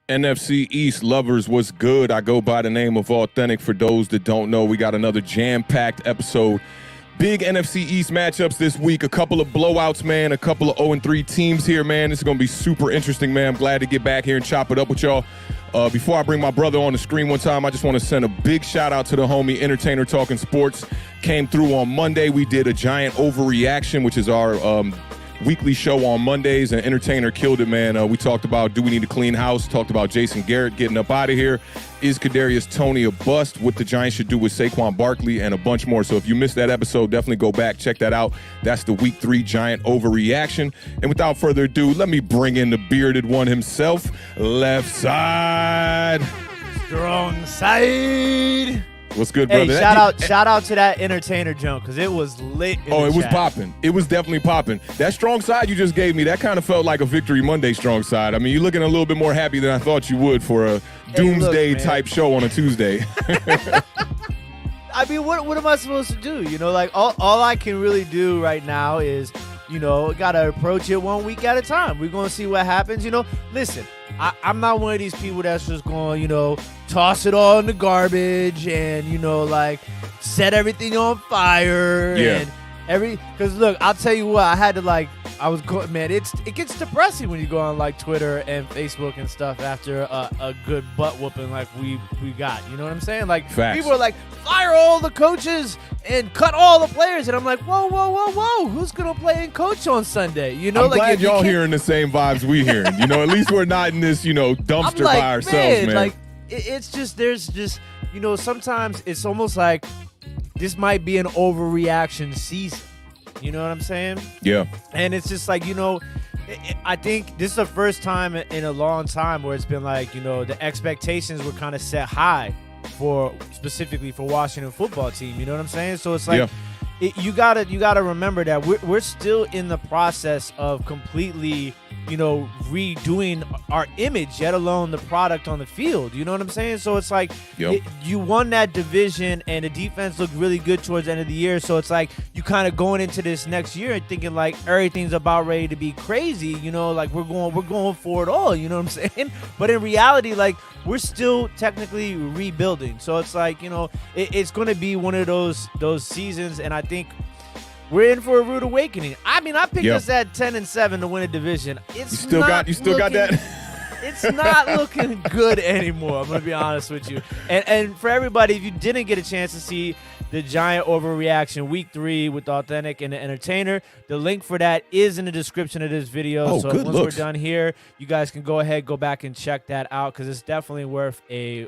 NFC East lovers, what's good? I go by the name of Awthentik. For those that don't know, we got another jam-packed episode. Big NFC East matchups this week. A couple of blowouts, man. A couple of 0-3 teams here, man. This is going to be super interesting, man. I'm glad to get back here and chop it up with y'all. Before I bring my brother on the screen one time, I just want to send a big shout-out to the homie Entertainer Talking Sports. Came through on Monday. We did a giant overreaction, which is our weekly show on Mondays, and Entertainer killed it, man. We talked about, do we need to clean house? Talked about Jason Garrett getting up out of here. Is Kadarius Toney a bust? What the Giants should do with Saquon Barkley, and a bunch more. So if you missed that episode, definitely go back, check that out. That's the Week 3 Giant overreaction. And without further ado, let me bring in the bearded one himself, left side. Strong side. What's good, brother? Hey, shout out to that Entertainer jump, because it was lit in it the was chat. popping. It was definitely popping. That strong side you just gave me, that kind of felt like a Victory Monday strong side. I mean, you're looking a little bit more happy than I thought you would for a doomsday type show on a Tuesday. I mean, what am I supposed to do? You know, like all I can really do right now is, you know, got to approach it 1 week at a time. We're going to see what happens. You know, listen, I'm not one of these people that's just going, you know, toss it all in the garbage and, you know, like set everything on fire. Yeah. And because look, I'll tell you what, I had to man, it gets depressing when you go on like Twitter and Facebook and stuff after a good butt whooping like we got. You know what I'm saying? Like, facts. People are like, fire all the coaches and cut all the players, and I'm like, whoa, who's gonna play and coach on Sunday? You know, I'm like glad y'all hearing the same vibes we hearing. You know, at least we're not in this, you know, dumpster like, by ourselves, man. Like, it's just, there's just, you know, sometimes it's almost like this might be an overreaction season. You know what I'm saying? Yeah. And it's just like, you know, I think this is the first time in a long time where it's been like, you know, the expectations were kind of set high specifically for Washington football team. You know what I'm saying? So it's like, you gotta remember that we're still in the process of completely, you know, redoing our image, yet alone the product on the field. You know what I'm saying? So it's like, you won that division and the defense looked really good towards the end of the year. So it's like you kind of going into this next year and thinking like everything's about ready to be crazy. You know, like we're going for it all. You know what I'm saying? But in reality, like we're still technically rebuilding. So it's like, you know, it's going to be one of those seasons, and I think we're in for a rude awakening. I mean, I picked us at 10-7 to win a division. You still got that? It's not looking good anymore, I'm going to be honest with you. And for everybody, if you didn't get a chance to see the Giant overreaction Week 3 with Awthentik and the Entertainer, the link for that is in the description of this video. So once we're done here, you guys can go back and check that out, because it's definitely worth a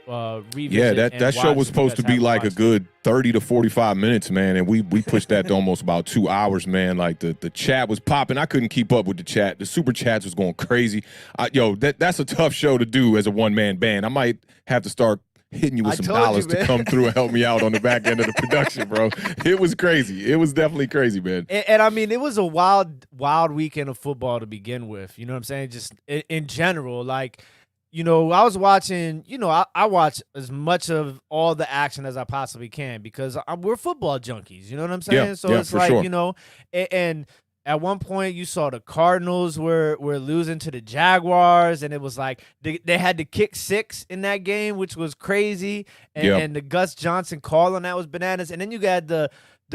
revisit. Yeah, that show was supposed to be like a good 30 to 45 minutes, man, and we pushed that to almost about 2 hours, man. Like the chat was popping. I couldn't keep up with the chat. The super chats was going crazy. That's a tough show to do as a one-man band. I might have to start hitting you with some dollars to come through and help me out on the back end of the production, bro. It was crazy. It was definitely crazy, man. And I mean, it was a wild weekend of football to begin with. You know what I'm saying? Just in general, like, you know, I was watching, you know, I watch as much of all the action as I possibly can, because we're football junkies. You know what I'm saying? So it's like, you know, and at one point you saw the Cardinals were losing to the Jaguars, and it was like they had to kick 6 in that game, which was crazy. And the Gus Johnson call on that was bananas. And then you got the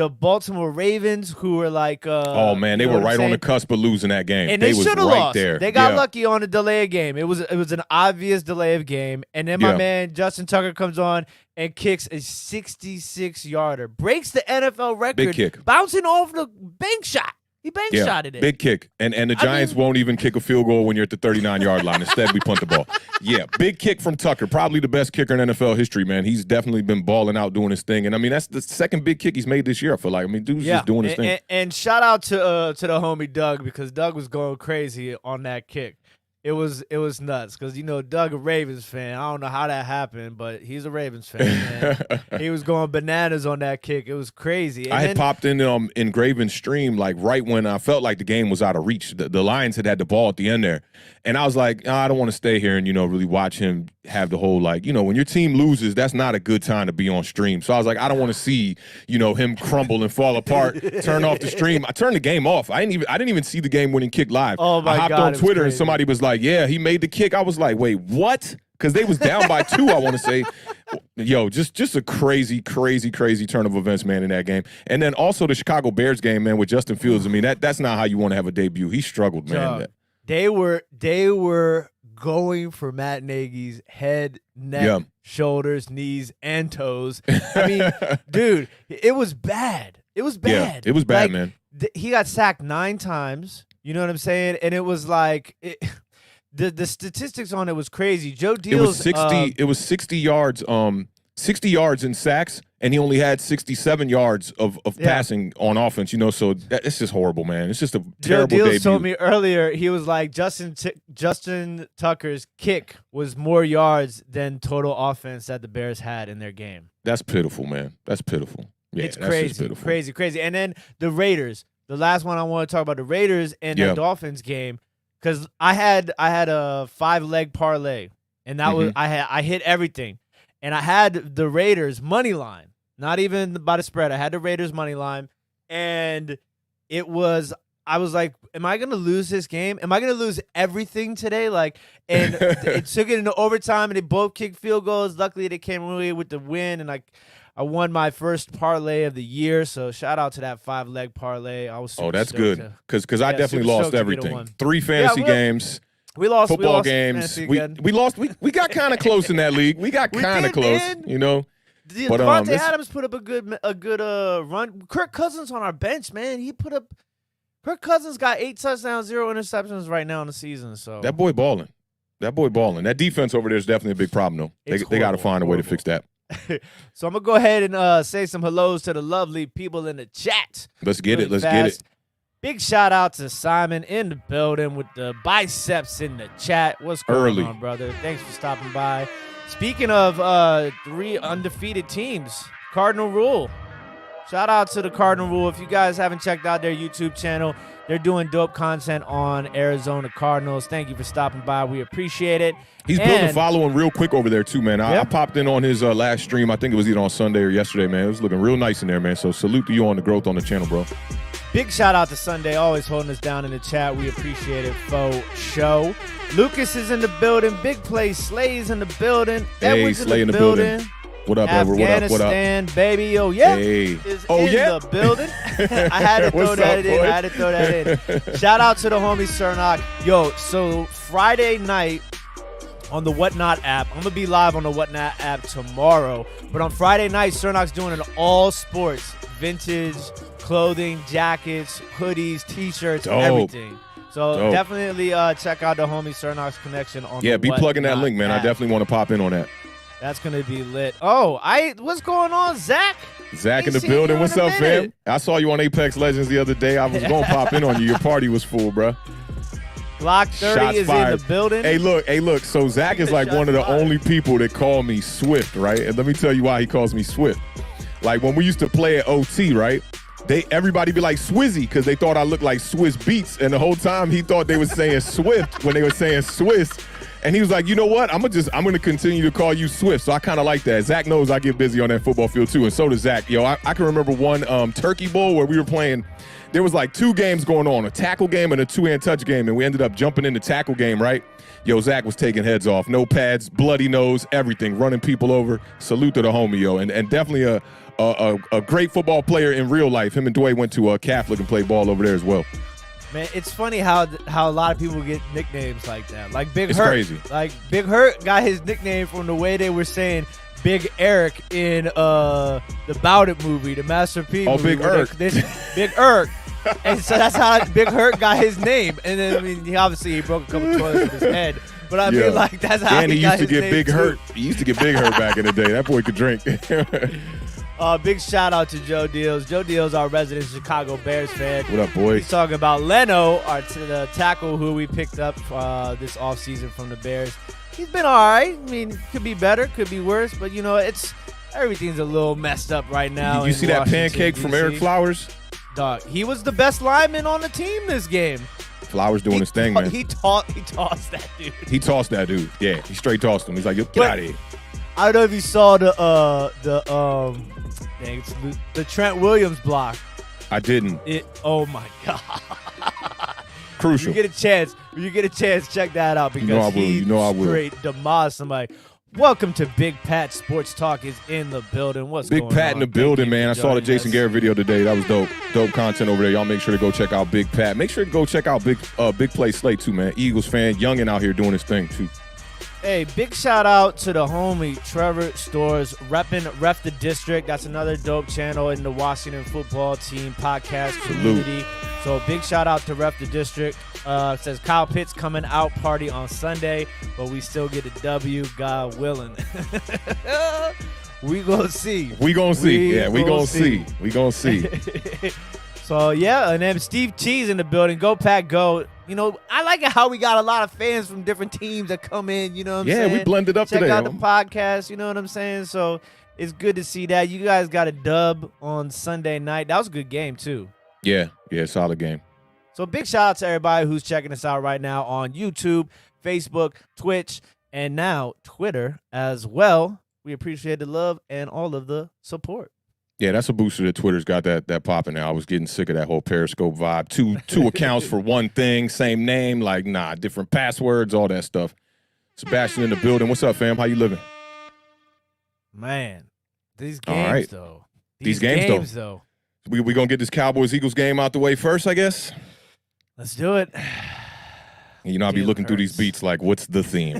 Baltimore Ravens, who were like, oh man, they were right on the cusp of losing that game. And they should have lost. There. They got lucky on a delay of game. It was an obvious delay of game. And then my man Justin Tucker comes on and kicks a 66-yarder, breaks the NFL record, big kick, bouncing off the bank shot. He bank shotted it. Big kick. And the Giants won't even kick a field goal when you're at the 39-yard line. Instead, we punt the ball. Yeah, big kick from Tucker. Probably the best kicker in NFL history, man. He's definitely been balling out, doing his thing. And, I mean, that's the second big kick he's made this year, I feel like. I mean, dude's just doing his thing. And shout out to the homie Doug, because Doug was going crazy on that kick. It was nuts, because, you know, Doug, a Ravens fan. I don't know how that happened, but he's a Ravens fan, man. He was going bananas on that kick. It was crazy. And I had popped in Graven's stream, like, right when I felt like the game was out of reach. The Lions had the ball at the end there. And I was like, I don't want to stay here and, you know, really watch him have the whole, like, you know, when your team loses, that's not a good time to be on stream. So I was like, I don't want to see, you know, him crumble and fall apart, turn off the stream. I turned the game off. I didn't even see the game-winning kick live. Oh, my God. I hopped on Twitter and somebody was like, like, yeah, he made the kick. I was like, wait, what? Because they was down by 2, I want to say. Yo, just a crazy turn of events, man, in that game. And then also the Chicago Bears game, man, with Justin Fields. I mean, that's not how you want to have a debut. He struggled, man. They were going for Matt Nagy's head, neck, shoulders, knees, and toes. I mean, dude, it was bad. It was bad. Yeah, it was bad, man. He got sacked 9 times. You know what I'm saying? And it was like the statistics on it was crazy. Joe Deals. It was 60 yards. 60 yards in sacks, and he only had 67 yards of passing on offense, you know, so it's just horrible, man. It's just a terrible debut. Joe Deals told me earlier, he was like, Justin Tucker's kick was more yards than total offense that the Bears had in their game. That's pitiful, man. That's pitiful. Yeah, it's crazy. And then the Raiders, the last one I want to talk about, the Raiders and the Dolphins game, because I had a 5-leg parlay, and that was I hit everything. And I had the Raiders money line, not even by the spread. I had the Raiders money line, and I was like, am I going to lose this game? Am I going to lose everything today? Like, and it took it into overtime, and they both kicked field goals. Luckily, they came away with the win, and I won my first parlay of the year. So shout out to that 5-leg parlay. I was super that's stoked good because I definitely lost everything. 3 fantasy games. We lost football games. We lost. We got kind of close in that league. We got kind of close, man. You know. But Devontae Adams put up a good run. Kirk Cousins on our bench, man. Kirk Cousins got 8 touchdowns, 0 interceptions right now in the season. So that boy balling. That defense over there is definitely a big problem, though. They got to find a way to fix that. So I'm gonna go ahead and say some hellos to the lovely people in the chat. Let's get it. Big shout out to Simon in the building with the biceps in the chat. What's going on, brother? Thanks for stopping by. Speaking of 3 undefeated teams, Cardinal Rule. Shout out to the Cardinal Rule. If you guys haven't checked out their YouTube channel, they're doing dope content on Arizona Cardinals. Thank you for stopping by. We appreciate it. He's building a following real quick over there, too, man. I popped in on his last stream. I think it was either on Sunday or yesterday, man. It was looking real nice in there, man. So salute to you on the growth on the channel, bro. Big shout out to Sunday, always holding us down in the chat. We appreciate it, faux show. Lucas is in the building. Big play. Slay's in the building. Hey, Slay in the building. What up, Edward? Afghanistan, baby. Yo, yeah. Hey. Is in the building. I had to throw that in. Shout out to the homie Cernock. Yo, so Friday night on the Whatnot app, I'm going to be live on the Whatnot app tomorrow. But on Friday night, Cernock's doing an all sports, vintage, clothing, jackets, hoodies, T-shirts, everything. So definitely check out the homie Cernock's connection on the be plugging that link, man. App. I definitely want to pop in on that. That's going to be lit. What's going on, Zach? Zach in the building. What's up, fam? I saw you on Apex Legends the other day. I was going to pop in on you. Your party was full, bro. Glock 30 Shots is fired. in the building. Hey, look. So Zach is like one of the only people that call me Swift, right? And let me tell you why he calls me Swift. Like when we used to play at OT, right? Everybody be like Swizzy because they thought I looked like Swiss Beats, and the whole time he thought they were saying Swift when they were saying Swiss. And he was like, you know what? I'm gonna continue to call you Swift. So I kind of like that. Zach knows I get busy on that football field too, and so does Zach. Yo, I can remember one Turkey Bowl where we were playing. There was like 2 games going on, a tackle game and a 2-hand touch game, and we ended up jumping in the tackle game, right? Yo, Zach was taking heads off, no pads, bloody nose, everything, running people over. Salute to the homie, yo, and definitely a great football player in real life. Him and Dwayne went to Catholic and played ball over there as well. Man, it's funny how a lot of people get nicknames like that. Like Big It's Hurt. crazy. Like Big Hurt got his nickname from the way they were saying Big Eric in the Bout It movie, the Master P movie. Big Irk. Big Irk. And so that's how Big Hurt got his name. And then, I mean, he broke a couple toilets with his head. But I mean, like, that's how he got his name. And he used to get Big Hurt. He used to get Big Hurt back in the day. That boy could drink. Big shout out to Joe Deals. Joe Deals, our resident Chicago Bears fan. What up, boy? He's talking about Leno, the tackle who we picked up this offseason from the Bears. He's been all right. I mean, could be better, could be worse, but you know, everything's a little messed up right now. You see that pancake from Eric Flowers? Dog, he was the best lineman on the team this game. Flowers doing his thing, man. He tossed that dude. He tossed that dude. Yeah, he straight tossed him. He's like, yo, get out of here. I don't know if you saw the Trent Williams block. I didn't. Oh my God. Crucial. You get a chance. When you get a chance, check that out because I will. Straight demolished somebody. Welcome to Big Pat Sports Talk is in the building. What's Big going on? Pat in the building, man. I saw the Jason us. Garrett video today. That was dope. Dope content over there. Y'all make sure to go check out Big Pat. Make sure to go check out Big Play Slate too, man. Eagles fan, youngin' out here doing his thing too. Hey, big shout out to the homie Trevor Stores, repping Ref the District. That's another dope channel in the Washington football team podcast community. So big shout out to Ref the District. Says Kyle Pitts coming out party on Sunday, but we still get a W, God willing. We gonna see. We gonna see. We gonna see. So, yeah, and then Steve T's in the building. Go, Pack, go. You know, I like it how we got a lot of fans from different teams that come in, you know what I'm saying? Yeah, we blended up today. Check out the podcast, you know what I'm saying? So, it's good to see that. You guys got a dub on Sunday night. That was a good game, too. Yeah, solid game. So, big shout out to everybody who's checking us out right now on YouTube, Facebook, Twitch, and now Twitter as well. We appreciate the love and all of the support. Yeah, that's a booster that Twitter's got that popping now. I was getting sick of that whole Periscope vibe. Two accounts for one thing, same name, like, nah, different passwords, all that stuff. Sebastian in the building. What's up, fam? How you living? Man, these games, right. though. These games, though. We going to get this Cowboys-Eagles game out the way first, I guess? Let's do it. You know, I'll be looking through these beats like, what's the theme?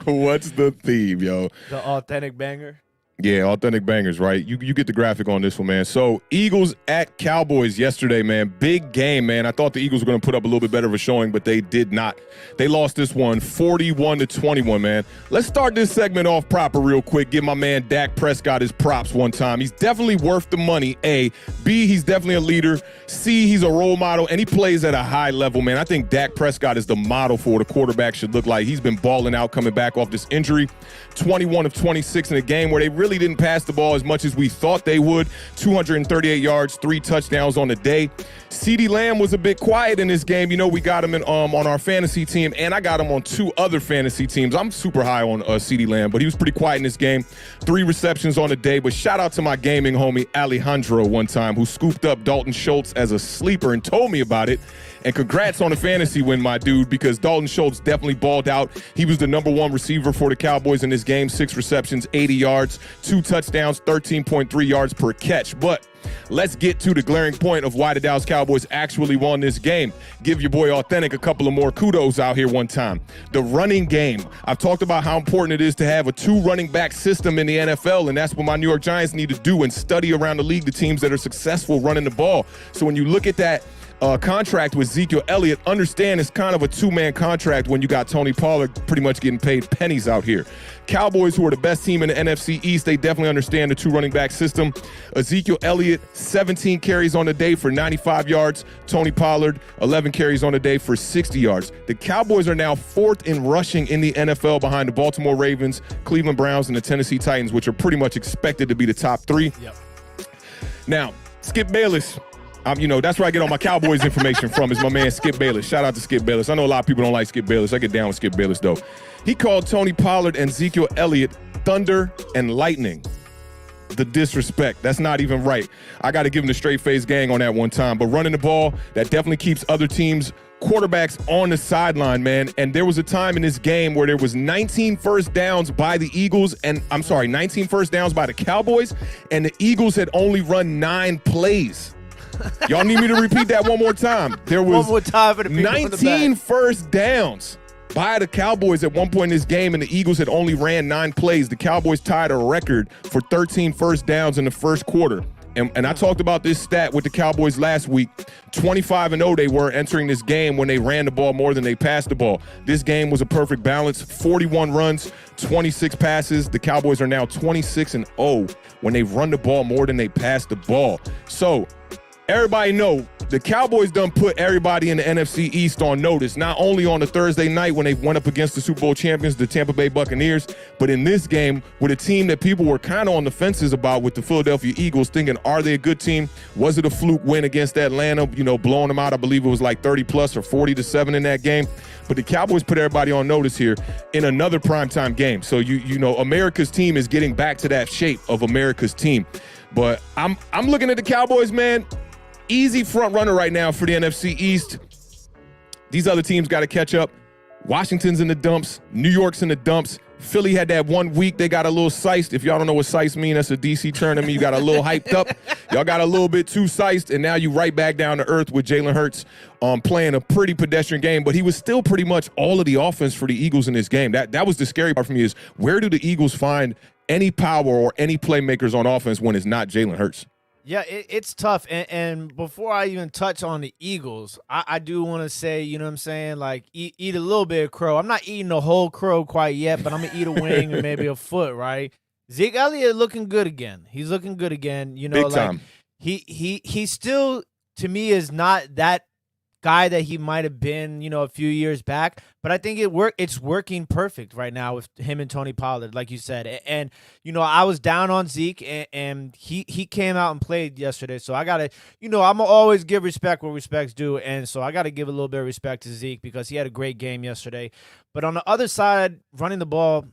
What's the theme, yo? The authentic banger. Yeah, authentic bangers, right? You get the graphic on this one, man. So, Eagles at Cowboys yesterday, man. Big game, man. I thought the Eagles were going to put up a little bit better of a showing, but they did not. They lost this one 41-21, man. Let's start this segment off proper real quick. Give my man Dak Prescott his props one time. He's definitely worth the money, A. B, he's definitely a leader. C, he's a role model, and he plays at a high level, man. I think Dak Prescott is the model for what a quarterback should look like. He's been balling out coming back off this injury. 21 of 26 in a game where they really didn't pass the ball as much as we thought they would. 238 yards, 3 touchdowns on the day. CeeDee Lamb was a bit quiet in this game. You know, we got him on our fantasy team, and I got him on 2 other fantasy teams. I'm super high on CeeDee Lamb, but he was pretty quiet in this game. 3 receptions on the day, but shout out to my gaming homie Alejandro one time who scooped up Dalton Schultz as a sleeper and told me about it. And congrats on the fantasy win, my dude, because Dalton Schultz definitely balled out. He was the #1 receiver for the Cowboys in this game. 6 receptions, 80 yards, 2 touchdowns, 13.3 yards per catch. But let's get to the glaring point of why the Dallas Cowboys actually won this game. Give your boy Awthentik a couple of more kudos out here one time. The running game. I've talked about how important it is to have a 2 running back system in the NFL, and that's what my New York Giants need to do and study around the league the teams that are successful running the ball. So when you look at that contract with Zeke Elliot, understand it's kind of a 2-man contract when you got Tony Pollard pretty much getting paid pennies out here. Cowboys, who are the best team in the NFC East, they definitely understand the 2 running back system. Ezekiel Elliott, 17 carries on the day for 95 yards. Tony Pollard, 11 carries on the day for 60 yards. The Cowboys are now 4th in rushing in the NFL behind the Baltimore Ravens, Cleveland Browns, and the Tennessee Titans, which are pretty much expected to be the top 3. Yep. Now, Skip Bayless. You know, that's where I get all my Cowboys information from is my man Skip Bayless. Shout out to Skip Bayless. I know a lot of people don't like Skip Bayless. I get down with Skip Bayless, though. He called Tony Pollard and Ezekiel Elliott thunder and lightning. The disrespect. That's not even right. I got to give him the straight-face gang on that one time. But running the ball, that definitely keeps other teams' quarterbacks on the sideline, man. And there was a time in this game where there was 19 first downs by the Eagles, and 19 first downs by the Cowboys, and the Eagles had only run 9 plays. Y'all need me to repeat that one more time. There was one more time for the people 19 first downs by the Cowboys at one point in this game, and the Eagles had only ran 9 plays. The Cowboys tied a record for 13 first downs in the first quarter. And I talked about this stat with the Cowboys last week. 25-0 they were entering this game when they ran the ball more than they passed the ball. This game was a perfect balance. 41 runs, 26 passes. The Cowboys are now 26-0 when they run the ball more than they pass the ball. So everybody know the Cowboys done put everybody in the NFC East on notice, not only on the Thursday night when they went up against the Super Bowl champions, the Tampa Bay Buccaneers, but in this game with a team that people were kind of on the fences about with the Philadelphia Eagles, thinking, are they a good team? Was it a fluke win against Atlanta, blowing them out? I believe it was like 30-plus or 40-7 in that game. But the Cowboys put everybody on notice here in another primetime game. So, you know, America's team is getting back to that shape of America's team. But I'm looking at the Cowboys, man. Easy front runner right now for the NFC East. These other teams got to catch up. Washington's in the dumps. New York's in the dumps. Philly had that 1 week. They got a little sized. If y'all don't know what sized mean, that's a DC tournament. You got a little hyped up. Y'all got a little bit too sized, and now you right back down to earth with Jalen Hurts playing a pretty pedestrian game. But he was still pretty much all of the offense for the Eagles in this game. That was the scary part for me is where do the Eagles find any power or any playmakers on offense when it's not Jalen Hurts? Yeah, it's tough. And before I even touch on the Eagles, I do want to say, you know what I'm saying, like eat a little bit of crow. I'm not eating the whole crow quite yet, but I'm going to eat a wing and maybe a foot, right? Zeke Elliott looking good again. He's looking good again. You know, Big like time. he still, to me, is not that guy that he might have been, you know, a few years back. But I think it's working perfect right now with him and Tony Pollard, like you said. And you know, I was down on Zeke, and he came out and played yesterday. So I gotta, you know, I'm gonna always give respect where respect's due, and so I gotta give a little bit of respect to Zeke because he had a great game yesterday. But on the other side, running the ball,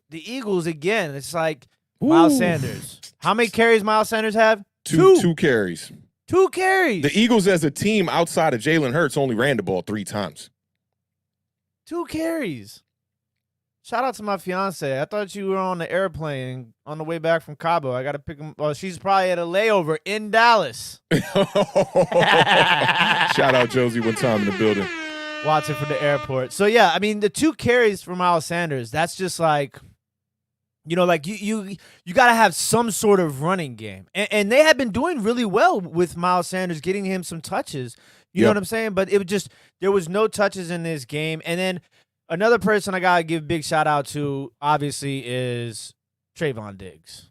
the Eagles again. It's like Miles Sanders. How many carries Miles Sanders have? Two carries. 2 carries. The Eagles as a team outside of Jalen Hurts only ran the ball 3 times. 2 carries. Shout out to my fiance. I thought you were on the airplane on the way back from Cabo. I got to pick him. Well, she's probably at a layover in Dallas. Shout out Josie one time in the building. Watching from the airport. So, yeah, I mean, the 2 carries for Miles Sanders, that's just like, you know, like you got to have some sort of running game. And they had been doing really well with Miles Sanders, getting him some touches. You know what I'm saying? But it was just, there was no touches in this game. And then another person I got to give a big shout out to, obviously, is Trayvon Diggs.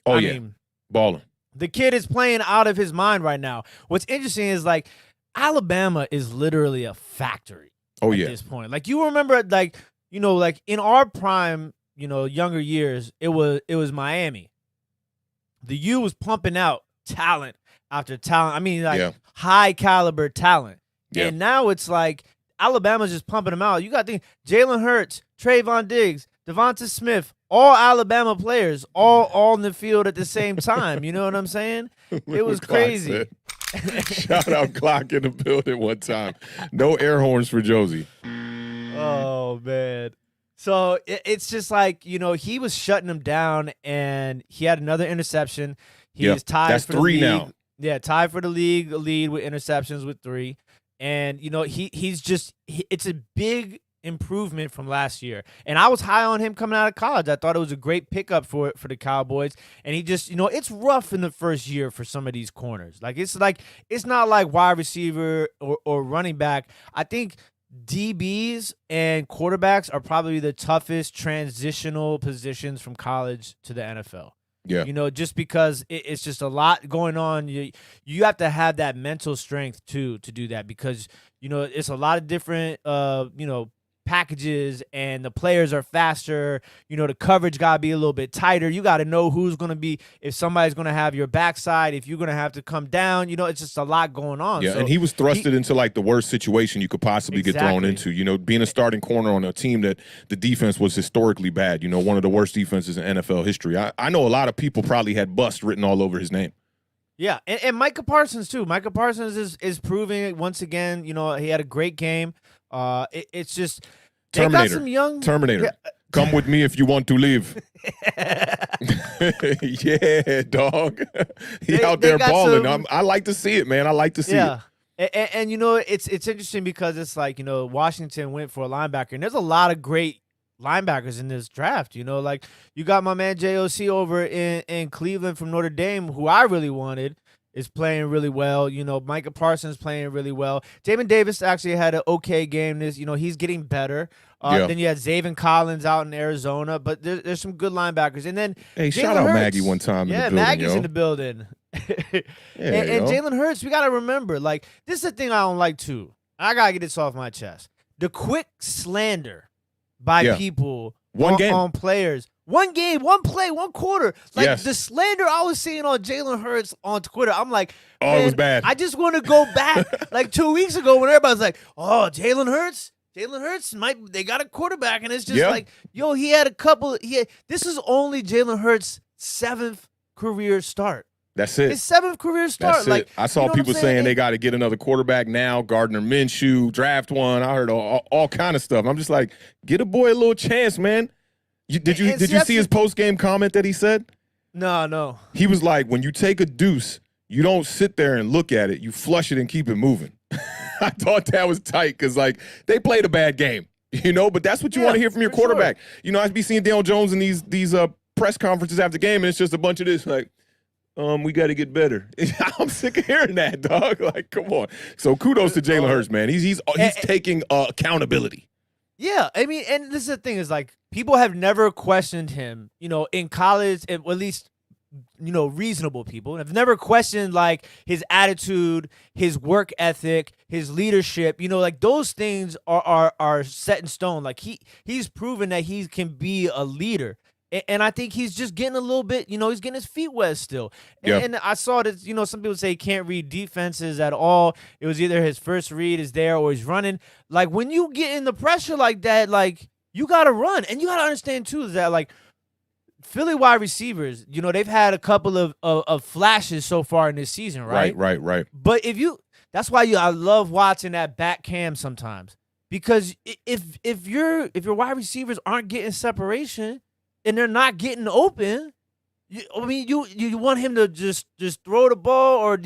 I mean, balling. The kid is playing out of his mind right now. What's interesting is, like, Alabama is literally a factory at this point. Like, you remember, like, you know, like in our prime, you know, younger years, it was Miami. The U was pumping out talent after talent. I mean, like high caliber talent. Yeah. And now it's like Alabama's just pumping them out. You got to think Jalen Hurts, Trayvon Diggs, Devonta Smith, all Alabama players, all in the field at the same time. You know what I'm saying? It was crazy. Shout out Clock in the building one time. No air horns for Josie. Oh, man. So it's just like, you know, he was shutting him down, and he had another interception. He is tied That's for 3 the league. now. Yeah, tied for the league lead with interceptions with 3. And, you know, it's a big improvement from last year. And I was high on him coming out of college. I thought it was a great pickup for the Cowboys. And he just, you know, it's rough in the first year for some of these corners. It's not like wide receiver or running back. I think DBs and quarterbacks are probably the toughest transitional positions from college to the NFL. Yeah. You know, just because it's just a lot going on. You have to have that mental strength to do that because, you know, it's a lot of different, you know, packages, and the players are faster. You know, the coverage got to be a little bit tighter. You got to know who's going to be, if somebody's going to have your backside, if you're going to have to come down. You know, it's just a lot going on. Yeah, so and he was thrusted into like the worst situation you could possibly get thrown into. You know, being a starting corner on a team that the defense was historically bad. You know, one of the worst defenses in NFL history. I know a lot of people probably had bust written all over his name. Yeah, and Micah Parsons too. Micah Parsons is proving it once again. You know, he had a great game. It's just Terminator. They got some young Terminator. Yeah. Come with me if you want to live. Yeah, dog. He out there balling. I like to see it, man. I like to see it. And you know, it's interesting because it's like, you know, Washington went for a linebacker, and there's a lot of great linebackers in this draft. You know, like you got my man JOC over in Cleveland from Notre Dame, who I really wanted, is playing really well. You know, Micah Parsons playing really well. Jamin Davis actually had an okay game. You know, he's getting better. Then you had Zaven Collins out in Arizona, but there's some good linebackers. And then hey, Jalen shout out Hurts. Maggie one time. Yeah, in the building, Maggie's in the building. And Jalen Hurts, we gotta remember, like, this is the thing I don't like too. I gotta get this off my chest. The quick slander by people on players. One game, one play, one quarter. Like the slander I was seeing on Jalen Hurts on Twitter, I'm like, it was bad. I just want to go back like 2 weeks ago when everybody's like, oh, Jalen Hurts, they got a quarterback, and it's just like, yo, he had a couple. This is only Jalen Hurts' 7th career start. That's it. His 7th career start. That's like it. I saw people saying they got to get another quarterback now. Gardner Minshew, draft one. I heard all kind of stuff. I'm just like, get a boy a little chance, man. Did you see his post game comment that he said? No. He was like, when you take a deuce, you don't sit there and look at it. You flush it and keep it moving. I thought that was tight because, like, they played a bad game, but that's what you want to hear from your quarterback. Sure. I be seeing Daniel Jones in these press conferences after the game, and it's just a bunch of this, like, we got to get better. I'm sick of hearing that, dog. Like, come on. So kudos to Jalen Hurts, man. He's taking accountability. Yeah, I mean, and this is the thing is, like, people have never questioned him, in college, at least, reasonable people have never questioned, like, his attitude, his work ethic, his leadership, like, those things are set in stone. Like, he's proven that he can be a leader. And I think he's just getting a little bit, he's getting his feet wet still. And I saw that, some people say he can't read defenses at all. It was either his first read is there or he's running. Like, when you get in the pressure like that, like, you got to run. And you got to understand, too, is that, like, Philly wide receivers, they've had a couple of flashes so far in this season, right? Right. But that's why I love watching that back cam sometimes. Because if your wide receivers aren't getting separation, and they're not getting open, you want him to just throw the ball, or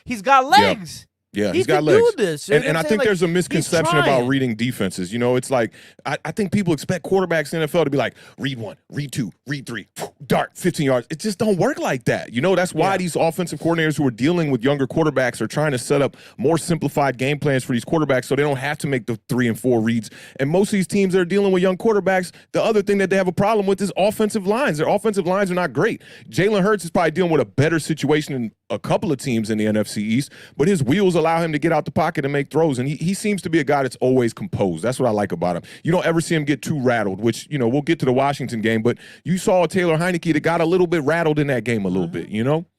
he's got legs. Yeah, he's got legs. Do this. And I think there's a misconception about reading defenses. It's like I think people expect quarterbacks in the NFL to be like, read 1, read 2, read 3, dart 15 yards. It just don't work like that. That's why these offensive coordinators who are dealing with younger quarterbacks are trying to set up more simplified game plans for these quarterbacks so they don't have to make the 3 and 4 reads. And most of these teams that are dealing with young quarterbacks, the other thing that they have a problem with is offensive lines. Their offensive lines are not great. Jalen Hurts is probably dealing with a better situation than a couple of teams in the NFC East, but his wheels allow him to get out the pocket and make throws, and he seems to be a guy that's always composed. That's what I like about him. You don't ever see him get too rattled, which, we'll get to the Washington game, but you saw Taylor Heineke that got a little bit rattled in that game a little bit,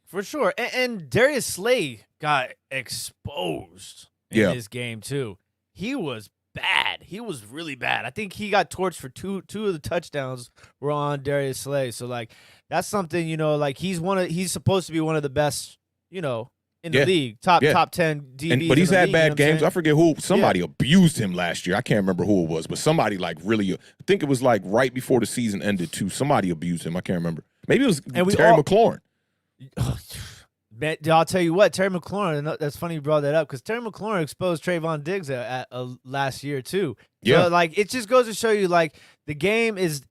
For sure. And Darius Slay got exposed in this game, too. He was bad. He was really bad. I think he got torched for two of the touchdowns were on Darius Slay. So, like, that's something, like, he's supposed to be one of the best, in the league, top 10 DBs. But he's had bad games. I forget who. Somebody abused him last year. I can't remember who it was, but somebody, like, really, I think it was, like, right before the season ended, too. Somebody abused him. I can't remember. Maybe it was Terry McLaurin. Man, I'll tell you what, Terry McLaurin, that's funny you brought that up, because Terry McLaurin exposed Trayvon Diggs last year, too. Yeah. So, like, it just goes to show you, like, the game is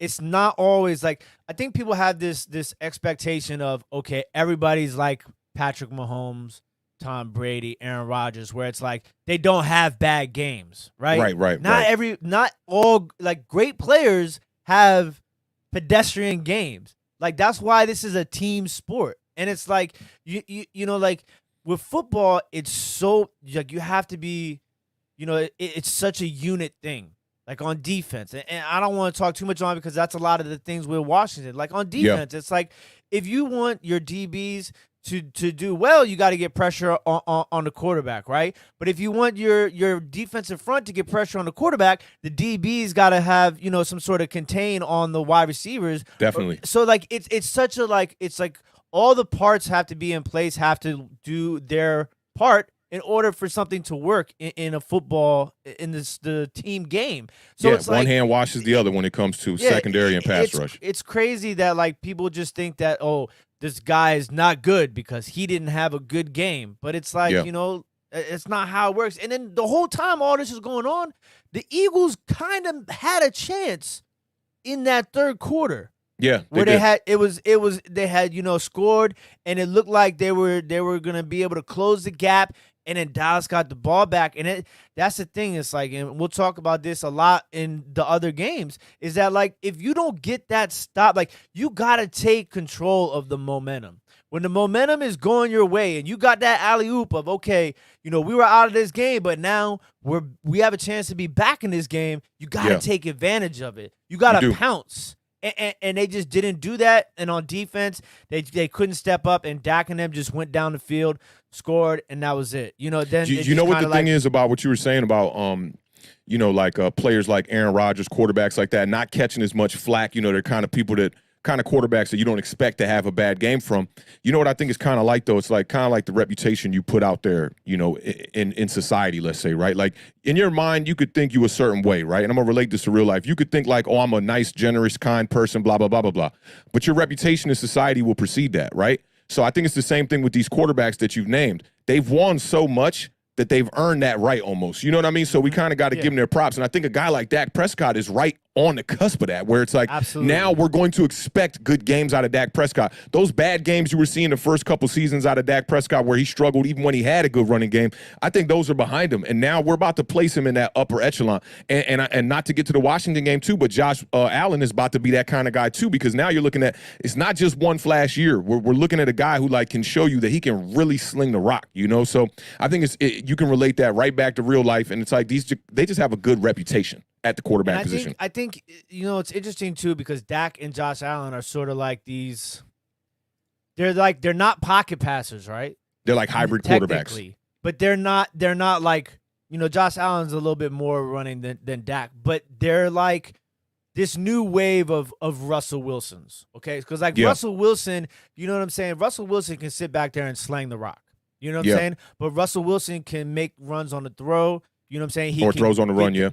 it's not always, like, I think people have this expectation of, okay, everybody's like Patrick Mahomes, Tom Brady, Aaron Rodgers, where it's like they don't have bad games, right? Right. Not all, like, great players have pedestrian games. Like, that's why this is a team sport. And it's like, like, with football, it's so, like, you have to be, it's such a unit thing. Like, on defense, and I don't want to talk too much on it because that's a lot of the things with Washington. Like, on defense, it's like, if you want your DBs to do well, you got to get pressure on the quarterback, right? But if you want your defensive front to get pressure on the quarterback, the DBs got to have, some sort of contain on the wide receivers. Definitely. So, like, it's such a, like, it's like all the parts have to be in place, have to do their part in order for something to work in a football, in the team game. So it's one like, hand washes the other when it comes to secondary and pass rush. It's crazy that, like, people just think that, oh, this guy is not good because he didn't have a good game. But it's like, it's not how it works. And then the whole time all this is going on, the Eagles kind of had a chance in that third quarter. Yeah, where they had scored, and it looked like they were gonna be able to close the gap, and then Dallas got the ball back, and that's the thing. It's like, and we'll talk about this a lot in the other games, is that, like, if you don't get that stop, like, you gotta take control of the momentum. When the momentum is going your way, and you got that alley-oop of, okay, we were out of this game, but now we have a chance to be back in this game. You gotta take advantage of it. You gotta pounce. And they just didn't do that. And on defense, they couldn't step up, and Dak and them just went down the field, scored, and that was it. Then you know what the thing is about what you were saying about players like Aaron Rodgers, quarterbacks like that, not catching as much flack. They're kind of people that kind of quarterbacks that you don't expect to have a bad game from. You know what I think is kind of like, though? It's like kind of like the reputation you put out there, you know, in society, let's say, right? Like in your mind, you could think you a certain way, right? And I'm going to relate this to real life. You could think like, oh, I'm a nice, generous, kind person, blah, blah, blah, blah, blah. But your reputation in society will precede that, right? So I think it's the same thing with these quarterbacks that you've named. They've won so much that they've earned that right almost. You know what I mean? So we kind of got to give them their props. And I think a guy like Dak Prescott is right on the cusp of that, where it's like, now we're going to expect good games out of Dak Prescott. Those bad games you were seeing the first couple seasons out of Dak Prescott where he struggled even when he had a good running game, I think those are behind him. And now we're about to place him in that upper echelon. And not to get to the Washington game too, but Josh Allen is about to be that kind of guy too, because now you're looking at, it's not just one flash year. We're looking at a guy who like can show you that he can really sling the rock, you know? So I think you can relate that right back to real life. And it's like they just have a good reputation at the quarterback position. I think, you know, it's interesting too because Dak and Josh Allen are sort of like these. They're not pocket passers, right? They're like hybrid quarterbacks, but they're not like, you know, Josh Allen's a little bit more running than Dak, but they're like this new wave of Russell Wilsons. Okay, because like Russell Wilson, you know what I'm saying? Russell Wilson can sit back there and slang the rock. You know what I'm saying? But Russell Wilson can make runs on the throw. You know what I'm saying? Or throws on the run, Yeah.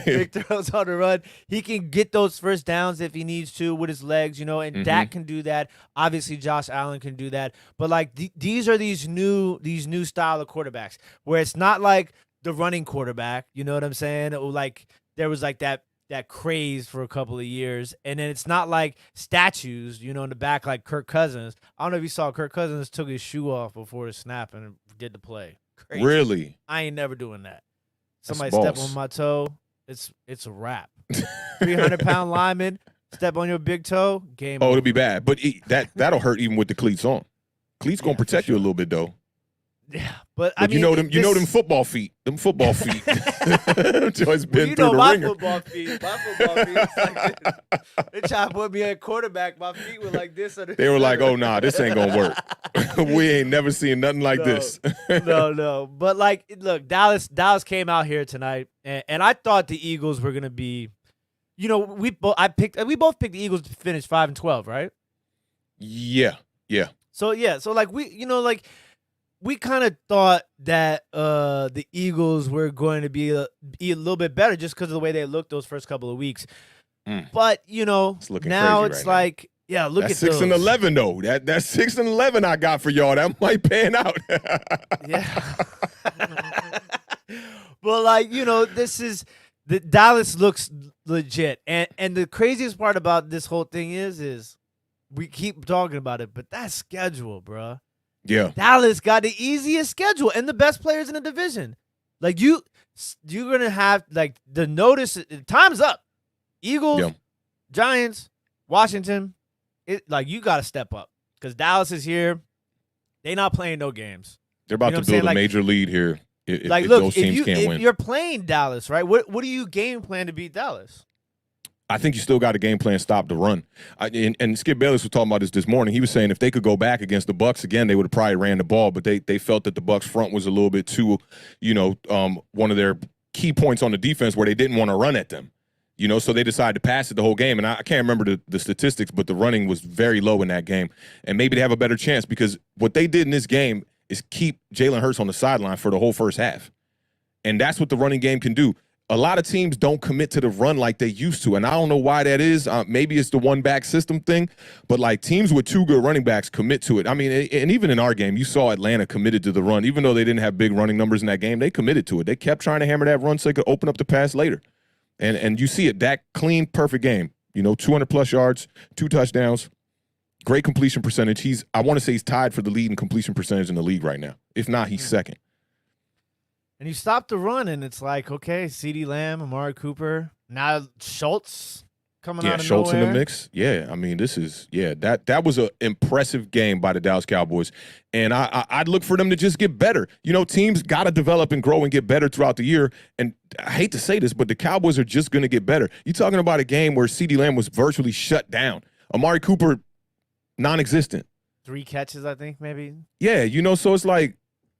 Big throws on the run. He can get those first downs if he needs to with his legs, you know, and Dak can do that. Obviously, Josh Allen can do that. But like these are these new style of quarterbacks where it's not like the running quarterback, you know what I'm saying? Or like there was like that craze for a couple of years, and then it's not like statues, you know, in the back like Kirk Cousins. I don't know if you saw Kirk Cousins took his shoe off before his snap and did the play. Crazy. Really? I ain't never doing that. Somebody step on my toe, it's a wrap. 300-pound lineman, step on your big toe, game over. It'll be bad. But that'll hurt even with the cleats on. Cleats gonna protect you a little bit though. Yeah, but I mean, you know them football feet. Them football feet. Joy's been through the my ringer. Football feet. My football feet is like this. They tried to put me at quarterback. My feet were like this. They were like, oh, nah, this ain't going to work. We ain't never seen nothing like this. No. But, like, look, Dallas came out here tonight, and I thought the Eagles were going to be, you know, we both picked the Eagles to finish 5-12, right? Yeah. So, like, we kind of thought that the Eagles were going to be a little bit better just because of the way they looked those first couple of weeks. But, you know, now it's like, look at 6-11 though. That 6-11 I got for y'all, that might pan out. Yeah. But, like, you know, the Dallas looks legit. And the craziest part about this whole thing is we keep talking about it, but that schedule, bruh. Yeah, Dallas got the easiest schedule and the best players in the division. Like you're gonna have like the notice. Time's up. Eagles, Giants, Washington. You got to step up because Dallas is here. They not playing no games. They're about to build a major lead here. If those teams can't win. If you're playing Dallas, right? What do you game plan to beat Dallas? I think you still got a game plan, stop the run. And Skip Bayless was talking about this morning. He was saying if they could go back against the Bucs again, they would have probably ran the ball, but they felt that the Bucs front was a little bit too, you know, one of their key points on the defense where they didn't want to run at them. You know, so they decided to pass it the whole game. And I can't remember the statistics, but the running was very low in that game. And maybe they have a better chance because what they did in this game is keep Jalen Hurts on the sideline for the whole first half. And that's what the running game can do. A lot of teams don't commit to the run like they used to, and I don't know why that is. Maybe it's the one-back system thing, but, like, teams with two good running backs commit to it. I mean, and even in our game, you saw Atlanta committed to the run. Even though they didn't have big running numbers in that game, they committed to it. They kept trying to hammer that run so they could open up the pass later. And you see it, Dak, clean, perfect game. You know, 200-plus yards, 2 touchdowns, great completion percentage. I want to say he's tied for the lead in completion percentage in the league right now. If not, he's second. And you stop the run, and it's like, okay, CeeDee Lamb, Amari Cooper, now Schultz coming out of Schultz nowhere. in the mix. Yeah, I mean, that was an impressive game by the Dallas Cowboys, and I'd look for them to just get better. You know, teams got to develop and grow and get better throughout the year, and I hate to say this, but the Cowboys are just going to get better. You're talking about a game where CeeDee Lamb was virtually shut down. Amari Cooper, non-existent. 3 catches, I think, maybe. Yeah, you know, so it's like,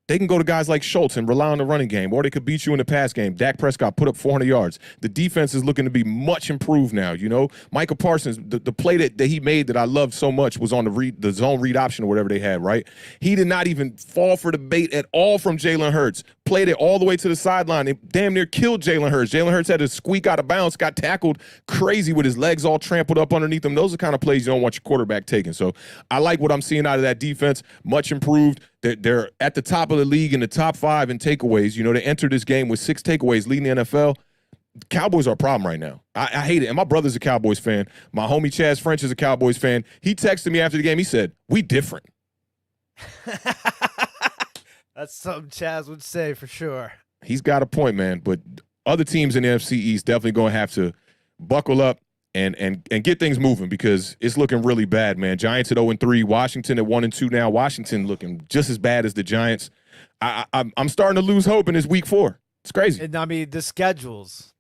They can go to guys like Schultz and rely on the running game, or they could beat you in the pass game. Dak Prescott put up 400 yards. The defense is looking to be much improved now, you know. Michael Parsons, the play that he made that I loved so much was on the zone read option or whatever they had, right? He did not even fall for the bait at all from Jalen Hurts. Played it all the way to the sideline. It damn near killed Jalen Hurts. Jalen Hurts had to squeak out of bounds, got tackled crazy with his legs all trampled up underneath him. Those are the kind of plays you don't want your quarterback taking. So I like what I'm seeing out of that defense. Much improved. They're at the top of the league in the top 5 in takeaways. You know, they entered this game with 6 takeaways, leading the NFL. Cowboys are a problem right now. I hate it. And my brother's a Cowboys fan. My homie Chaz French is a Cowboys fan. He texted me after the game. He said, "We different." That's something Chaz would say for sure. He's got a point, man. But other teams in the NFC East definitely going to have to buckle up and get things moving because it's looking really bad, man. Giants at 0-3, Washington at 1-2 now. Washington looking just as bad as the Giants. I'm starting to lose hope in this week 4. It's crazy. And I mean, the schedules.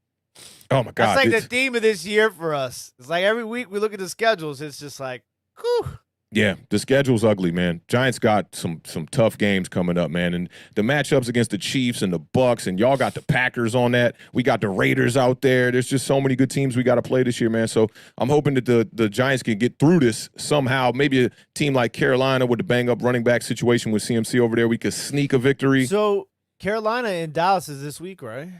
Oh, my God. That's like the theme of this year for us. It's like every week we look at the schedules, it's just like, whew. Yeah, the schedule's ugly, man. Giants got some tough games coming up, man. And the matchups against the Chiefs and the Bucks, and y'all got the Packers on that. We got the Raiders out there. There's just so many good teams we got to play this year, man. So I'm hoping that the Giants can get through this somehow. Maybe a team like Carolina with the bang-up running back situation with CMC over there, we could sneak a victory. So Carolina and Dallas is this week, right?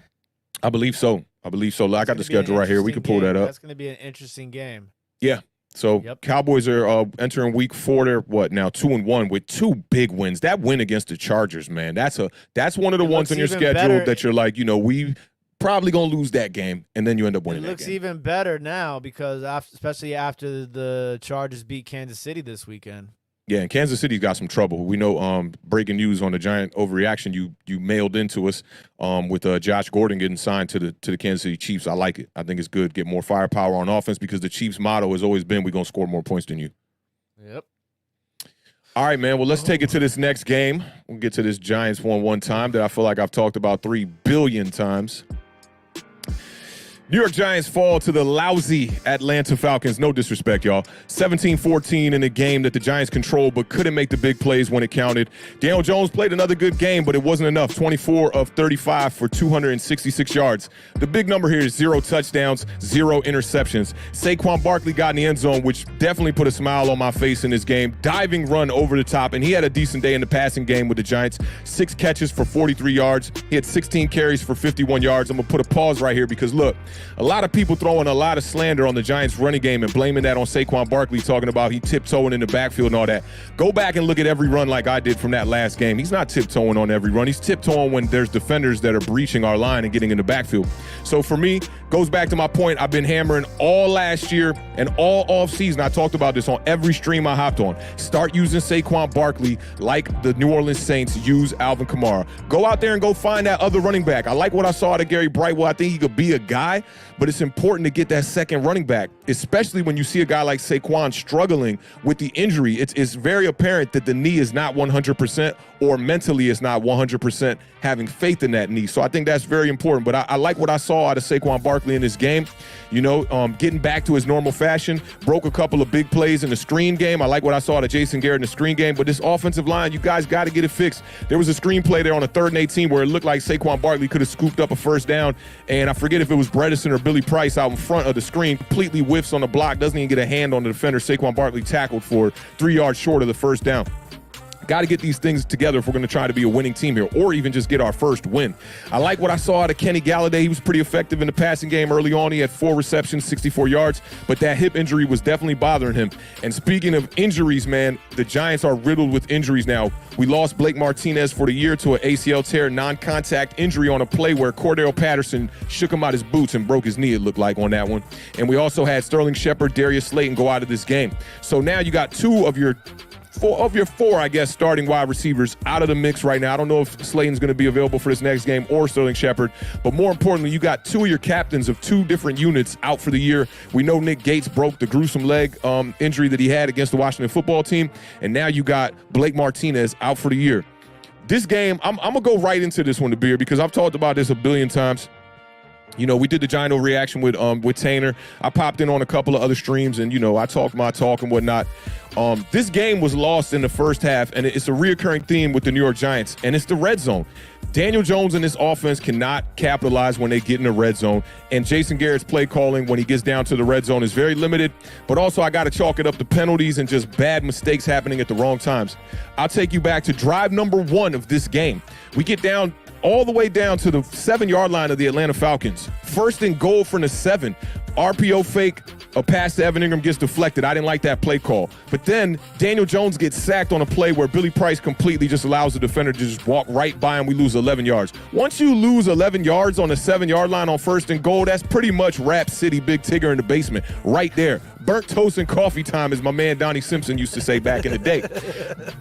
I believe so. I got the schedule right here. We can pull that up. That's going to be an interesting game. Yeah. So Cowboys are entering week 4. They're what now 2-1 with 2 big wins. That win against the Chargers, man. That's one of the ones on your schedule that you're like, you know, we probably gonna lose that game, and then you end up winning. It looks even better now because especially after the Chargers beat Kansas City this weekend. Yeah, and Kansas City's got some trouble. We know breaking news on the Giant overreaction you mailed into us with Josh Gordon getting signed to the Kansas City Chiefs. I like it. I think it's good. Get more firepower on offense because the Chiefs' motto has always been we're going to score more points than you. Yep. All right, man. Well, let's take it to this next game. We'll get to this Giants one time that I feel like I've talked about 3 billion times. New York Giants fall to the lousy Atlanta Falcons. No disrespect, y'all. 17-14 in a game that the Giants controlled but couldn't make the big plays when it counted. Daniel Jones played another good game, but it wasn't enough. 24 of 35 for 266 yards. The big number here is 0 touchdowns, 0 interceptions. Saquon Barkley got in the end zone, which definitely put a smile on my face in this game. Diving run over the top, and he had a decent day in the passing game with the Giants. 6 catches for 43 yards. He had 16 carries for 51 yards. I'm going to put a pause right here because, look, a lot of people throwing a lot of slander on the Giants running game and blaming that on Saquon Barkley, talking about he tiptoeing in the backfield and all that. Go back and look at every run like I did from that last game. He's not tiptoeing on every run. He's tiptoeing when there's defenders that are breaching our line and getting in the backfield. So for me, goes back to my point. I've been hammering all last year and all offseason. I talked about this on every stream I hopped on. Start using Saquon Barkley like the New Orleans Saints use Alvin Kamara. Go out there and go find that other running back. I like what I saw out of Gary Brightwell. I think he could be a guy, but it's important to get that second running back, especially when you see a guy like Saquon struggling with the injury. It's very apparent that the knee is not 100% or mentally is not 100% having faith in that knee. So I think that's very important. But I like what I saw out of Saquon Barkley in this game. You know, getting back to his normal fashion, broke a couple of big plays in the screen game. I like what I saw out of Jason Garrett in the screen game. But this offensive line, you guys got to get it fixed. There was a screen play there on a 3rd and 18 where it looked like Saquon Barkley could have scooped up a first down. And I forget if it was Bredesen or Billy Price out in front of the screen, completely whiffs on the block, doesn't even get a hand on the defender. Saquon Barkley tackled for 3 yards short of the first down. Got to get these things together if we're going to try to be a winning team here or even just get our first win. I like what I saw out of Kenny Galladay. He was pretty effective in the passing game early on. He had 4 receptions, 64 yards, but that hip injury was definitely bothering him. And speaking of injuries, man, the Giants are riddled with injuries now. We lost Blake Martinez for the year to an ACL tear, non-contact injury on a play where Cordell Patterson shook him out his boots and broke his knee, it looked like, on that one. And we also had Sterling Shepard, Darius Slayton go out of this game. So now you got 2 of your 4, I guess, starting wide receivers out of the mix right now. I don't know if Slayton's going to be available for this next game or Sterling Shepard, but more importantly, you got 2 of your captains of 2 different units out for the year. We know Nick Gates broke the gruesome leg injury that he had against the Washington football team, and now you got Blake Martinez out for the year. This game, I'm going to go right into this one, DeBeer, because I've talked about this a billion times. You know, we did the Giant reaction with Tanner. I popped in on a couple of other streams, and, you know, I talked my talk and whatnot. This game was lost in the first half, and it's a reoccurring theme with the New York Giants, and it's the red zone. Daniel Jones and this offense cannot capitalize when they get in the red zone, and Jason Garrett's play calling when he gets down to the red zone is very limited, but also I got to chalk it up to penalties and just bad mistakes happening at the wrong times. I'll take you back to drive number 1 of this game. We get down all the way down to the 7-yard line of the Atlanta Falcons. First and goal from the 7. RPO fake, a pass to Evan Ingram gets deflected. I didn't like that play call. But then Daniel Jones gets sacked on a play where Billy Price completely just allows the defender to just walk right by him. We lose 11 yards. Once you lose 11 yards on the 7-yard line on first and goal, that's pretty much Rap City, Big Tigger in the basement right there. Burnt toast and coffee time, as my man Donnie Simpson used to say back in the day.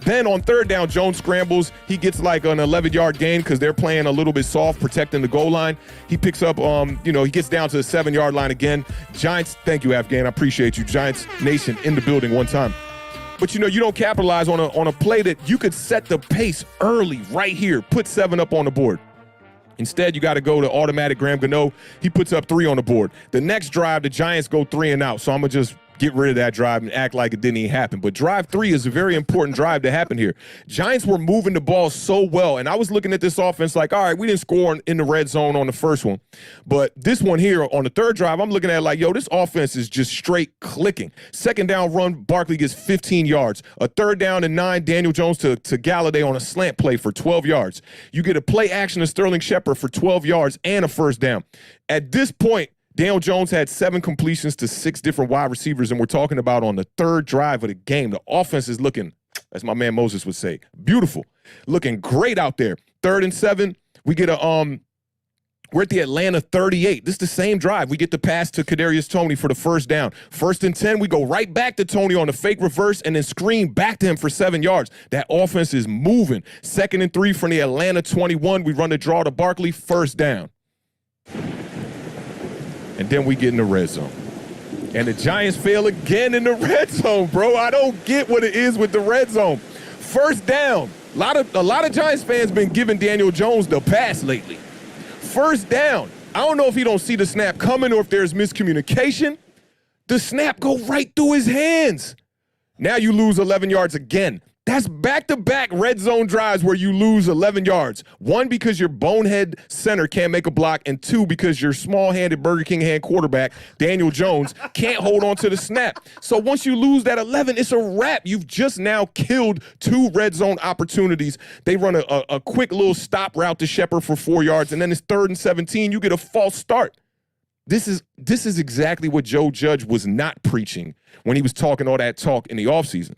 Then on third down, Jones scrambles. He gets like an 11-yard gain because they're playing a little bit soft, protecting the goal line. He picks up, he gets down to the 7-yard line again. Giants, thank you, Afghan. I appreciate you. Giants Nation in the building one time. But, you know, you don't capitalize on a play that you could set the pace early right here, put 7 up on the board. Instead, you got to go to automatic Graham Gano. He puts up 3 on the board. The next drive, the Giants go 3 and out. So I'm going to just get rid of that drive and act like it didn't even happen. But drive 3 is a very important drive to happen here. Giants were moving the ball so well, and I was looking at this offense like, all right, we didn't score in the red zone on the first one. But this one here on the third drive, I'm looking at it like, yo, this offense is just straight clicking. Second down run, Barkley gets 15 yards. A third down and 9, Daniel Jones to Galladay on a slant play for 12 yards. You get a play action to Sterling Shepard for 12 yards and a first down. At this point, Daniel Jones had 7 completions to 6 different wide receivers, and we're talking about on the third drive of the game. The offense is looking, as my man Moses would say, beautiful. Looking great out there. 3rd and 7, we get we're at the Atlanta 38. This is the same drive. We get the pass to Kadarius Toney for the first down. 1st and 10, we go right back to Toney on the fake reverse and then screen back to him for 7 yards. That offense is moving. 2nd and 3 from the Atlanta 21. We run the draw to Barkley, first down. And then we get in the red zone. And the Giants fail again in the red zone, bro. I don't get what it is with the red zone. First down. A lot of Giants fans been giving Daniel Jones the pass lately. First down. I don't know if he don't see the snap coming or if there's miscommunication. The snap go right through his hands. Now you lose 11 yards again. That's back-to-back red zone drives where you lose 11 yards. 1, because your bonehead center can't make a block, and 2, because your small-handed Burger King hand quarterback, Daniel Jones, can't hold on to the snap. So once you lose that 11, it's a wrap. You've just now killed 2 red zone opportunities. They run a quick little stop route to Shepard for 4 yards, and then it's 3rd and 17. You get a false start. This is exactly what Joe Judge was not preaching when he was talking all that talk in the offseason.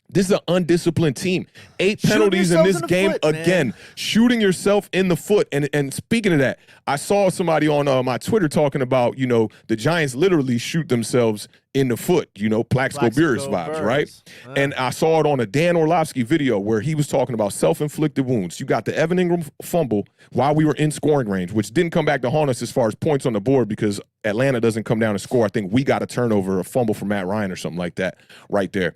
This is an undisciplined team. 8 penalties in this game again. Shooting yourself in the foot. And speaking of that, I saw somebody on my Twitter talking about, you know, the Giants literally shoot themselves in the foot, you know, Plaxico Burress vibes, right? And I saw it on a Dan Orlovsky video where he was talking about self-inflicted wounds. You got the Evan Ingram fumble while we were in scoring range, which didn't come back to haunt us as far as points on the board because Atlanta doesn't come down and score. I think we got a turnover, a fumble from Matt Ryan or something like that right there.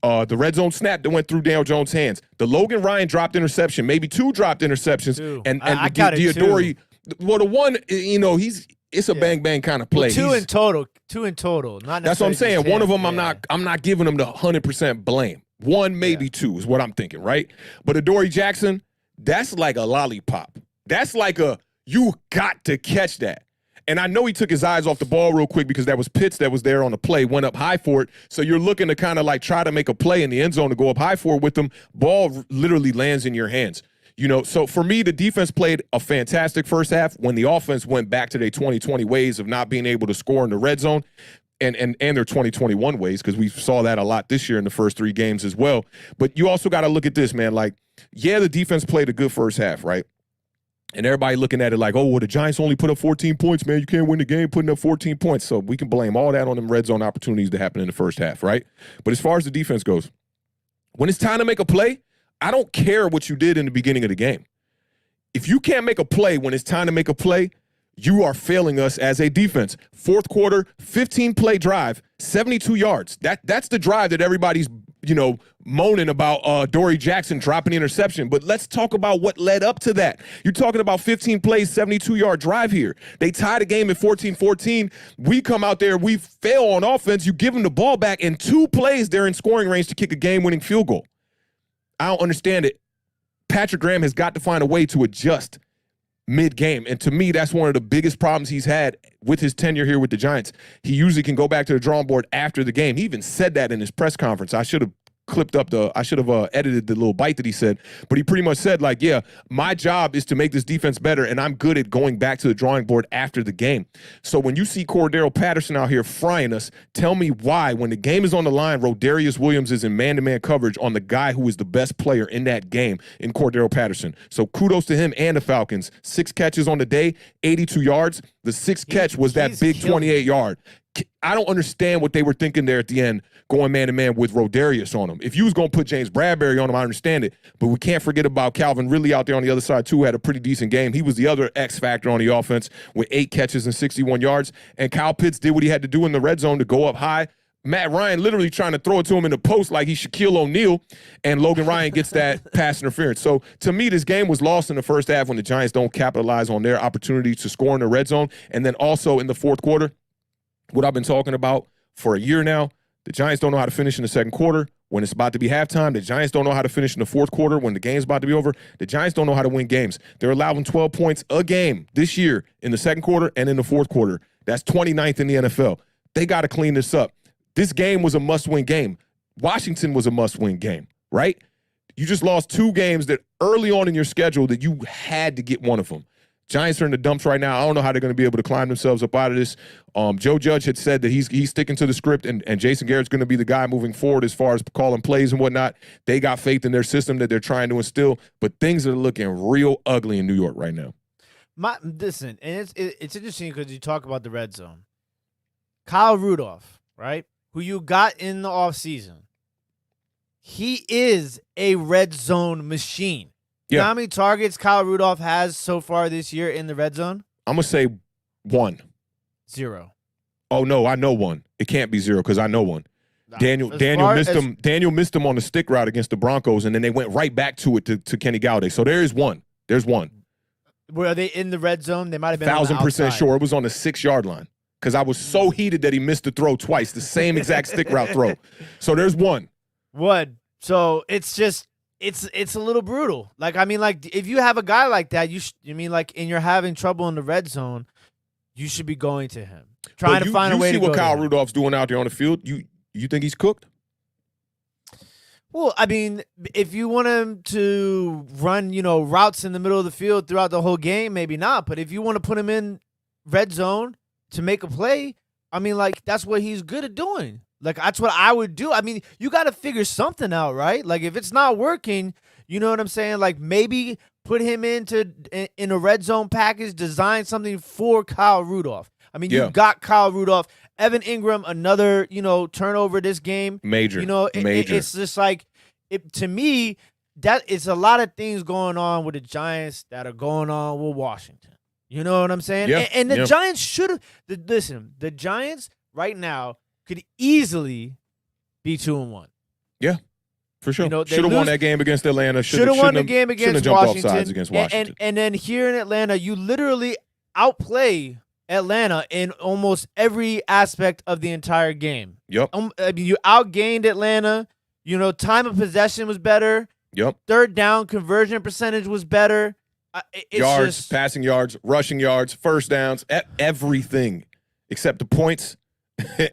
The red zone snap that went through Daniel Jones' hands. The Logan Ryan dropped interception, maybe 2 dropped interceptions. And I got it Diodori, well, the one, you know, it's a bang-bang kind of play. Well, 2 in total. 2 in total. Not that's what I'm saying. One of them, I'm not giving them the 100% blame. 1, maybe 2 is what I'm thinking, right? But Adoree Jackson, that's like a lollipop. That's like you got to catch that. And I know he took his eyes off the ball real quick because that was Pitts that was there on the play, went up high for it. So you're looking to kind of like try to make a play in the end zone to go up high for it with them. Ball literally lands in your hands. You know, so for me, the defense played a fantastic first half when the offense went back to their 2020 ways of not being able to score in the red zone and their 2021 ways, because we saw that a lot this year in the first 3 games as well. But you also got to look at this, man. Like, yeah, the defense played a good first half, right? And everybody looking at it like, oh, well, the Giants only put up 14 points, man. You can't win the game putting up 14 points. So we can blame all that on them red zone opportunities that happened in the first half, right? But as far as the defense goes, when it's time to make a play, I don't care what you did in the beginning of the game. If you can't make a play when it's time to make a play, you are failing us as a defense. 4th quarter, 15-play drive, 72 yards. That's the drive that everybody's moaning about Dory Jackson dropping the interception. But let's talk about what led up to that. You're talking about 15 plays, 72-yard drive here. They tie the game at 14-14. We come out there, we fail on offense. You give them the ball back, and 2 plays they're in scoring range to kick a game-winning field goal. I don't understand it. Patrick Graham has got to find a way to adjust mid-game. And to me, that's one of the biggest problems he's had with his tenure here with the Giants. He usually can go back to the drawing board after the game. He even said that in his press conference. I should have edited the little bite that he said, but he pretty much said, like, yeah, my job is to make this defense better, and I'm good at going back to the drawing board after the game. So when you see Cordero Patterson out here frying us, tell me why, when the game is on the line, Rodarius Williams is in man-to-man coverage on the guy who is the best player in that game in Cordero Patterson. So kudos to him and the Falcons. 6 catches on the day, 82 yards. The 6th catch was that big 28-yard. I don't understand what they were thinking there at the end, going man-to-man with Rodarius on him. If you was going to put James Bradbury on him, I understand it. But we can't forget about Calvin Ridley out there on the other side, too, had a pretty decent game. He was the other X factor on the offense with 8 catches and 61 yards. And Kyle Pitts did what he had to do in the red zone to go up high. Matt Ryan literally trying to throw it to him in the post like he's Shaquille O'Neal, and Logan Ryan gets that pass interference. So, to me, this game was lost in the first half when the Giants don't capitalize on their opportunity to score in the red zone. And then also in the fourth quarter, what I've been talking about for a year now, the Giants don't know how to finish in the second quarter when it's about to be halftime. The Giants don't know how to finish in the fourth quarter when the game's about to be over. The Giants don't know how to win games. They're allowing 12 points a game this year in the second quarter and in the fourth quarter. That's 29th in the NFL. They got to clean this up. This game was a must-win game. Washington was a must-win game, right? You just lost 2 games that early on in your schedule that you had to get one of them. Giants are in the dumps right now. I don't know how they're going to be able to climb themselves up out of this. Joe Judge had said that he's sticking to the script, and Jason Garrett's going to be the guy moving forward as far as calling plays and whatnot. They got faith in their system that they're trying to instill, but things are looking real ugly in New York right now. Listen, and it's interesting because you talk about the red zone. Kyle Rudolph, right, who you got in the offseason, he is a red zone machine. You know how many targets Kyle Rudolph has so far this year in the red zone? I'm going to say 1. 0. Oh, no, I know 1. It can't be 0 because I know 1. Nah, Daniel missed him on the stick route against the Broncos, and then they went right back to it to Kenny Galladay. So there is 1. There's 1. Were they in the red zone? They might have been 1,000% sure. It was on the 6-yard line because I was so heated that he missed the throw twice, the same exact stick route throw. So there's 1. 1. So it's just – It's a little brutal. Like, I mean, like, if you have a guy like that, and you're having trouble in the red zone, you should be going to him, trying to find a way to go. You see what Kyle Rudolph's doing out there on the field? You think he's cooked? Well, I mean, if you want him to run, routes in the middle of the field throughout the whole game, maybe not. But if you want to put him in red zone to make a play, I mean, like, that's what he's good at doing. Like, that's what I would do. I mean, you got to figure something out, right? Like, if it's not working, you know what I'm saying? Like, maybe put him in a red zone package, design something for Kyle Rudolph. I mean, you got Kyle Rudolph. Evan Ingram, another, turnover this game. Major. Major. It's just like, to me, that it's a lot of things going on with the Giants that are going on with Washington. You know what I'm saying? Yeah. And the Giants should have – listen, the Giants right now could easily be 2-1. Yeah, for sure. Should have won that game against Atlanta. Should have won the game against Washington. Off sides against Washington. And then here in Atlanta, you literally outplay Atlanta in almost every aspect of the entire game. Yep. I mean, you outgained Atlanta. Time of possession was better. Yep. Third down conversion percentage was better. Passing yards, rushing yards, first downs, everything except the points.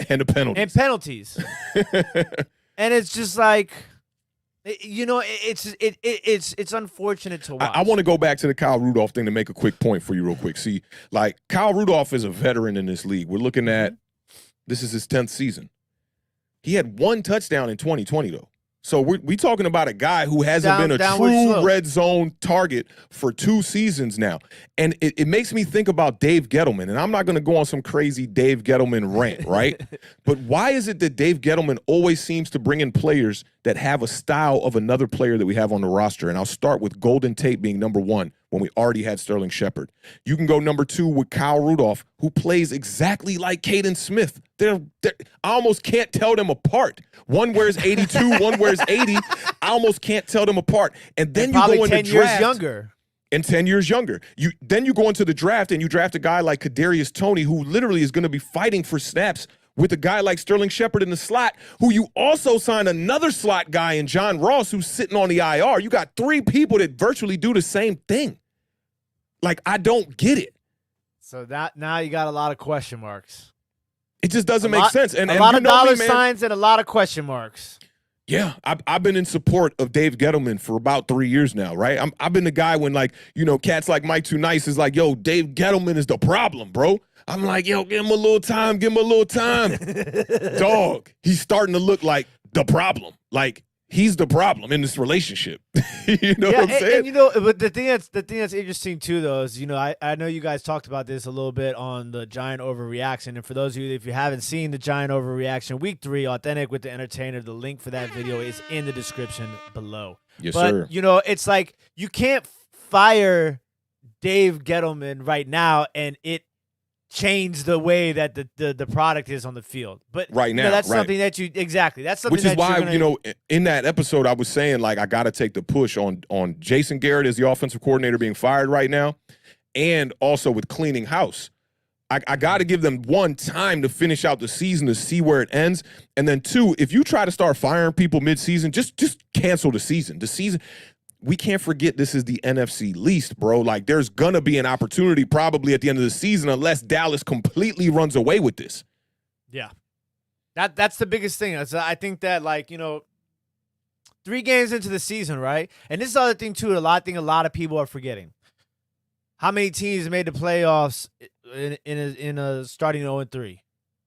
And the penalties. And it's just like, it's unfortunate to watch. I want to go back to the Kyle Rudolph thing to make a quick point for you real quick. See, like, Kyle Rudolph is a veteran in this league. We're looking at, this is his 10th season. He had 1 touchdown in 2020, though. So we talking about a guy who hasn't been a true red zone target for 2 seasons now. And it makes me think about Dave Gettleman. And I'm not going to go on some crazy Dave Gettleman rant, right? But why is it that Dave Gettleman always seems to bring in players that have a style of another player that we have on the roster. And I'll start with Golden Tate being number 1 when we already had Sterling Shepard. You can go number 2 with Kyle Rudolph, who plays exactly like Caden Smith. I almost can't tell them apart. One wears 82, one wears 80. I almost can't tell them apart. And then you go in the draft. 10 years younger. And 10 years younger. Then you go into the draft and you draft a guy like Kadarius Toney, who literally is going to be fighting for snaps with a guy like Sterling Shepard in the slot, who you also signed another slot guy in John Ross, who's sitting on the IR. You got 3 people that virtually do the same thing. Like, I don't get it. So that now you got a lot of question marks. It just doesn't make sense. And a lot of dollar signs and a lot of question marks. Yeah, I've been in support of Dave Gettleman for about 3 years now, right? I've been the guy when, like, you know, cats like Mike Too Nice is like, yo, Dave Gettleman is the problem, bro. I'm like, yo, give him a little time, give him a little time. Dog, he's starting to look like the problem. Like, he's the problem in this relationship. You know what I'm saying? And you know, but the thing that's interesting too, though, is, you know, I know you guys talked about this a little bit on the Giant overreaction. And for those of you, if you haven't seen the Giant overreaction week 3, Awthentik with the Entertainer, the link for that video is in the description below. Yes, but, sir. You know, it's like you can't fire Dave Gettleman right now and it change the way that the product is on the field. But right now, you know, that's right. something that you that's something which is that why, you're gonna, you know, in that episode I was saying, like, I got to take the push on Jason Garrett as the offensive coordinator being fired right now, and also with cleaning house. I got to give them, 1, time to finish out the season to see where it ends, and then 2, if you try to start firing people mid-season, just cancel the season. The season. We can't forget this is the NFC East, bro. Like, there's going to be an opportunity probably at the end of the season unless Dallas completely runs away with this. Yeah. That's the biggest thing. I think that, like, you know, 3 games into the season, right? And this is the other thing, too, I think a lot of people are forgetting. How many teams made the playoffs in a starting 0-3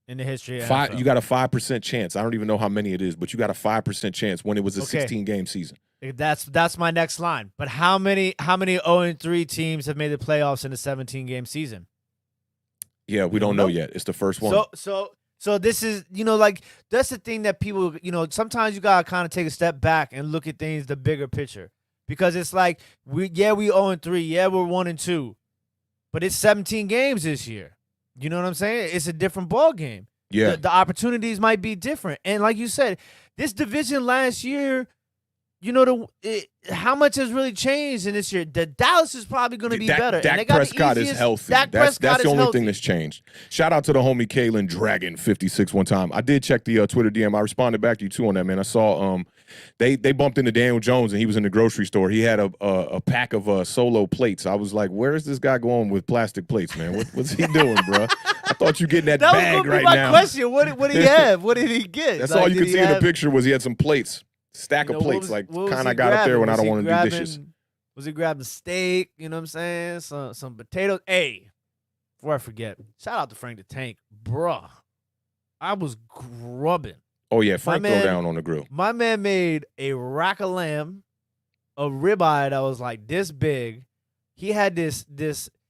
in the history of NFL? You got a 5% chance. I don't even know how many it is, but you got a 5% chance when it was a 16-game season. That's my next line. But how many 0-3 teams have made the playoffs in a 17-game season? Yeah, we don't know yet. It's the first one. So this is, you know, like, that's the thing that people, you know, sometimes you gotta kind of take a step back and look at things, the bigger picture, because it's like we 0-3, yeah, we're 1-2, but it's 17 games this year. You know what I'm saying? It's a different ball game. Yeah, the opportunities might be different, and like you said, this division last year. You know, how much has really changed in this year? The Dallas is probably going to be better. Dak and they got Prescott is healthy. That's the only thing that's changed. Shout out to the homie Kalen Dragon 56 one time. I did check the Twitter DM. I responded back to you too on that, man. I saw they bumped into Daniel Jones and he was in the grocery store. He had a pack of solo plates. I was like, where is this guy going with plastic plates, man? What's he doing, bro? I thought you getting that bag right now. That was my question. What did he have? What did he get? That's all you could see in the picture was he had some plates. Stack of plates, like kind of got up there when I don't want to do dishes. Was he grabbing steak? You know what I'm saying? Some potatoes. Hey, before I forget, shout out to Frank the Tank, bruh. I was grubbing. Oh yeah, Frank throw down on the grill. My man made a rack of lamb, a ribeye that was like this big. He had this.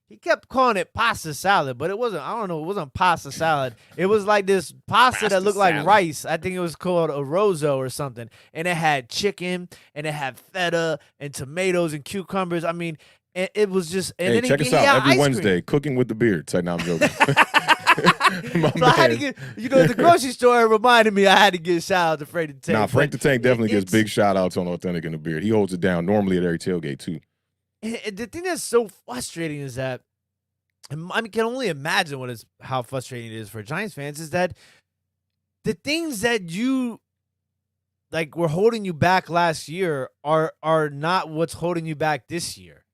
He kept calling it pasta salad, but it wasn't. I don't know. It wasn't pasta salad. It was like this pasta that looked like rice. I think it was called a rozo or something. And it had chicken, and it had feta, and tomatoes, and cucumbers. I mean, it was just. And hey, then check us out every Wednesday. Cooking with the Beard. Say, no, I'm joking. I had to get, you know, the grocery store reminded me I had to give a shout out to Frank the Tank. Nah, Frank the Tank definitely gets big shout outs on Awthentik and the Beard. He holds it down normally at every tailgate too. And the thing that's so frustrating is that, I can only imagine how frustrating it is for Giants fans, is that the things that you like were holding you back last year are not what's holding you back this year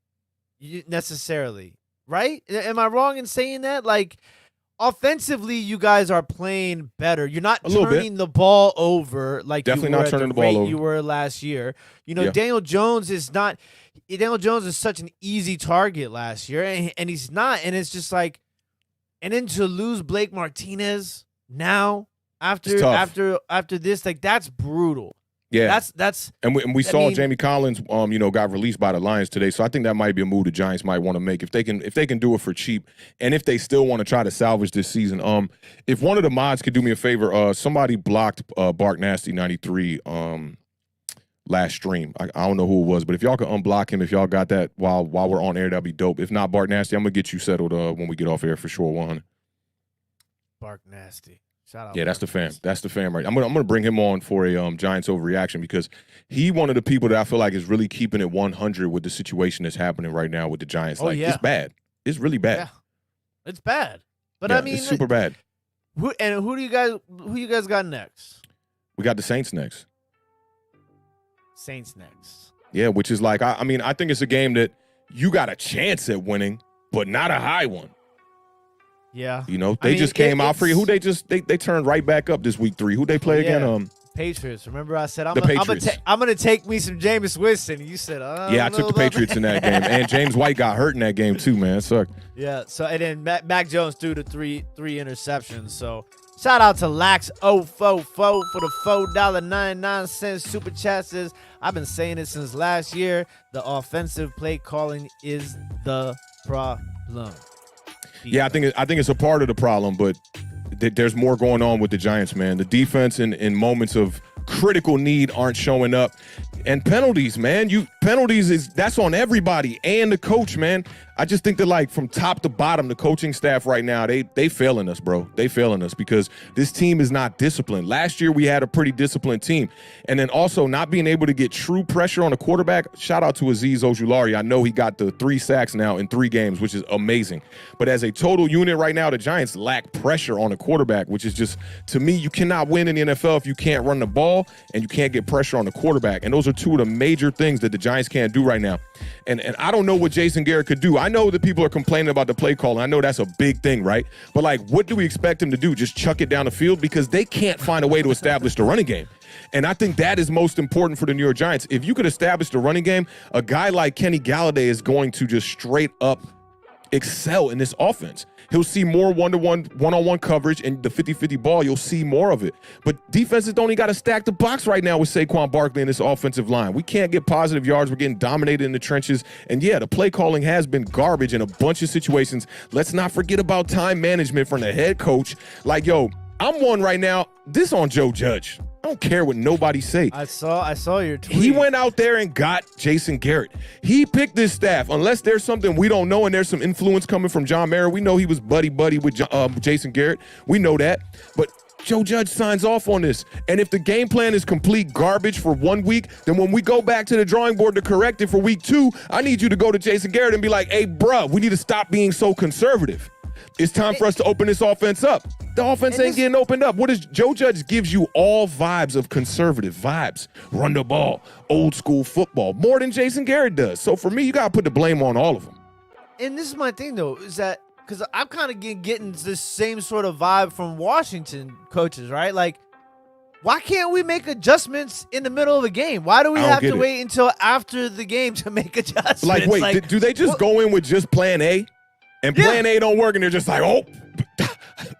necessarily, right? Am I wrong in saying that? Like, offensively, you guys are playing better. You're not turning the ball over like definitely you were not turning at the the ball rate over. You were last year. You know, Daniel Jones is not. Daniel Jones is such an easy target last year, and he's not. And it's just like, and then to lose Blake Martinez now after this, like, that's brutal. Yeah, that's and we saw Jamie Collins, got released by the Lions today. So I think that might be a move the Giants might want to make if they can do it for cheap, and if they still want to try to salvage this season. If one of the mods could do me a favor, somebody blocked Bark Nasty 93 last stream. I don't know who it was, but if y'all can unblock him, if y'all got that while we're on air, that'd be dope. If not, Bart Nasty, I'm gonna get you settled when we get off air for sure. 100. Bark Nasty. Shout out. Yeah, that's the fam. That's the fam, right? I'm gonna bring him on for a Giants overreaction because he one of the people that I feel like is really keeping it 100 with the situation that's happening right now with the Giants. Oh, like yeah. it's bad. It's really bad. Yeah. It's bad. But Yeah, I mean, it's super bad. Who do you guys got next? We got the Saints next. Saints next. Yeah, which is like I mean, I think it's a game that you got a chance at winning, but not a high one. Yeah. You know, they just came out for you. Who they turned right back up this week 3. Who they play again? Patriots. Remember I said I'm gonna take me some Jameis Winston. You said, yeah, I took the Patriots in that game, and James White got hurt in that game too, man. It sucked. Yeah. So and then Mac Jones threw the three interceptions. So shout out to Lax044 for the $4.99 super chat. Says I've been saying it since last year. The offensive play calling is the problem. Yeah, I think it's a part of the problem, but there's more going on with the Giants, man. The defense in moments of critical need aren't showing up. And penalties, man. That's on everybody and the coach, man. I just think that, like, from top to bottom, the coaching staff right now, they failing us, bro. They failing us because this team is not disciplined. Last year, we had a pretty disciplined team. And then also not being able to get true pressure on a quarterback. Shout out to Azeez Ojulari. I know he got the 3 sacks now in 3 games, which is amazing. But as a total unit right now, the Giants lack pressure on a quarterback, which is just, to me, you cannot win in the NFL if you can't run the ball and you can't get pressure on the quarterback. And those are 2 of the major things that the Giants can't do right now. And I don't know what Jason Garrett could do. I know that people are complaining about the play calling. I know that's a big thing, right? But, like, what do we expect him to do? Just chuck it down the field? Because they can't find a way to establish the running game. And I think that is most important for the New York Giants. If you could establish the running game, a guy like Kenny Galladay is going to just straight up excel in this offense. He'll see more one-on-one coverage, and the 50-50 ball, you'll see more of it. But defenses don't even got to stack the box right now with Saquon Barkley in this offensive line. We can't get positive yards. We're getting dominated in the trenches. And, yeah, the play calling has been garbage in a bunch of situations. Let's not forget about time management from the head coach. Like, yo, I'm one right now. This on Joe Judge. I don't care what nobody say. I saw your tweet. He went out there and got Jason Garrett. He picked this staff. Unless there's something we don't know and there's some influence coming from John Mara. We know he was buddy-buddy with Jason Garrett. We know that. But Joe Judge signs off on this. And if the game plan is complete garbage for 1 week, then when we go back to the drawing board to correct it for week 2, I need you to go to Jason Garrett and be like, hey, bruh, we need to stop being so conservative. It's time for us to open this offense up. The offense ain't getting opened up. What is Joe Judge gives you all vibes of conservative vibes. Run the ball, old school football, more than Jason Garrett does. So for me, you got to put the blame on all of them. And this is my thing, though, is that because I'm kind of getting this same sort of vibe from Washington coaches, right? Like, why can't we make adjustments in the middle of a game? Why do we have to wait until after the game to make adjustments? Like, wait, do they just go in with just plan A? And plan A don't work, and they're just like, oh,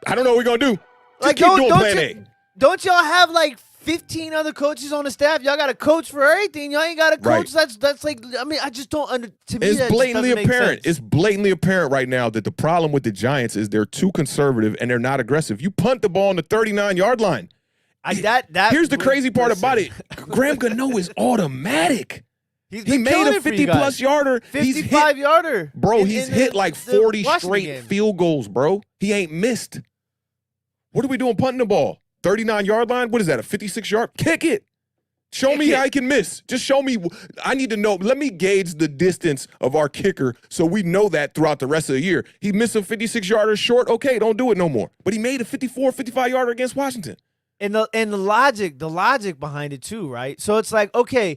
I don't know what we're going to do. Just keep doing plan A. Don't y'all have, like, 15 other coaches on the staff? Y'all got a coach for everything. Y'all ain't got a coach. Right. That's like, I mean, I just don't to me, it's blatantly apparent. It's blatantly apparent right now that the problem with the Giants is they're too conservative and they're not aggressive. You punt the ball on the 39-yard line. Here's the crazy part about it. Graham Gano is automatic. He made a 50-plus yarder. 55-yarder. Bro, he's hit like 40 straight field goals, bro. He ain't missed. What are we doing punting the ball? 39-yard line? What is that, a 56-yard? Kick it. Show me how he can miss. Just show me. I need to know. Let me gauge the distance of our kicker so we know that throughout the rest of the year. He missed a 56-yarder short. Okay, don't do it no more. But he made a 54, 55-yarder against Washington. And the logic behind it too, right? So it's like, okay,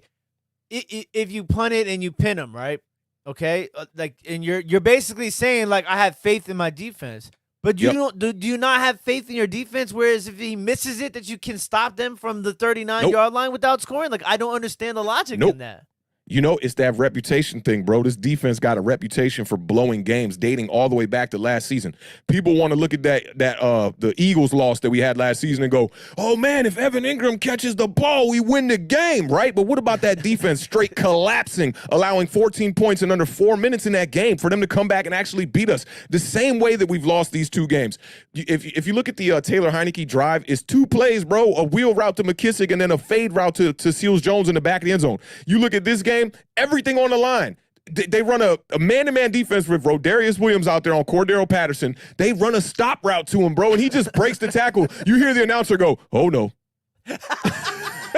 if you punt it and you pin him, right? Okay, like, and you're basically saying, like, I have faith in my defense, but do you not have faith in your defense? Whereas if he misses it, that you can stop them from the 39-yard line without scoring. Like, I don't understand the logic in that. You know, it's that reputation thing, bro. This defense got a reputation for blowing games, dating all the way back to last season. People want to look at the Eagles loss that we had last season and go, oh, man, if Evan Ingram catches the ball, we win the game, right? But what about that defense straight collapsing, allowing 14 points in under 4 minutes in that game for them to come back and actually beat us? The same way that we've lost these two games. If you look at the Taylor Heineke drive, it's 2 plays, bro, a wheel route to McKissick and then a fade route to Seals-Jones in the back of the end zone. You look at this game, everything on the line. They run a man-to-man defense with Rodarius Williams out there on Cordero Patterson. They run a stop route to him, bro, and he just breaks the tackle. You hear the announcer go, oh, no.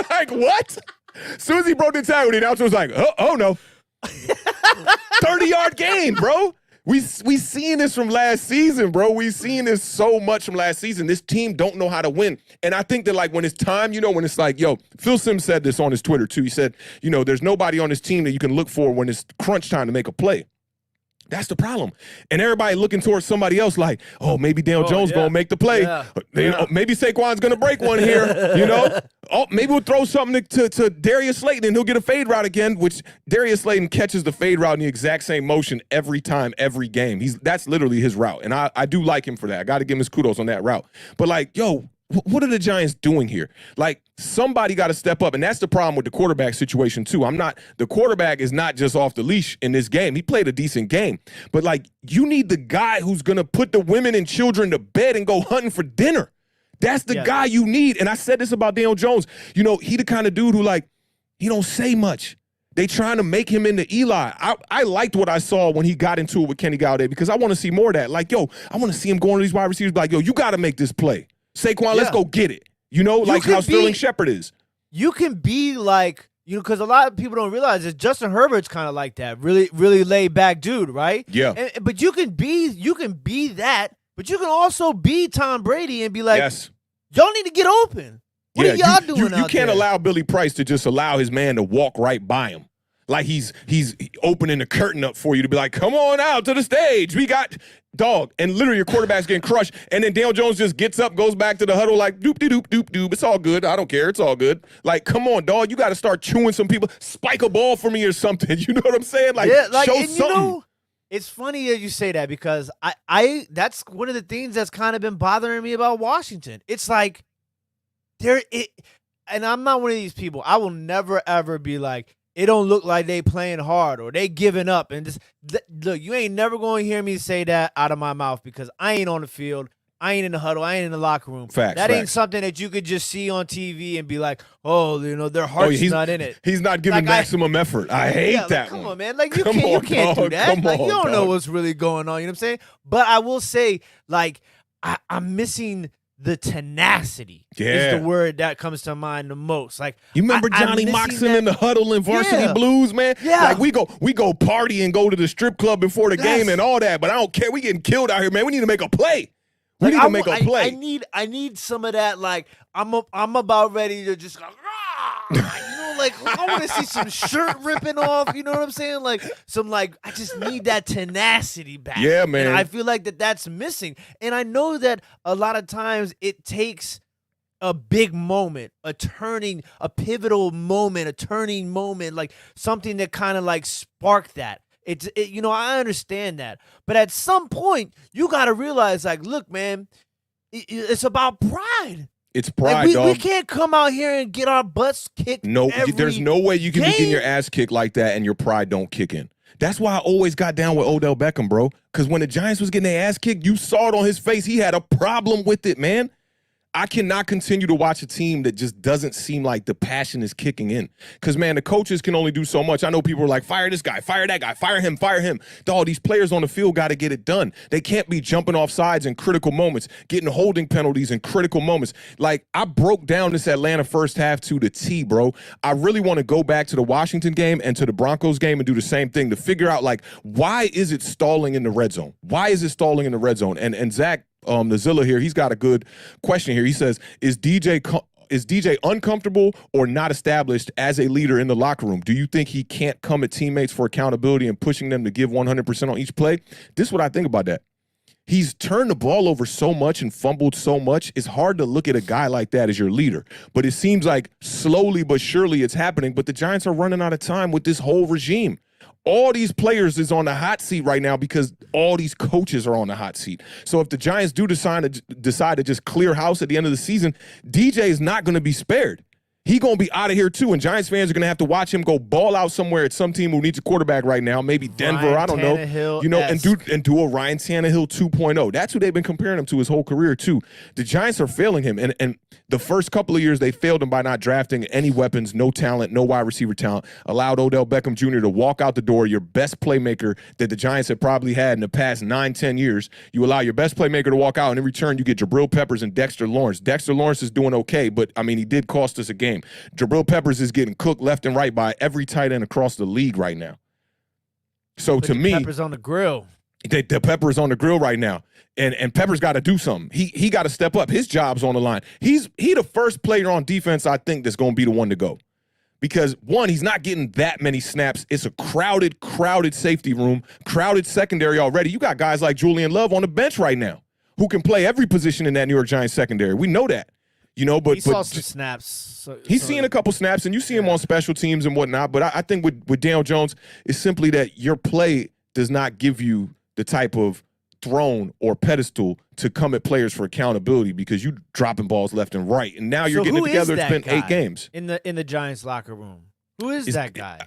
Like, what? As soon as he broke the tackle, the announcer was like, oh no. 30-yard gain, bro. We seen this from last season, bro. We seen this so much from last season. This team don't know how to win. And I think that, like, when it's time, you know, when it's like, yo, Phil Simms said this on his Twitter, too. He said, you know, there's nobody on this team that you can look for when it's crunch time to make a play. That's the problem. And everybody looking towards somebody else like, oh, maybe Daniel Jones going to make the play. Yeah. Maybe Saquon's going to break one here, you know. Oh, maybe we'll throw something to Darius Slayton and he'll get a fade route again, which Darius Slayton catches the fade route in the exact same motion every time, every game. That's literally his route. And I do like him for that. I got to give him his kudos on that route. But, like, yo, what are the Giants doing here? Like, somebody got to step up, and that's the problem with the quarterback situation, too. The quarterback is not just off the leash in this game. He played a decent game. But, like, you need the guy who's going to put the women and children to bed and go hunting for dinner. That's the guy you need. And I said this about Daniel Jones. You know, he the kind of dude who, like, he don't say much. They trying to make him into Eli. I liked what I saw when he got into it with Kenny Galladay because I want to see more of that. Like, yo, I want to see him going to these wide receivers like, yo, you got to make this play. Saquon, let's go get it. You know, like how Sterling Shepard is. You can be like, you know, because a lot of people don't realize that Justin Herbert's kind of like that, really, really laid back dude, right? Yeah. But you can be that, but you can also be Tom Brady and be like, y'all need to get open. What are y'all doing out there? You can't allow Billy Price to just allow his man to walk right by him. Like he's opening the curtain up for you to be like, come on out to the stage. We got dog. And literally your quarterback's getting crushed. And then Daniel Jones just gets up, goes back to the huddle like doop-de-doop-doop-doop. It's all good. I don't care. It's all good. Like, come on, dog. You got to start chewing some people. Spike a ball for me or something. You know what I'm saying? Like, show something. You know, it's funny that you say that because I that's one of the things that's kind of been bothering me about Washington. It's like and I'm not one of these people. I will never, ever be like, it don't look like they playing hard or they giving up. And just look, you ain't never going to hear me say that out of my mouth because I ain't on the field. I ain't in the huddle. I ain't in the locker room. That ain't something that you could just see on TV and be like, oh, you know, their heart's not in it. He's not giving maximum effort. I hate that one. Come on, man. Like, you can't do that. Like, you don't know what's really going on. You know what I'm saying? But I will say, like, I'm missing the tenacity is the word that comes to mind the most. Like, you remember Johnny Moxon in the huddle in Varsity Blues, man? Yeah. Like, we go party and go to the strip club before the game and all that, but I don't care. We getting killed out here, man. We need to make a play. We need to make a play. I need some of that. Like, I'm about ready to just go, you know, like, I want to see some shirt ripping off. You know what I'm saying? Like, I just need that tenacity back. Yeah, man. And I feel like that's missing. And I know that a lot of times it takes a big moment, a pivotal moment, a turning moment, like something that kind of like sparked that. You know, I understand that. But at some point, you got to realize, like, look, man, it's about pride. It's pride, like, dog. We can't come out here and get our butts kicked. No, there's no way you can be getting your ass kicked like that and your pride don't kick in. That's why I always got down with Odell Beckham, bro. Because when the Giants was getting their ass kicked, you saw it on his face. He had a problem with it, man. I cannot continue to watch a team that just doesn't seem like the passion is kicking in. Because, man, the coaches can only do so much. I know people are like, fire this guy, fire that guy, fire him, fire him. Dog, these players on the field got to get it done. They can't be jumping off sides in critical moments, getting holding penalties in critical moments. Like, I broke down this Atlanta first half to the T, bro. I really want to go back to the Washington game and to the Broncos game and do the same thing to figure out, like, why is it stalling in the red zone? Why is it stalling in the red zone? And Zach, Nazilla here, he's got a good question here. He says, is DJ uncomfortable or not established as a leader in the locker room? Do you think he can't come at teammates for accountability and pushing them to give 100% on each play? This is what I think about that. He's turned the ball over so much and fumbled so much. It's hard to look at a guy like that as your leader. But it seems like slowly but surely it's happening. But the Giants are running out of time with this whole regime. All these players is on the hot seat right now because all these coaches are on the hot seat. So if the Giants do decide to just clear house at the end of the season, DJ is not going to be spared. He going to be out of here too, and Giants fans are going to have to watch him go ball out somewhere at some team who needs a quarterback right now, maybe Denver, I don't know. And do a Ryan Tannehill 2.0. That's who they've been comparing him to his whole career too. The Giants are failing him, and the first couple of years they failed him by not drafting any weapons, no talent, no wide receiver talent, allowed Odell Beckham Jr. to walk out the door, your best playmaker that the Giants have probably had in the past 9-10 years. You allow your best playmaker to walk out, and in return you get Jabril Peppers and Dexter Lawrence. Dexter Lawrence is doing okay, but, I mean, he did cost us a game. Jabril Peppers is getting cooked left and right by every tight end across the league right now. So to me, Peppers on the grill. The Pepper is on the grill right now, and Pepper's got to do something. He got to step up. His job's on the line. He the first player on defense I think that's going to be the one to go, because one, he's not getting that many snaps. It's a crowded safety room, crowded secondary already. You got guys like Julian Love on the bench right now who can play every position in that New York Giants secondary. We know that. But he saw some snaps. He's seen a couple snaps, and you see him on special teams and whatnot. But I think with Daniel Jones, it's simply that your play does not give you the type of throne or pedestal to come at players for accountability, because you dropping balls left and right, and now you're getting it together. It's been 8 games in the Giants locker room. Who is that guy?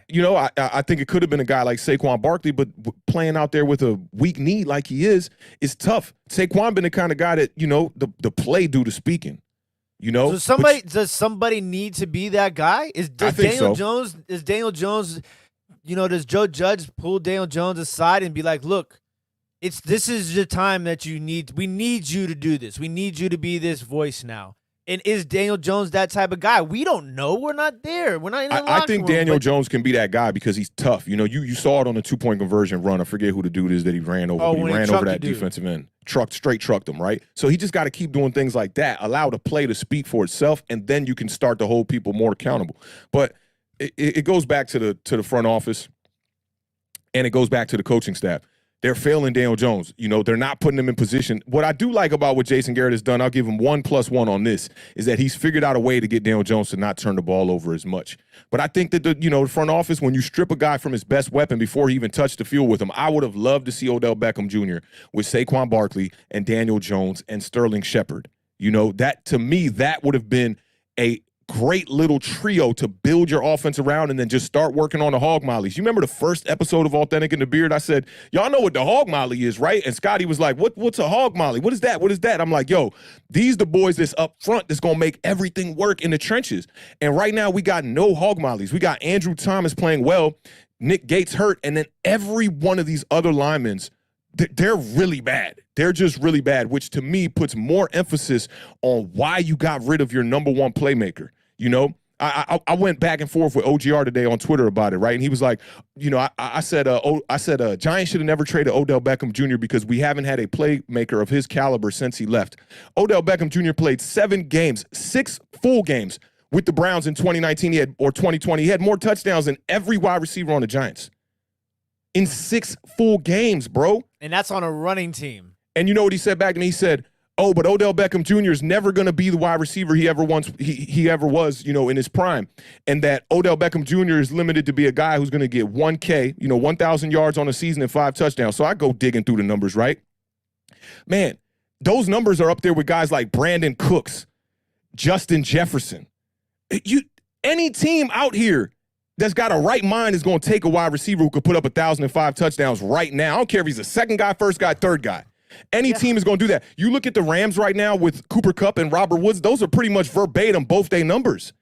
I think it could have been a guy like Saquon Barkley, but playing out there with a weak knee like he is tough. Saquon been the kind of guy that the play do the speaking. Does somebody need to be that guy? Does Daniel Jones, does Joe Judge pull Daniel Jones aside and be like, look, this is the time that we need you to do this. We need you to be this voice now. And is Daniel Jones that type of guy? We don't know. We're not there. We're not in the locker room. I think Daniel Jones can be that guy because he's tough. You saw it on the 2-point conversion run. I forget who the dude is that he ran over. He ran over that defensive end. Straight trucked him, right? So he just got to keep doing things like that. Allow the play to speak for itself, and then you can start to hold people more accountable. But it goes back to the front office, and it goes back to the coaching staff. They're failing Daniel Jones. They're not putting him in position. What I do like about what Jason Garrett has done, I'll give him 1+1 on this, is that he's figured out a way to get Daniel Jones to not turn the ball over as much. But I think that the front office, when you strip a guy from his best weapon before he even touched the field with him, I would have loved to see Odell Beckham Jr. with Saquon Barkley and Daniel Jones and Sterling Shepard. That to me, that would have been a great little trio to build your offense around, and then just start working on the hog mollies. You remember the first episode of Awthentik in the Beard? I said, y'all know what the hog molly is, right? And Scotty was like, what's a hog molly? What is that? What is that? I'm like, yo, these the boys that's up front that's going to make everything work in the trenches. And right now we got no hog mollies. We got Andrew Thomas playing well, Nick Gates hurt, and then every one of these other linemen, they're really bad. They're just really bad, which to me puts more emphasis on why you got rid of your number one playmaker. I went back and forth with OGR today on Twitter about it, right? And he was like, I said Giants should have never traded Odell Beckham Jr. because we haven't had a playmaker of his caliber since he left. Odell Beckham Jr. played 7 games, 6 full games with the Browns in 2019 or 2020. He had more touchdowns than every wide receiver on the Giants in 6 full games, bro. And that's on a running team. And you know what he said back to me? He said, oh, but Odell Beckham Jr. is never going to be the wide receiver he ever was, in his prime. And that Odell Beckham Jr. is limited to be a guy who's going to get 1K, 1,000 yards on a season and 5 touchdowns. So I go digging through the numbers, right? Man, those numbers are up there with guys like Brandon Cooks, Justin Jefferson. Any team out here that's got a right mind is going to take a wide receiver who could put up 1,005 touchdowns right now. I don't care if he's a second guy, first guy, third guy. Any team is going to do that. You look at the Rams right now with Cooper Kupp and Robert Woods; those are pretty much verbatim both their numbers.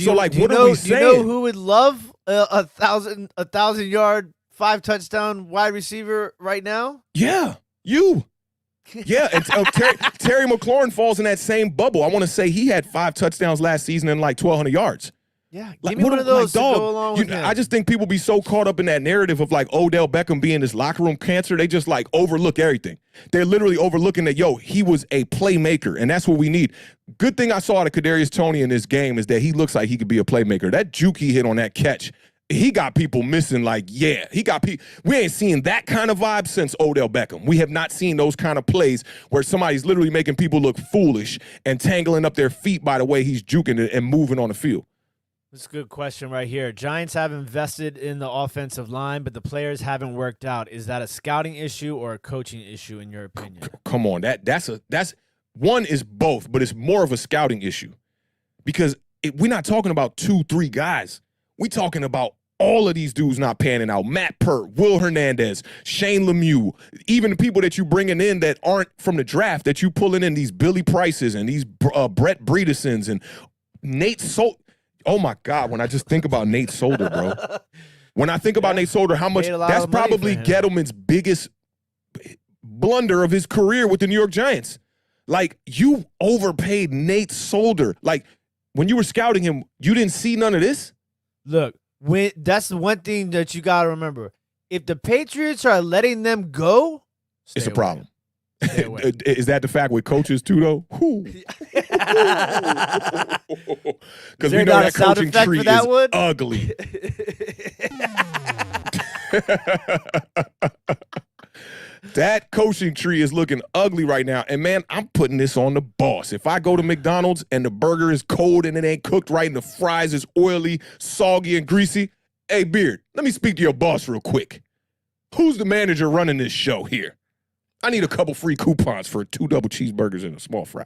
What are we saying? Do you know who would love a 1,000-yard, 5-touchdown wide receiver right now? Yeah, you. Yeah, and Terry McLaurin falls in that same bubble. I want to say he had 5 touchdowns last season and like 1,200 yards. Yeah, give me one of those to go along with him. I just think people be so caught up in that narrative of like Odell Beckham being this locker room cancer. They just like overlook everything. They're literally overlooking that, he was a playmaker, and that's what we need. Good thing I saw out of Kadarius Toney in this game is that he looks like he could be a playmaker. That juke he hit on that catch he got people missing he got people. We ain't seen that kind of vibe since Odell Beckham. We have not seen those kind of plays where somebody's literally making people look foolish and tangling up their feet by the way he's juking it and moving on the field. That's a good question right here. Giants have invested in the offensive line, but the players haven't worked out. Is that a scouting issue or a coaching issue in your opinion? Come on, that's one is both, but it's more of a scouting issue because we're not talking about 2-3 guys. We talking about all of these dudes not panning out. Matt Pert, Will Hernandez, Shane Lemieux, even the people that you bringing in that aren't from the draft, that you pulling in, these Billy Prices and these Brett Bredesons and Nate Solder. Oh, my God, when I just think about Nate Solder, bro. When I think about Nate Solder, how much – that's probably Gettleman's biggest blunder of his career with the New York Giants. Like, you overpaid Nate Solder. Like, when you were scouting him, you didn't see none of this? Look, that's the one thing that you got to remember. If the Patriots are letting them go, it's a problem. Is that the fact with coaches too, though? Because we know that coaching tree is ugly. That coaching tree is looking ugly right now. And, man, I'm putting this on the boss. If I go to McDonald's and the burger is cold and it ain't cooked right and the fries is oily, soggy, and greasy, hey, Beard, let me speak to your boss real quick. Who's the manager running this show here? I need a couple free coupons for 2 double cheeseburgers and a small fry.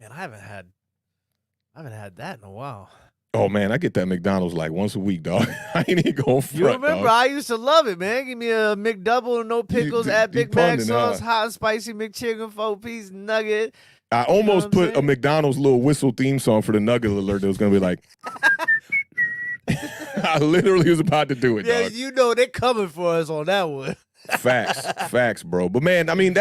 Man, I haven't had that in a while. Oh, man, I get that McDonald's like once a week, dog. I ain't even going front, You remember, dog. I used to love it, man. Give me a McDouble, no pickles, add Big Mac sauce, hot and spicy McChicken, 4-piece nugget. I almost put a McDonald's little whistle theme song for the nugget alert that was going to be like. I literally was about to do it, dog. You know they're coming for us on that one. Facts, bro. But, man, I mean,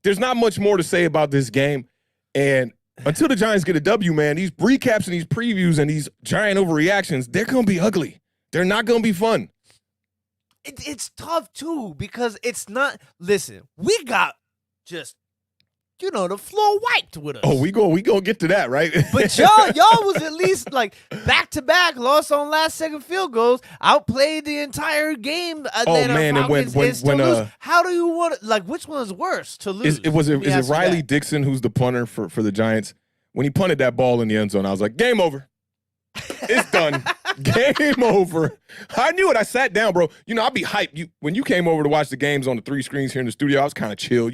there's not much more to say about this game. And until the Giants get a W, man, these recaps and these previews and these giant overreactions, they're going to be ugly. They're not going to be fun. It's tough, too, because it's not – listen, we got just, the floor wiped with us. Oh, we gonna get to that, right? But y'all was at least, like, back-to-back, lost on last-second field goals, outplayed the entire game. Man, and when how do you want – like, which one is worse to lose? Is it Riley Dixon who's the punter for the Giants? When he punted that ball in the end zone, I was like, game over. It's done. Game over. I knew it. I sat down, bro. I'd be hyped. When you came over to watch the games on the 3 screens here in the studio, I was kind of chill.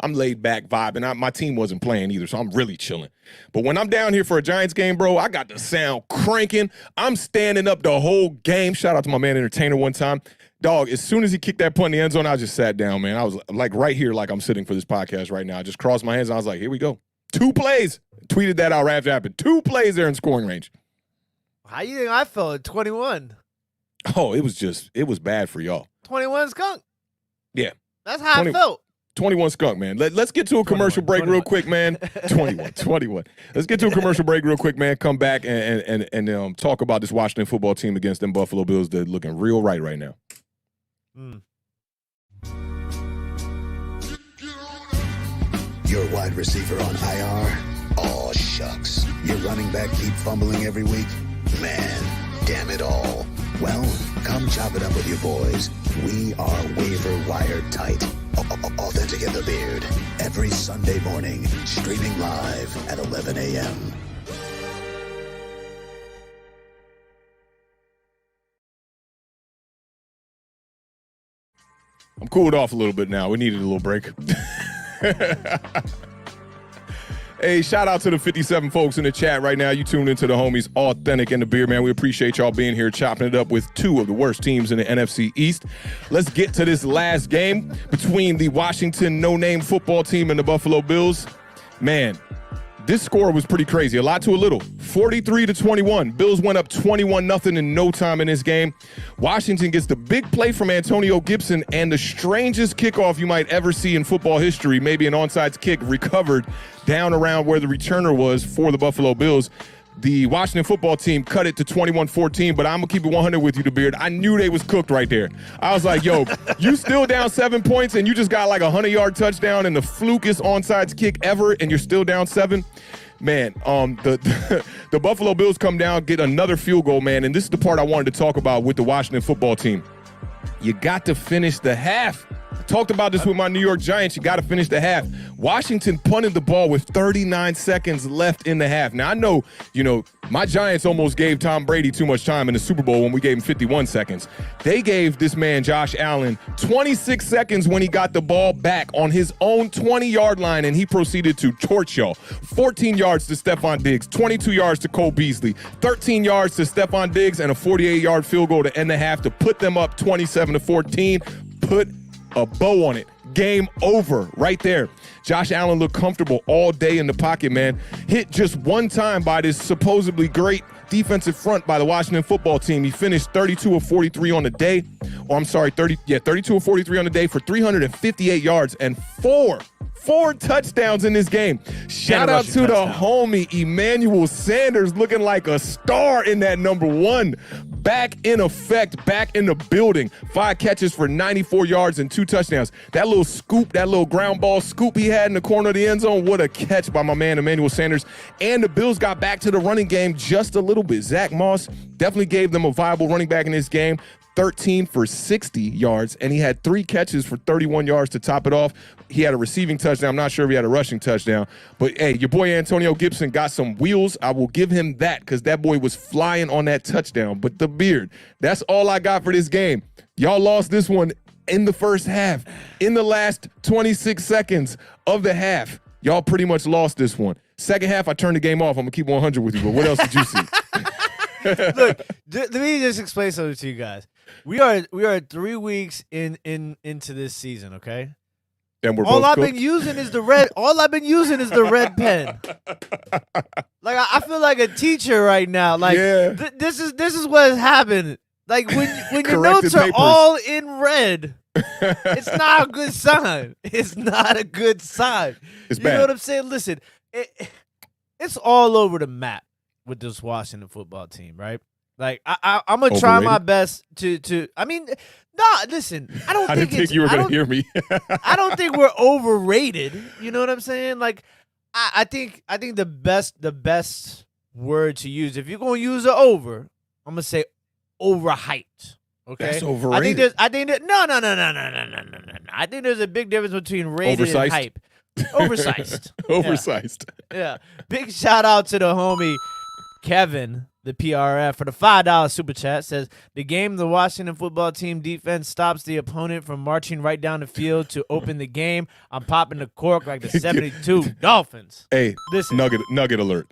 I'm laid back vibing. My team wasn't playing either, so I'm really chilling. But when I'm down here for a Giants game, bro, I got the sound cranking. I'm standing up the whole game. Shout out to my man Entertainer one time. Dog, as soon as he kicked that punt in the end zone, I just sat down, man. I was like right here like I'm sitting for this podcast right now. I just crossed my hands and I was like, here we go. 2 plays. Tweeted that out right after it happened. 2 plays there in scoring range. How you think I felt at 21? Oh, it was bad for y'all. 21 skunk. Yeah. That's how I felt. 21 skunk, man. Let's get to a commercial break real quick, man. 21. Let's get to a commercial break real quick, man. Come back and talk about this Washington football team against them Buffalo Bills. They're looking real right now. Your wide receiver on IR? Oh, shucks. Your running back keep fumbling every week? Man, damn it all. Well, come chop it up with your boys. We are waiver wire tight. Awthentik and the Beard. Every Sunday morning, streaming live at 11 a.m. I'm cooled off a little bit now. We needed a little break. Hey, shout out to the 57 folks in the chat right now. You tuned into the homies Awthentik and the Beard, man. We appreciate y'all being here, chopping it up with 2 of the worst teams in the NFC East. Let's get to this last game between the Washington no-name football team and the Buffalo Bills. Man, this score was pretty crazy. A lot to a little. 43-21. Bills went up 21-0 in no time in this game. Washington gets the big play from Antonio Gibson and the strangest kickoff you might ever see in football history, maybe an onside kick recovered down around where the returner was for the Buffalo Bills. The Washington football team cut it to 21-14, but I'm going to keep it 100 with you, the Beard. I knew they was cooked right there. I was like, yo, you still down 7 points and you just got like a 100-yard touchdown and the flukest onside kick ever and you're still down 7? Man, the Buffalo Bills come down, get another field goal, man, and this is the part I wanted to talk about with the Washington football team. You got to finish the half. I talked about this with my New York Giants. You got to finish the half. Washington punted the ball with 39 seconds left in the half. Now, I know, my Giants almost gave Tom Brady too much time in the Super Bowl when we gave him 51 seconds. They gave this man, Josh Allen, 26 seconds when he got the ball back on his own 20-yard line, and he proceeded to torch y'all. 14 yards to Stefon Diggs, 22 yards to Cole Beasley, 13 yards to Stefon Diggs, and a 48-yard field goal to end the half to put them up 27-14. Put a bow on it. Game over right there. Josh Allen looked comfortable all day in the pocket, man. Hit just one time by this supposedly great defensive front by the Washington football team. He finished 32 of 43 on the day. 32 of 43 on the day for 358 yards and four touchdowns in this game. Shout out to the homie Emmanuel Sanders, looking like a star in that number 1. Back in effect, back in the building. 5 catches for 94 yards and 2 touchdowns. That little scoop, that little ground ball scoop he had in the corner of the end zone, what a catch by my man Emmanuel Sanders. And the Bills got back to the running game just a little bit. Zach Moss definitely gave them a viable running back in this game. 13 for 60 yards, and he had 3 catches for 31 yards to top it off. He had a receiving touchdown. I'm not sure if he had a rushing touchdown. But, hey, your boy Antonio Gibson got some wheels. I will give him that because that boy was flying on that touchdown. But the beard, that's all I got for this game. Y'all lost this one in the first half. In the last 26 seconds of the half, y'all pretty much lost this one. Second half, I turned the game off. I'm going to keep 100 with you, but what else did you see? Look, let me just explain something to you guys. We are 3 weeks into this season, okay? And we're all I've cooked. been using is the red. All I've been using is the red pen. Like I feel like a teacher right now. Like this is what has happened. Like when your notes are all in red, it's not a good sign. It's not a good sign. It's you bad. know what I'm saying? Listen, it's all over the map with this Washington football team, right? Like I'm gonna try my best to. I mean, listen. I didn't think you were gonna hear me. I don't think we're overrated. You know what I'm saying? Like, I think the best word to use, if you're gonna use an over, I'm gonna say overhyped. Okay, that's overrated. I think no. I think there's a big difference between rated and hype. Oversized. Oversized. Yeah. Big shout out to the homie Kevin, the PRF, for the $5 super chat. Says the game the Washington football team defense stops the opponent from marching right down the field to open the game. I'm popping the cork like the 72 Dolphins. Hey, listen. Nugget alert.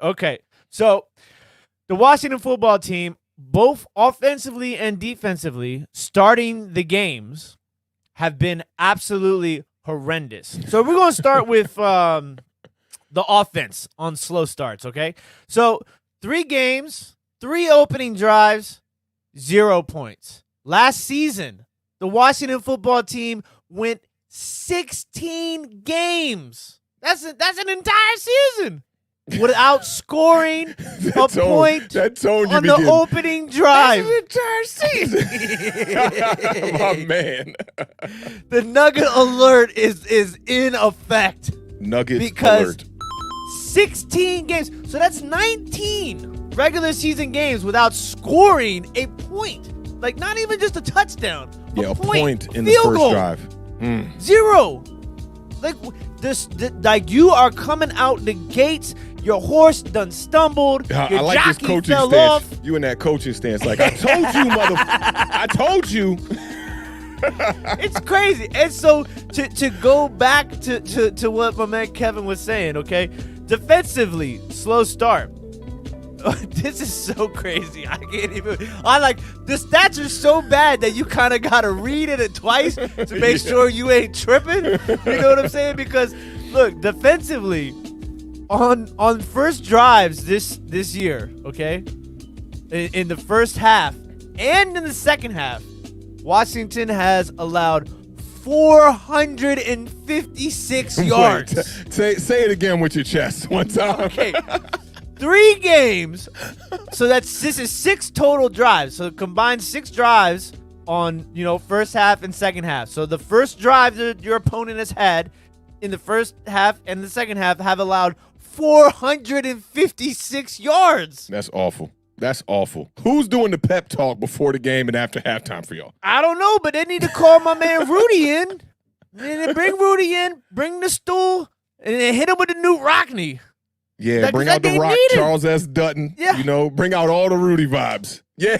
Okay. So the Washington football team, both offensively and defensively, starting the games, have been absolutely horrendous. So we're going to start with the offense on slow starts, okay? So 3 games, 3 opening drives, 0 points. Last season, the Washington football team went 16 games. That's an entire season without scoring a point on the opening drive. That's an entire season. My man. The Nugget alert is in effect. Nuggets alert. 16 games. So that's 19 regular season games without scoring a point. Like, not even just a touchdown. Yeah, a point in the first drive. 0. Like, like you are coming out the gates. Your horse done stumbled. Your I like this jockey coaching fell stance. off. You in that coaching stance. Like, I told you, I told you. It's crazy. And so to go back to what my man Kevin was saying, okay? Defensively, slow start. This is so crazy. I can't even. The stats are so bad that you kind of gotta read it twice to make sure you ain't tripping. You know what I'm saying? Because look, defensively, on first drives this year, okay, in the first half and in the second half, Washington has allowed 456 yards. Wait, say it again with your chest one time. Okay. 3 games. So this is 6 total drives. So combined 6 drives on, first half and second half. So the first drive that your opponent has had in the first half and the second half have allowed 456 yards. That's awful. That's awful. Who's doing the pep talk before the game and after halftime for y'all? I don't know, but they need to call my man Rudy in. And bring Rudy in, bring the stool, and then hit him with the Newt Rockney. Yeah, bring out the Rock, Charles S. Dutton. Yeah. You know, bring out all the Rudy vibes. Yeah,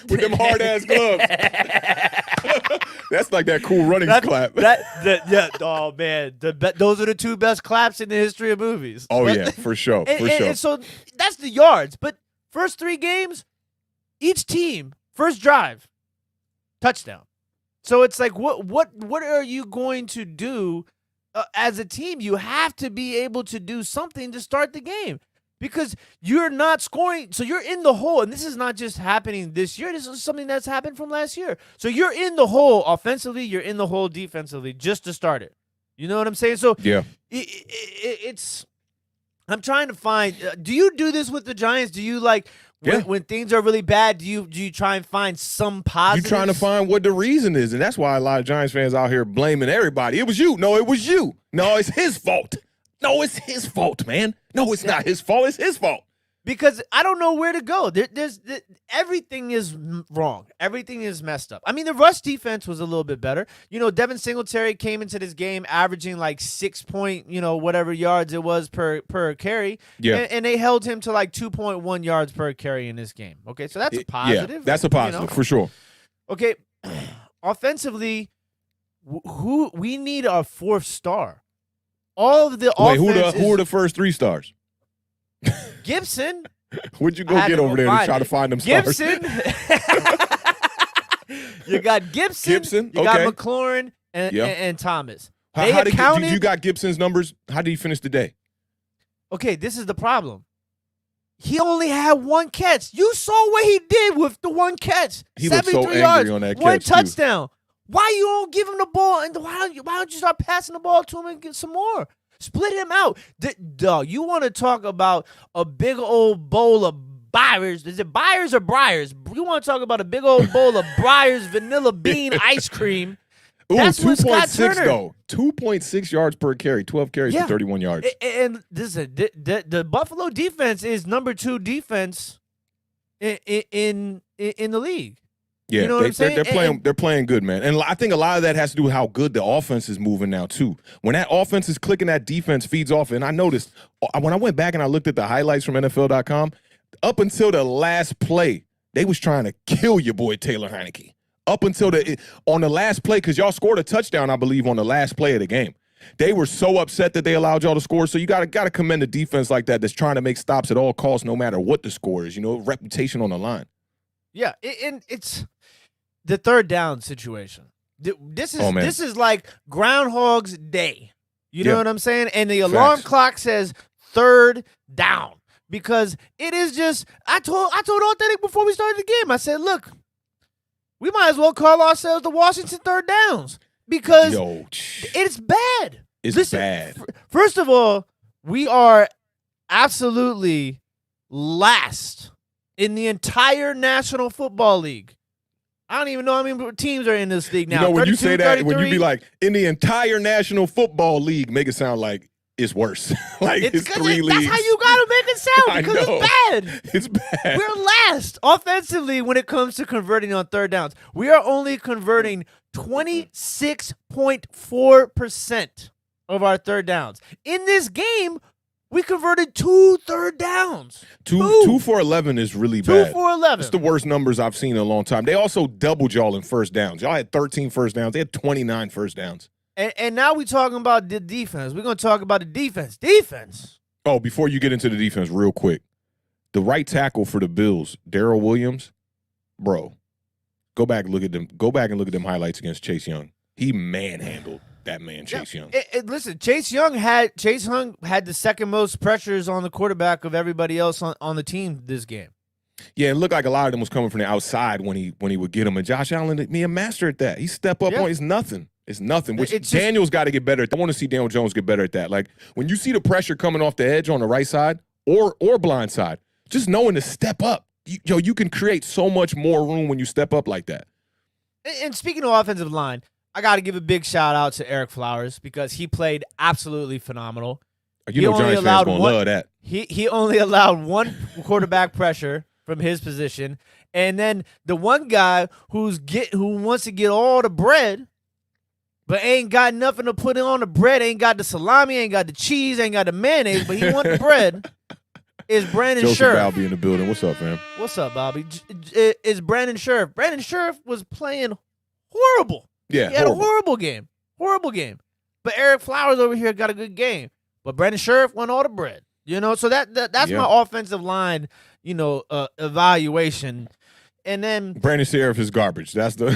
with them hard-ass gloves. That's like that cool running clap. Oh, man. Those are the two best claps in the history of movies. Oh, yeah, for sure. And so that's the yards. But first 3 games, each team, first drive, touchdown. So it's like, what are you going to do as a team? You have to be able to do something to start the game because you're not scoring. So you're in the hole, and this is not just happening this year. This is something that's happened from last year. So you're in the hole offensively. You're in the hole defensively just to start it. You know what I'm saying? So yeah, it's. I'm trying to find. Do you do this with the Giants? Do you like? When things are really bad, do you try and find some positives? You're trying to find what the reason is, and that's why a lot of Giants fans out here blaming everybody. It was you. No, it was you. No, it's his fault. No, it's his fault, man. No, it's not his fault. It's his fault. Because I don't know where to go. Everything is wrong. Everything is messed up. I mean, the rush defense was a little bit better. You know, Devin Singletary came into this game averaging like 6 point, whatever yards it was per carry. Yeah. And they held him to like 2.1 yards per carry in this game. Okay, so that's a positive. Yeah, that's a positive for sure. Okay, offensively, who we need a 4th star. All of the offense. Who are the first 3 stars? Gibson. What'd you go get over there to try to find them stars? Gibson. You got Gibson. You got McLaurin and Thomas. Did you got Gibson's numbers? How did he finish the day? Okay, this is the problem. He only had 1 catch. You saw what he did with the 1 catch. He looked so angry yards, on that catch. 1 touchdown. Too. Why you don't give him the ball? And why don't you start passing the ball to him and get some more? Split him out. Dog, you want to talk about a big old bowl of Byers. Is it Byers or Briars? You want to talk about a big old bowl of Briars vanilla bean ice cream. Ooh, That's 2.6 though. 2.6 yards per carry, 12 carries for 31 yards. And listen, the Buffalo defense is number 2 defense in the league. Yeah, you know what I'm saying? They're playing good, man. And I think a lot of that has to do with how good the offense is moving now, too. When that offense is clicking, that defense feeds off. And I noticed when I went back and I looked at the highlights from NFL.com, up until the last play, they was trying to kill your boy Taylor Heineke. Up until on the last play, because y'all scored a touchdown, I believe, on the last play of the game. They were so upset that they allowed y'all to score. So you gotta commend a defense like that that's trying to make stops at all costs, no matter what the score is. Reputation on the line. Yeah, and it's the 3rd down situation. This is like Groundhog's Day. You know what I'm saying? And the alarm clock says 3rd down because it is just. I told Awthentik before we started the game. I said, look, we might as well call ourselves the Washington 3rd downs because it's bad. It's bad. First of all, we are absolutely last in the entire National Football League. I don't even know how many teams are in this league now. When you say that, 33? when you be like, in the entire National Football League, make it sound like it's worse. Like it's 3 leagues. That's how you got to make it sound because it's bad. It's bad. We're last offensively when it comes to converting on 3rd downs. We are only converting 26.4% of our 3rd downs. In this game, we converted 2 3rd downs. 2 for 11 is really bad. 2 for 11. It's the worst numbers I've seen in a long time. They also doubled y'all in first downs. Y'all had 13 first downs. They had 29 first downs. And now we're talking about the defense. We're going to talk about the defense. Defense. Oh, before you get into the defense real quick, the right tackle for the Bills, Darrell Williams, bro, go back and look at them. Go back and look at them highlights against Chase Young. He manhandled that man, Chase Young. Listen, Chase Young had the second most pressures on the quarterback of everybody else on the team this game. Yeah, it looked like a lot of them was coming from the outside when he would get him. And Josh Allen, me a master at that. He step up on it's nothing. It's nothing. Which Daniel's got to get better at. I want to see Daniel Jones get better at that. Like when you see the pressure coming off the edge on the right side or blind side, just knowing to step up. You can create so much more room when you step up like that. And speaking of offensive line, I got to give a big shout out to Eric Flowers because he played absolutely phenomenal. You know Giants fans going to love that. He only allowed one quarterback pressure from his position. And then the one guy who wants to get all the bread, but ain't got nothing to put on the bread, ain't got the salami, ain't got the cheese, ain't got the mayonnaise, but he want the bread, is Brandon Joseph Scherf. Balby in the building. What's up, fam? What's up, Bobby? Is Brandon Scherf. Brandon Scherf was playing horrible. Yeah, he had a horrible game. Horrible game. But Eric Flowers over here got a good game. But Brandon Scherf won all the bread. So that's my offensive line, evaluation. And then Brandon Scherf is garbage. That's the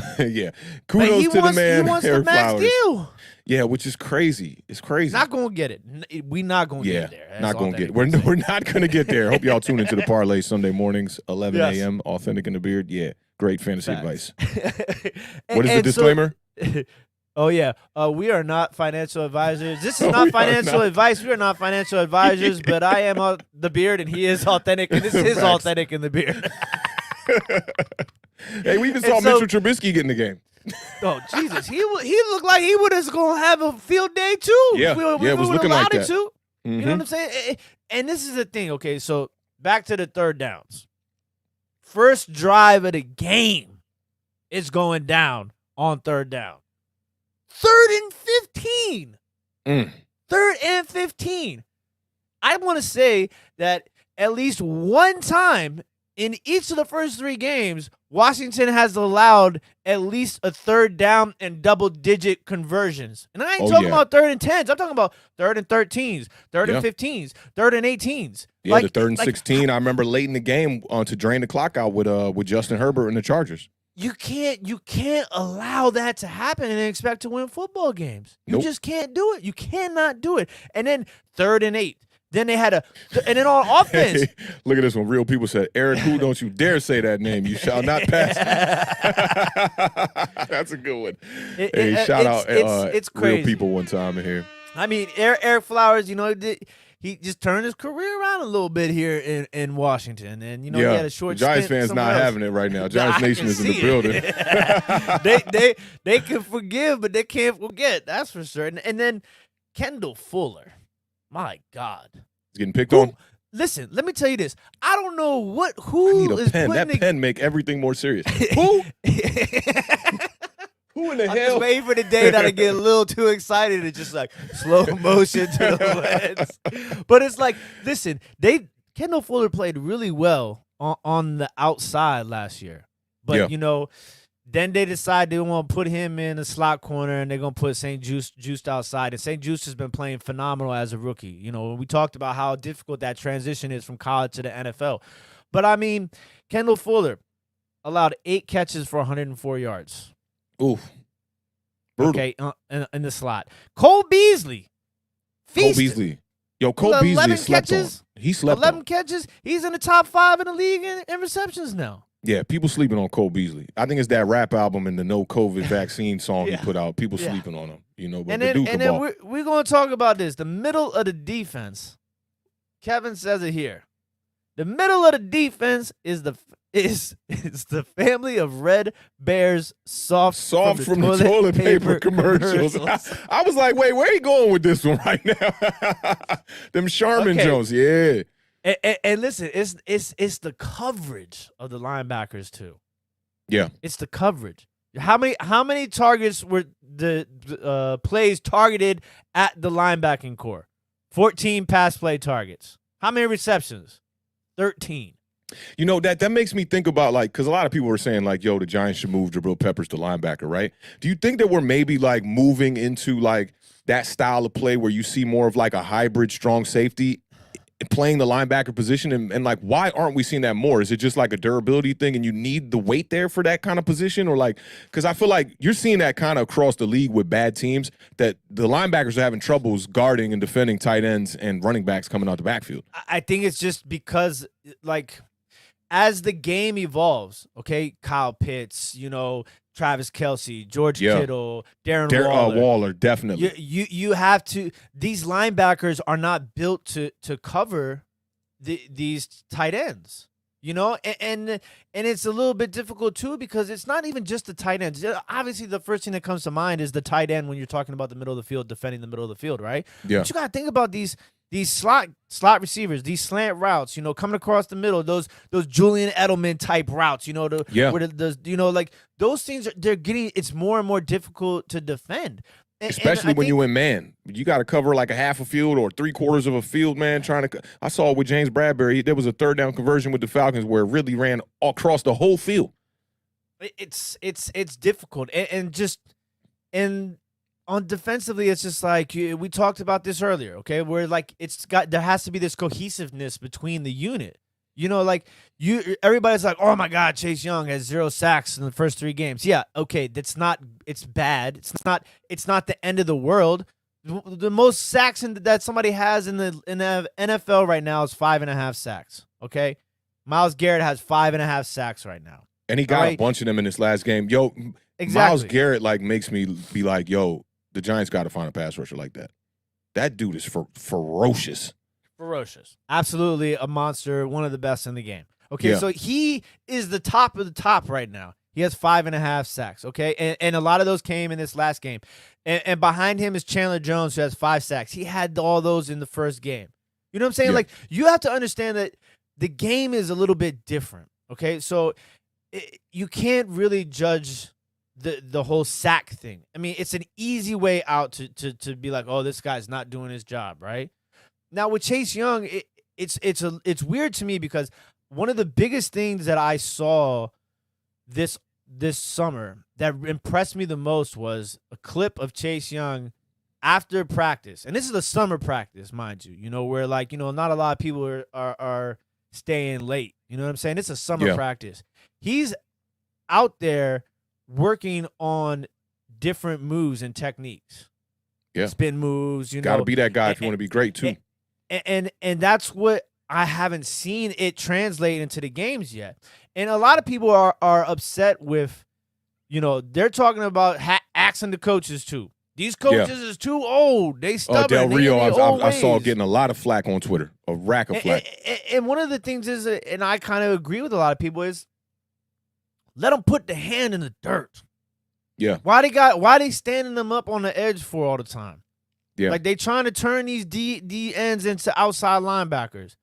Kudos to the man. He wants Eric the max Flowers. deal. Yeah, which is crazy. It's crazy. Not gonna get it. We not gonna get there. Not gonna get it. We're not gonna get there. Hope y'all tune into the parlay Sunday mornings, 11 a.m. Authentic in the beard. Yeah, great fantasy advice. What is the disclaimer? Oh yeah, we are not financial advisors. This is not financial advice. We are not financial advisors. But I am the beard, and he is authentic, and this is authentic in the beard. Hey, we even saw Mitchell Trubisky get in the game. Oh Jesus, he looked like he was gonna have a field day too. Yeah, it was looking like that. You know what I'm saying? And this is the thing. Okay, so back to the third downs. First drive of the game is going down on third down. 3rd and 15. 3rd and 15. I want to say that at least one time in each of the first 3 games, Washington has allowed at least a third down and double-digit conversions. And I ain't talking about 3rd and 10s. I'm talking about 3rd and 13s, 3rd and 15s, 3rd and 18s. Yeah, the 3rd and 16. I remember late in the game to drain the clock out with Justin Herbert and the Chargers. You can't allow that to happen and expect to win football games. You just can't do it. You cannot do it. And then 3rd and 8. Then they had and then on offense. Hey, look at this one. Real people said, Eric, who don't you dare say that name. You shall not pass. That's a good one. Shout out it's crazy. Real people one time in here. I mean, Eric Flowers, he just turned his career around a little bit here in Washington. And, he had a short the Giants stint fans not else. having it right now. Giants Nation is in the building. they can forgive, but they can't forget. That's for certain. And then Kendall Fuller. My God. He's getting picked on. Listen, let me tell you this. I don't know I who need a is pen. putting That pen make everything more serious. Who? Who in the I'm hell? just waiting for the day that I get a little too excited and just like slow motion to the lens. But it's like, listen, Kendall Fuller played really well on the outside last year. But, then they decide they want to put him in a slot corner and they're going to put St. Juste outside. And St. Juste has been playing phenomenal as a rookie. We talked about how difficult that transition is from college to the NFL. But, I mean, Kendall Fuller allowed 8 catches for 104 yards. Oof. Brutal. Okay, in the slot. Cole Beasley. Cole Beasley. Yo, Cole Beasley slept on. He slept 11 on. catches. He's in the top 5 in the league in receptions now. Yeah, people sleeping on Cole Beasley. I think it's that rap album and the no COVID vaccine song he put out. People sleeping on him, but the Duke and then we're going to talk about this. The middle of the defense. Kevin says it here. The middle of the defense is the family of Red Bears soft from the toilet paper commercials. I was like, wait, where are you going with this one right now? Them Charmin Jones, yeah. And listen, it's the coverage of the linebackers too. Yeah, it's the coverage. How many targets were the plays targeted at the linebacking core? 14 pass play targets. How many receptions? 13. That makes me think about, because a lot of people were saying, the Giants should move Jabril Peppers to linebacker, right? Do you think that we're maybe, moving into, that style of play where you see more of, a hybrid strong safety playing the linebacker position? And why aren't we seeing that more? Is it just, a durability thing and you need the weight there for that kind of position? Or, because I feel like you're seeing that kind of across the league with bad teams, that the linebackers are having troubles guarding and defending tight ends and running backs coming out the backfield. I think it's just because, as the game evolves, okay, Kyle Pitts, Travis Kelce, George Kittle, Darren Waller. Waller, definitely. You have to. These linebackers are not built to cover these tight ends. and it's a little bit difficult too because it's not even just the tight ends. Obviously, the first thing that comes to mind is the tight end when you're talking about the middle of the field, defending the middle of the field, right? Yeah. But you got to think about these slot receivers, these slant routes, coming across the middle, those Julian Edelman type routes, where like those things they're getting. It's more and more difficult to defend. Especially when you in man. You got to cover like a half a field or 3/4 of a field, man. I saw with James Bradbury, there was a third down conversion with the Falcons where it really ran across the whole field. It's difficult. And on defensively, it's just like we talked about this earlier, okay? Where like there has to be this cohesiveness between the unit. Everybody's like, oh my God, Chase Young has 0 sacks in the first 3 games. Yeah, okay, it's bad. It's not the end of the world. The most sacks that somebody has in the NFL right now is 5.5 sacks. Okay, Myles Garrett has 5.5 sacks right now, and he got a bunch of them in this last game. Yo, exactly. Myles Garrett like makes me be like, yo, the Giants got to find a pass rusher like that. That dude is ferocious. Ferocious. Absolutely a monster, one of the best in the game. Okay, so he is the top of the top right now. He has 5.5 sacks, okay? And a lot of those came in this last game. And behind him is Chandler Jones, who has 5 sacks. He had all those in the first game. You know what I'm saying? Yeah. Like, you have to understand that the game is a little bit different, okay? So you can't really judge the whole sack thing. I mean, it's an easy way out to be like, oh, this guy's not doing his job, right? Now with Chase Young, it's weird to me because one of the biggest things that I saw this summer that impressed me the most was a clip of Chase Young after practice, and this is a summer practice, mind you. Where like not a lot of people are staying late. You know what I'm saying? It's a summer practice. He's out there working on different moves and techniques. Yeah, spin moves. Got to be that guy if you want to be great too. And that's what I haven't seen it translate into the games yet. And a lot of people are upset with, they're talking about axing the coaches too. These coaches is too old. They stubborn. Del Rio, I saw ways. getting a lot of flack on Twitter, a rack of flack. And one of the things is, and I kind of agree with a lot of people, is let them put the hand in the dirt. Yeah. Why they standing them up on the edge for all the time? Yeah. Like they trying to turn these D ends into outside linebackers.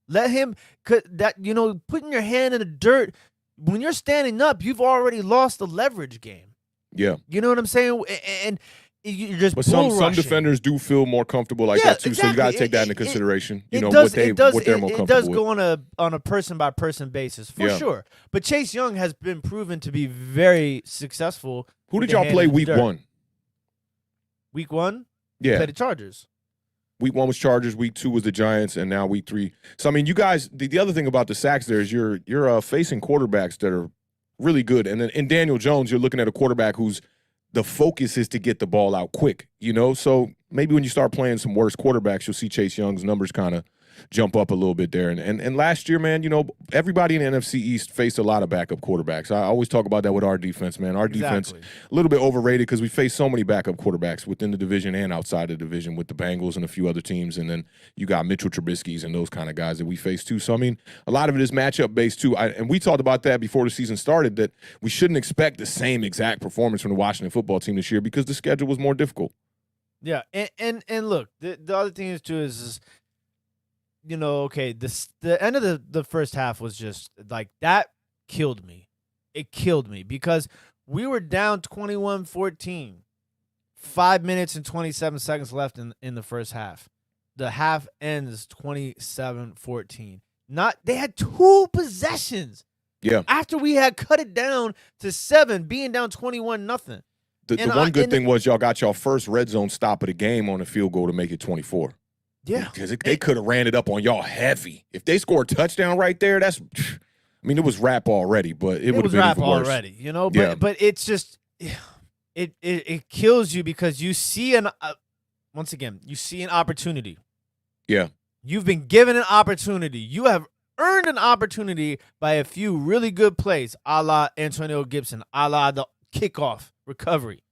Let him putting your hand in the dirt when you're standing up, you've already lost the leverage game. Yeah. You know what I'm saying? And you're just but some defenders do feel more comfortable like that too. Exactly. So you got to take that into consideration. What they're more comfortable with. It does go on a person by person basis for sure. But Chase Young has been proven to be very successful. Who did y'all play week 1? Week 1? Yeah. Play the Chargers. Week 1 was Chargers. Week 2 was the Giants, and now week 3. So I mean, you guys. The other thing about the sacks there is you're facing quarterbacks that are really good, and then in Daniel Jones, you're looking at a quarterback who's the focus is to get the ball out quick. So maybe when you start playing some worse quarterbacks, you'll see Chase Young's numbers kind of jump up a little bit there. And last year, man, everybody in the NFC East faced a lot of backup quarterbacks. I always talk about that with our defense, man. Our defense, a little bit overrated because we face so many backup quarterbacks within the division and outside the division with the Bengals and a few other teams. And then you got Mitchell Trubisky's and those kind of guys that we face too. So, I mean, a lot of it is matchup based too. And we talked about that before the season started, that we shouldn't expect the same exact performance from the Washington football team this year because the schedule was more difficult. Yeah. And look, the other thing is too is okay, the end of the first half was just like that killed me. It killed me because we were down 21-14. 5 minutes and 27 seconds left in the first half. The half ends 27-14. They had 2 possessions. Yeah. After we had cut it down to 7, being down 21-0. The one good thing was y'all got y'all first red zone stop of the game on a field goal to make it 24. Yeah. Because they could have ran it up on y'all heavy. If they scored a touchdown right there, it was wrap already, but it would have been wrap even worse. Already, but it's just it kills you because you see once again, you see an opportunity. Yeah. You've been given an opportunity. You have earned an opportunity by a few really good plays, a la Antonio Gibson, a la the kickoff recovery.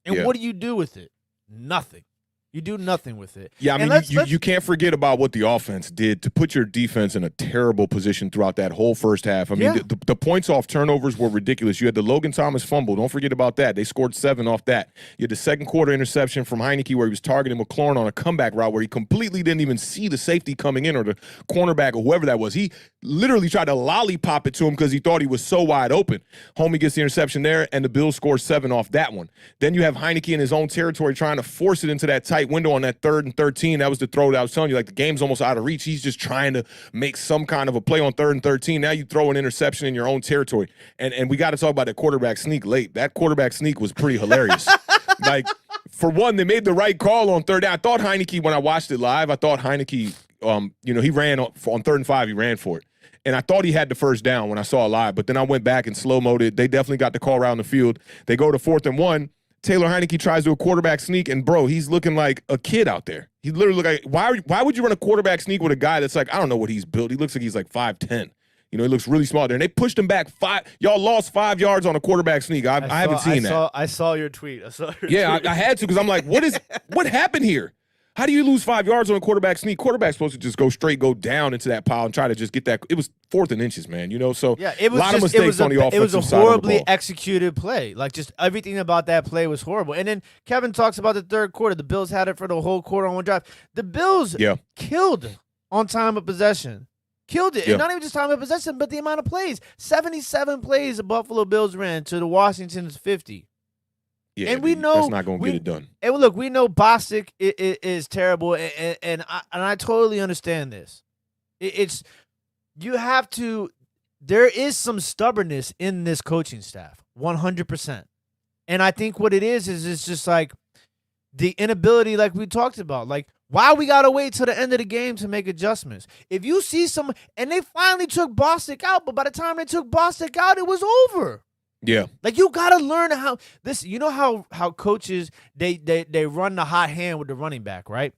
And what do you do with it? Nothing. You do nothing with it. Yeah, I And mean, you can't forget about what the offense did to put your defense in a terrible position throughout that whole first half. I mean, Yeah. the points off turnovers were ridiculous. You had the Logan Thomas fumble. Don't forget about that. They scored 7 off that. You had the second quarter interception from Heineke where he was targeting McLaurin on a comeback route where he completely didn't even see the safety coming in or the cornerback or whoever that was. He literally tried to lollipop it to him because he thought he was so wide open. Homie gets the interception there, and the Bills score 7 off that one. Then you have Heineke in his own territory trying to force it into that tight window on that 3rd and 13. That was the throw that I was telling you, like the game's almost out of reach. He's just trying to make some kind of a play on 3rd and 13. Now you throw an interception in your own territory. And we got to talk about that quarterback sneak late. That quarterback sneak was pretty hilarious. Like, for one, they made the right call on 3rd down. I thought Heineke, when I watched it live, I thought Heineke, he ran on 3rd and 5, he ran for it. And I thought he had the first down when I saw it live, but then I went back and slow-moed it. They definitely got the call around the field. They go to 4th and 1. Taylor Heineke tries to do a quarterback sneak, and, bro, he's looking like a kid out there. He literally look like, why would you run a quarterback sneak with a guy that's like, I don't know what he's built. He looks like he's like 5'10". He looks really small there. And they pushed him back 5. Y'all lost 5 yards on a quarterback sneak. I haven't seen that. I saw your tweet. I had to because I'm like, what happened here? How do you lose 5 yards on a quarterback sneak? Quarterback's supposed to just go down into that pile and try to just get that. It was 4th and inches, man. So yeah, it was a lot of mistakes on the offensive side. It was a side horribly executed play. Like, just everything about that play was horrible. And then Kevin talks about the 3rd quarter. The Bills had it for the whole quarter on one drive. The Bills killed on time of possession. Killed it. Yeah. And not even just time of possession, but the amount of plays. 77 plays the Buffalo Bills ran to the Washington's 50. Yeah, and we know that's not going to get it done. And look, we know Bostic is terrible, and I totally understand this. It's you have to. There is some stubbornness in this coaching staff, 100%. And I think what it is it's just like the inability, like we talked about, like why we gotta wait till the end of the game to make adjustments. If you see some, and they finally took Bostic out, but by the time they took Bostic out, it was over. Yeah. Like, you got to learn how this, how coaches, they run the hot hand with the running back, right?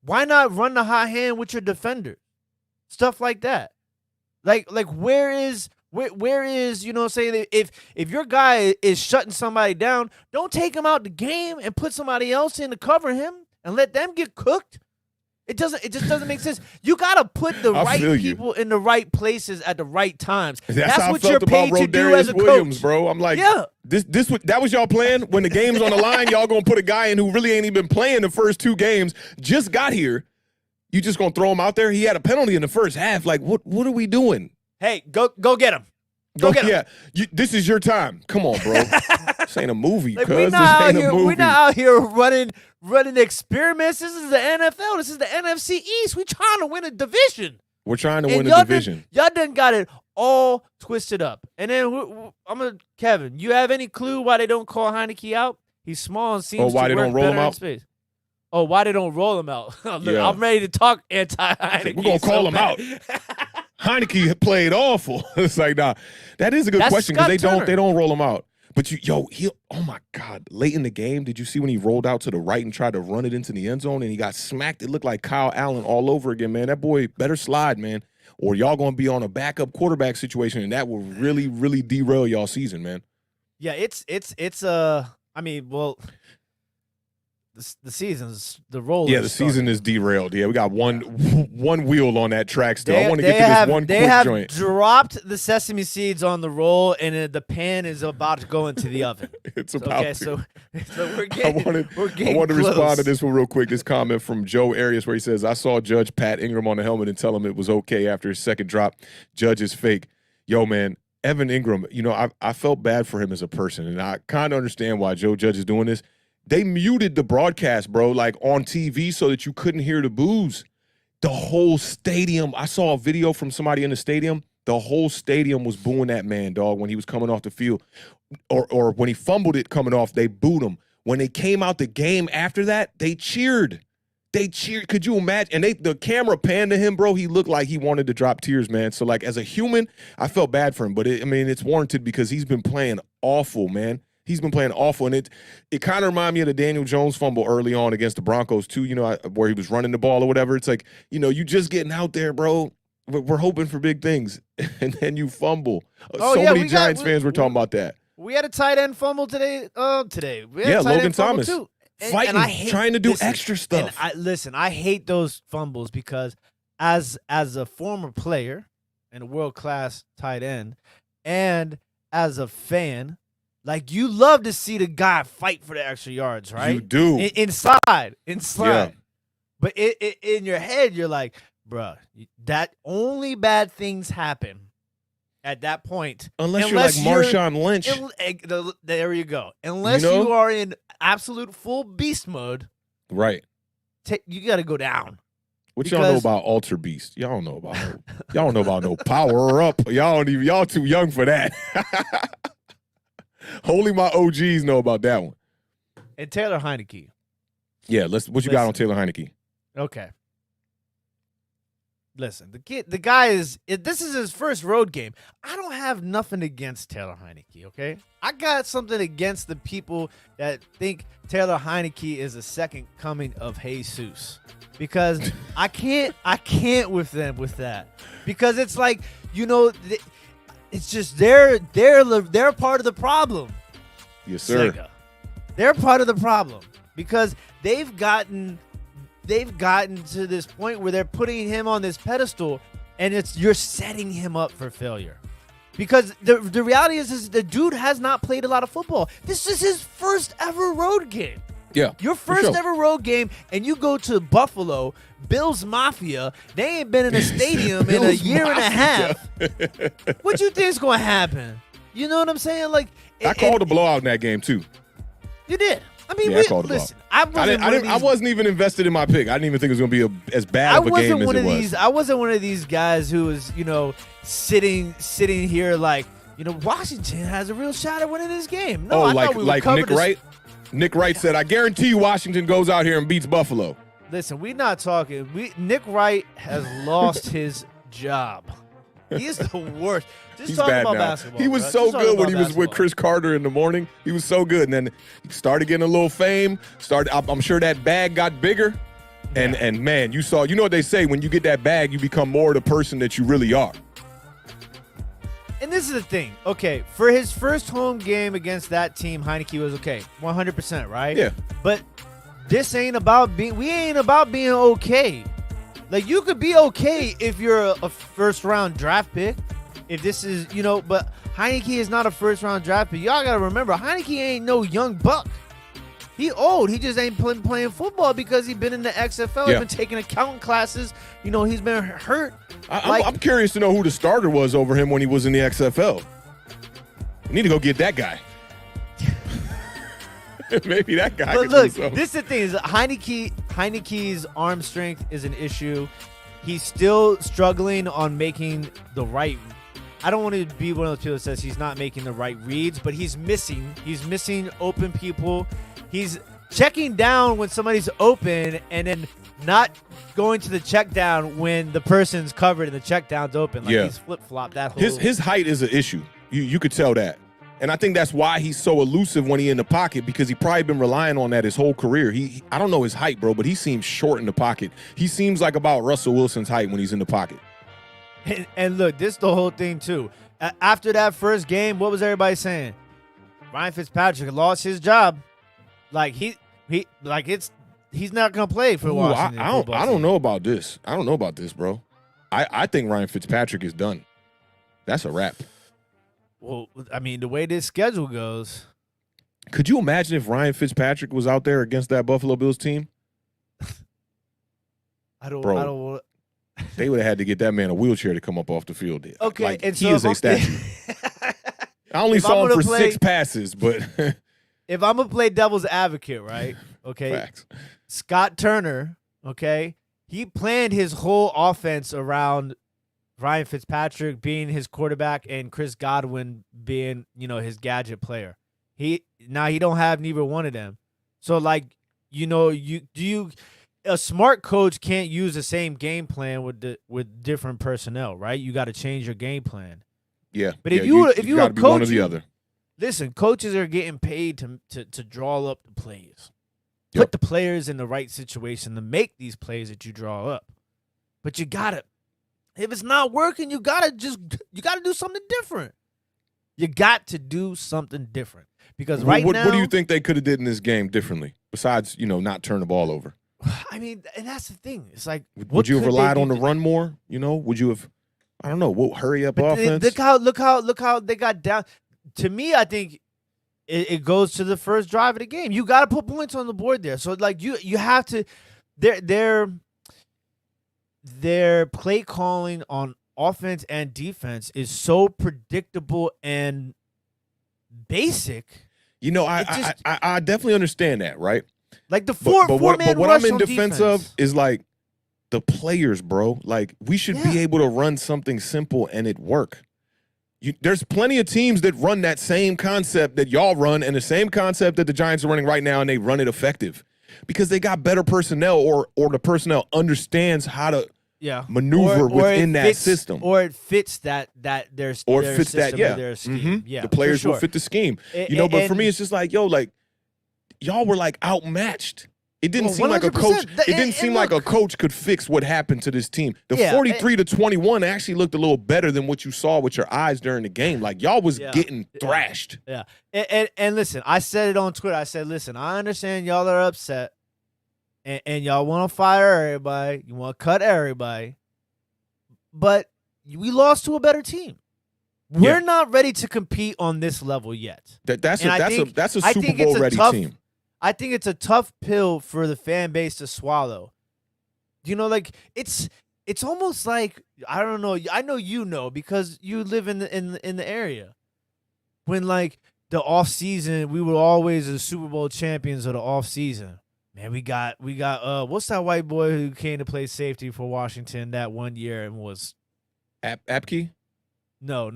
Why not run the hot hand with your defender? Stuff like that. Like where is, saying if your guy is shutting somebody down, don't take him out the game and put somebody else in to cover him and let them get cooked. It just doesn't make sense. You gotta put the right people in the right places at the right times. That's how what I felt you're paid about to do as a Williams, coach, bro. I'm like, yeah. That was y'all plan when the game's on the line. Y'all gonna put a guy in who really ain't even playing the first 2 games. Just got here. You just gonna throw him out there? He had a penalty in the first half. Like, what are we doing? Hey, go get him. Go get him. Yeah, this is your time. Come on, bro. This ain't a movie, Like, cuz. we're This not ain't a movie. We're not out here running experiments. This is the NFL. This is the NFC East. We trying to win a division. We're trying to win a division. Y'all done got it all twisted up. And then Kevin, you have any clue why they don't call Heineke out? He's small and seems why to they work don't roll better him in out? space. Oh, why they don't roll him out? Look, Yeah. I'm ready to talk anti-Heineke. We're gonna call him out. Heineke played awful. It's like, nah, that is a good question because they don't roll him out. But oh my God, late in the game, did you see when he rolled out to the right and tried to run it into the end zone and he got smacked? It looked like Kyle Allen all over again, man. That boy better slide, man, or y'all gonna be on a backup quarterback situation and that will really, really derail y'all season, man. Yeah, the season's the roller. Yeah, the season is derailed. Yeah, we got one wheel on that track still. I want to get to this one they quick have joint. dropped the sesame seeds on the roll, and the pan is about to go into the oven. It's about to. So we're getting. I want to respond to this one real quick. This comment from Joe Arias where he says, "I saw Judge pat Ingram on the helmet and tell him it was okay after his second drop. Judge is fake." Yo, man, Evan Ingram. I felt bad for him as a person, and I kind of understand why Joe Judge is doing this. They muted the broadcast, bro, like on TV so that you couldn't hear the boos. The whole stadium, I saw a video from somebody in the stadium. The whole stadium was booing that man, dog, when he was coming off the field. Or when he fumbled it coming off, they booed him. When they came out the game after that, they cheered. They cheered. Could you imagine? And the camera panned to him, bro. He looked like he wanted to drop tears, man. So, like, as a human, I felt bad for him. But, it's warranted because he's been playing awful, man. He's been playing awful, and it kind of reminded me of the Daniel Jones fumble early on against the Broncos too, where he was running the ball or whatever. It's like, you just getting out there, bro. We're hoping for big things, and then you fumble. Many Giants fans were talking about that. We had a tight end fumble today. We had yeah, a tight Logan end fumble Thomas. too. fighting, trying to do extra stuff. And I hate those fumbles because as a former player and a world-class tight end and as a fan, like, you love to see the guy fight for the extra yards, right? You do. Inside. Yeah. But in your head, you're like, bruh, that only bad things happen at that point. Unless you're like Marshawn Lynch. There you go. Unless you are in absolute full beast mode. Right. You got to go down. What y'all know about Alter Beast? Y'all don't know about no Power Up. Y'all too young for that. Only my OGs know about that one. And Taylor Heineke. Yeah, what you got on Taylor Heineke? Okay. Listen, the guy this is his first road game. I don't have nothing against Taylor Heineke, okay? I got something against the people that think Taylor Heineke is a second coming of Jesus. Because I can't with them with that. Because it's like, it's just they're part of the problem. Yes, sir. Sega. They're part of the problem because they've gotten to this point where they're putting him on this pedestal, and you're setting him up for failure. Because the reality is the dude has not played a lot of football. This is his first ever road game. Yeah. Your first ever road game, and you go to Buffalo, Bills Mafia. They ain't been in a stadium in a year and a half. What you think's gonna happen? You know what I'm saying? Like, I called a blowout in that game too. You did. I mean, I called listen. I wasn't even invested in my pick. I didn't even think it was going to be as bad of a game as it was. I wasn't one of these guys who was, sitting here like, Washington has a real shot at winning this game. No, like Nick Wright. Nick Wright said, "I guarantee you, Washington goes out here and beats Buffalo." Listen, we're not talking. Nick Wright has lost his job. He is the worst. He's talking bad about now. basketball. He was so good when he was with Chris Carter in the morning. He was so good, and then he started getting a little fame. I'm sure that bag got bigger, and man, you know what they say: when you get that bag, you become more the person that you really are. And this is the thing. Okay, for his first home game against that team, Heineke was okay, 100%, right? Yeah. But this ain't about being okay. Like, you could be okay if you're a first-round draft pick. If this is, but Heineke is not a first-round draft pick. Y'all got to remember, Heineke ain't no young buck. He old. He just ain't playing football because he's been in the XFL. He's been taking accounting classes. He's been hurt. I'm curious to know who the starter was over him when he was in the XFL. We need to go get that guy. Maybe that guy. But look, this is the thing: is Heineke's arm strength is an issue. He's still struggling on making the right. I don't want to be one of those people that says he's not making the right reads, but he's missing open people. He's checking down when somebody's open, and then not going to the check down when the person's covered and the check down's open. Like, he's flip flop that whole. His height is an issue. You could tell that. And I think that's why he's so elusive when he's in the pocket, because he probably been relying on that his whole career. I don't know his height, bro, but he seems short in the pocket. He seems like about Russell Wilson's height when he's in the pocket. And look, this is the whole thing, too. After that first game, what was everybody saying? Ryan Fitzpatrick lost his job. Like, he's not going to play for Washington. I don't know about this. I don't know about this, bro. I think Ryan Fitzpatrick is done. That's a wrap. Well, I mean, the way this schedule goes. Could you imagine if Ryan Fitzpatrick was out there against that Buffalo Bills team? I don't. They would have had to get that man a wheelchair to come up off the field. Okay, like, and he is a statue. I only saw him for 6 passes, but if I'm gonna play devil's advocate, right? Okay, facts. Scott Turner, okay, he planned his whole offense around Ryan Fitzpatrick being his quarterback and Chris Godwin being, his gadget player. He don't have neither one of them. So, like, a smart coach can't use the same game plan with different personnel, right? You got to change your game plan. Yeah. But if you got to be one or the other. Listen, coaches are getting paid to draw up the plays. Yep. Put the players in the right situation to make these plays that you draw up. But you got to. If it's not working, you gotta do something different. You got to do something different because now, what do you think they could have did in this game differently? besides, not turn the ball over? I mean, and that's the thing. It's like, would you have relied on the run more? Would you have? I don't know. Hurry up offense. Look how they got down. To me, I think it goes to the first drive of the game. You got to put points on the board there. So like you have to. Their play calling on offense and defense is so predictable and basic. I definitely understand that, right? Like the four-man rush but what I'm in on defense of is like the players, bro. Like we should be able to run something simple and it work. There's plenty of teams that run that same concept that y'all run and the same concept that the Giants are running right now, and they run it effective because they got better personnel or the personnel understands how to maneuver within that system, or it fits that their or it fits system that or their scheme. Mm-hmm. Yeah, the players for sure. will fit the scheme. But for me, it's just like y'all were like outmatched. It didn't seem like a coach. It didn't seem like a coach could fix what happened to this team. The 43-21 actually looked a little better than what you saw with your eyes during the game. Like y'all was getting thrashed. Yeah. And listen, I said it on Twitter. I said, listen, I understand y'all are upset, and y'all want to fire everybody. You want to cut everybody, but we lost to a better team. We're not ready to compete on this level yet. That's a Super Bowl ready team. I think it's a tough pill for the fan base to swallow. Like it's almost like, I don't know. I know because you live in the area. When like the off season, we were always the Super Bowl champions of the off season. Man, we got what's that white boy who came to play safety for Washington that one year and was Apke? No.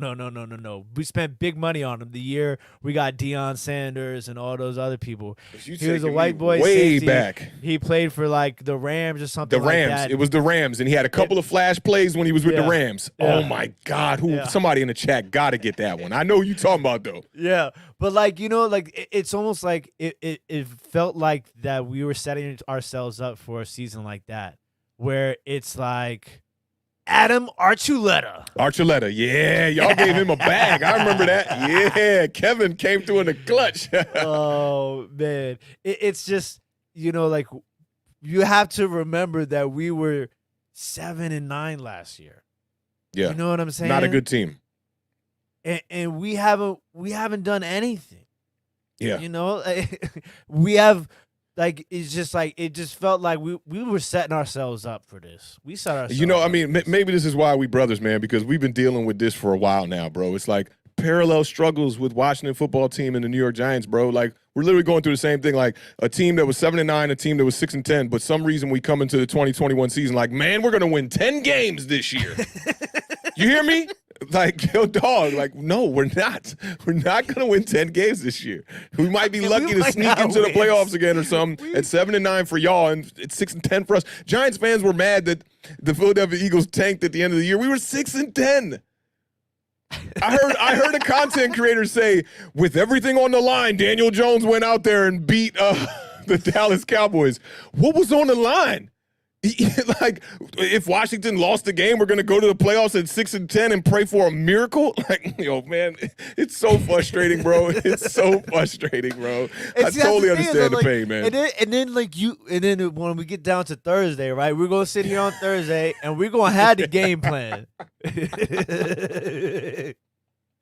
We spent big money on him the year we got Deion Sanders and all those other people. He was a white boy way safety. Back. He played for like the Rams or something. The Rams. Like that. It was the Rams, and he had a couple of flash plays when he was with the Rams. Yeah. Oh my God! Somebody in the chat got to get that one. I know who you talking about though. Yeah, but like it's almost like it felt like that we were setting ourselves up for a season like that, where it's like. Adam Archuleta, yeah. Y'all gave him a bag. I remember that. Yeah, Kevin came through in the clutch. Oh, man. It's just, like you have to remember that we were 7-9 last year. Yeah. You know what I'm saying? Not a good team. And we haven't done anything. Yeah. We have. Like it's just like it just felt like we were setting ourselves up for this. We set ourselves. I mean, maybe this is why we brothers, man, because we've been dealing with this for a while now, bro. It's like parallel struggles with Washington football team and the New York Giants, bro. Like we're literally going through the same thing. Like a team that was 7-9, a team that was 6-10, but some reason we come into the 2021 season like, man, we're gonna win 10 games this year. You hear me? Like, yo, dog, like, no, we're not. We're not going to win 10 games this year. We might be lucky to sneak into the playoffs again or something at 7-9 for y'all and it's 6-10 for us. Giants fans were mad that the Philadelphia Eagles tanked at the end of the year. We were 6-10. I heard a content creator say, with everything on the line, Daniel Jones went out there and beat the Dallas Cowboys. What was on the line? Like, if Washington lost the game, we're going to go to the playoffs at 6-10 and pray for a miracle? Like, man, it's so frustrating, bro. It's so frustrating, bro. I totally understand the pain, man. And then when we get down to Thursday, right, we're going to sit here on Thursday and we're going to have the game plan.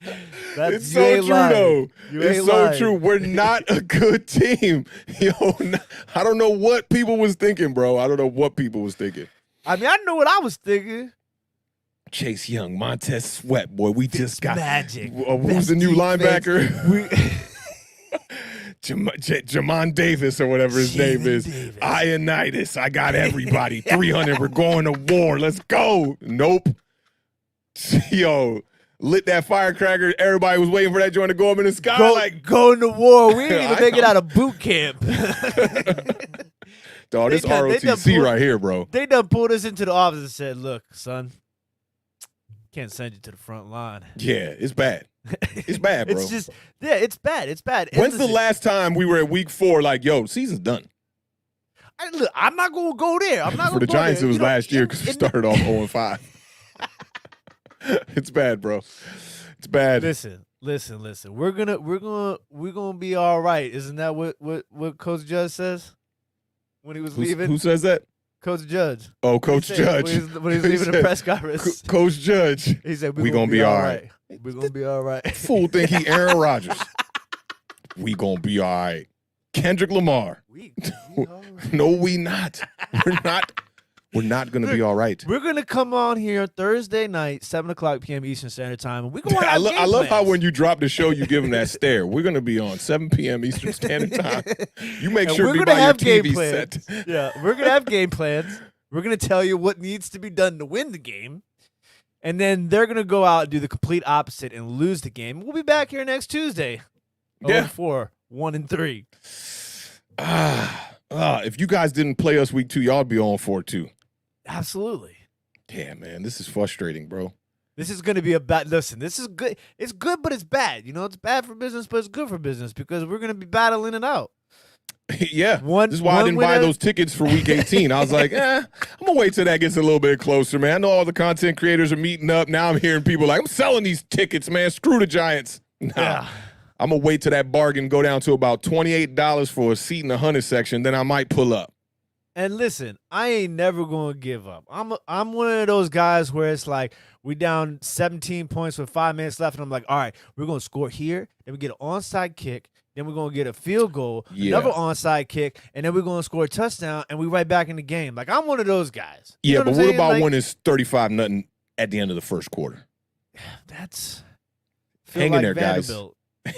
It's so true, though. It's so true. We're not a good team. I don't know what people was thinking, bro. I don't know what people was thinking. I mean, I know what I was thinking. Chase Young, Montez Sweat, boy. We just got magic. Who's the new linebacker? Jamon Davis or whatever his name is. Ioannidis. I got everybody. 300. We're going to war. Let's go. Nope. Yo. Lit that firecracker. Everybody was waiting for that joint to go up in the sky. Going to war. We didn't even make it out of boot camp. Dog, this ROTC right here, bro. They done pulled us into the office and said, look, son, can't send you to the front line. Yeah, it's bad. It's bad, bro. It's bad. It's bad. When's the last time we were at week 4 like, yo, season's done? Look, I'm not going to go there. I'm not For the Giants, it was last year because we started off 0-5. It's bad, bro. It's bad. Listen, Listen. We're gonna be all right. Isn't that what Coach Judge says when he was leaving? Who says that? Coach Judge. Oh, Coach Judge. When he was leaving the press conference. Coach Judge. He said, we gonna be all right. We're gonna be all right. Fool think he Aaron Rodgers. We gonna be all right. Kendrick Lamar. We all right. No, we not. We're not going to be all right. We're going to come on here Thursday night, 7 o'clock p.m. Eastern Standard Time. And we're going to have I love how when you drop the show, you give them that stare. We're going to be on 7 p.m. Eastern Standard Time. You make sure to be by your TV set. Yeah, we're going to have game plans. We're going to tell you what needs to be done to win the game. And then they're going to go out and do the complete opposite and lose the game. We'll be back here next Tuesday. Yeah. 0-4, 1-3. If you guys didn't play us week 2, y'all be on 4-2. Absolutely. Yeah, man, this is frustrating, bro. This is going to be a bad. Listen, this is good. It's good, but it's bad. You know, it's bad for business, but it's good for business because we're going to be battling it out. Yeah. This is why I didn't buy those tickets for week 18. I was like, I'm going to wait till that gets a little bit closer, man. I know all the content creators are meeting up. Now I'm hearing people like, I'm selling these tickets, man. Screw the Giants. Nah. Yeah. I'm going to wait till that bargain go down to about $28 for a seat in the 100 section. Then I might pull up. And listen, I ain't never going to give up. I'm one of those guys where it's like we down 17 points with 5 minutes left, and I'm like, all right, we're going to score here, then we get an onside kick, then we're going to get a field goal, another onside kick, and then we're going to score a touchdown, and we right back in the game. Like, I'm one of those guys. You know but what saying? about like, when it's 35-0 at the end of the first quarter? That's hang in there, guys.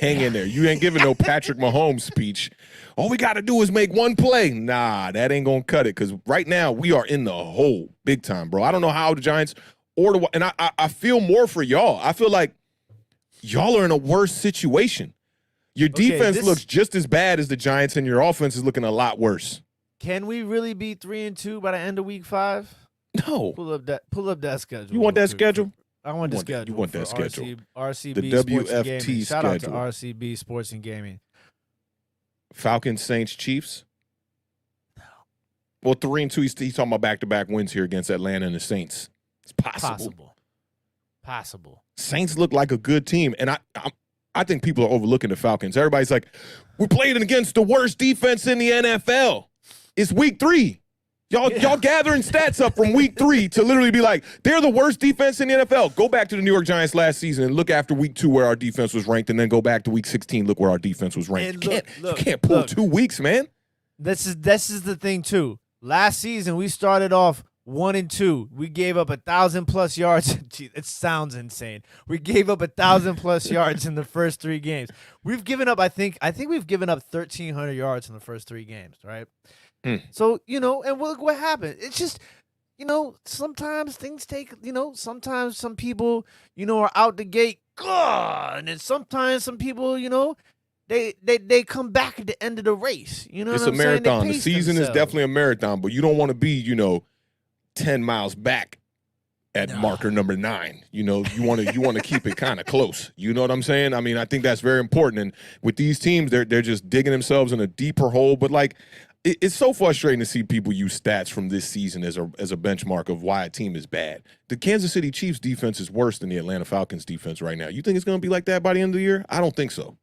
Hang in there. You ain't giving no Patrick Mahomes speech. All we got to do is make one play. Nah, that ain't going to cut it because right now we are in the hole big time, bro. I don't know how the Giants or the – and I feel more for y'all. I feel like y'all are in a worse situation. Your defense looks just as bad as the Giants, and your offense is looking a lot worse. Can we really be 3-2 by the end of week 5? No. Pull up that schedule. You want that schedule? I want the schedule. You want that schedule. RCB the Sports and WFT Gaming. schedule. Shout out to RCB Sports and Gaming. Falcons, Saints, Chiefs? No. Well, 3-2, he's talking about back-to-back wins here against Atlanta and the Saints. It's Possible. Saints look like a good team, and I think people are overlooking the Falcons. Everybody's like, we're playing against the worst defense in the NFL. It's week 3. Y'all gathering stats up from week 3 to literally be like, they're the worst defense in the NFL. Go back to the New York Giants last season and look after week 2 where our defense was ranked, and then go back to week 16, look where our defense was ranked. You can't pull 2 weeks, man. This is the thing, too. Last season, we started off 1-2. We gave up 1,000+ yards. It sounds insane. We gave up 1,000+ yards in the first 3 games. We've given up, I think we've given up 1,300 yards in the first 3 games, right? So, and look what happened. It's just, sometimes things take, sometimes some people, are out the gate, and then sometimes some people, they come back at the end of the race. It's a marathon. The season is definitely a marathon, but you don't want to be, 10 miles back at marker number 9. You want to keep it kind of close. You know what I'm saying? I mean, I think that's very important. And with these teams, they're just digging themselves in a deeper hole. But like, it's so frustrating to see people use stats from this season as a benchmark of why a team is bad. The Kansas City Chiefs defense is worse than the Atlanta Falcons defense right now. You think it's going to be like that by the end of the year? I don't think so.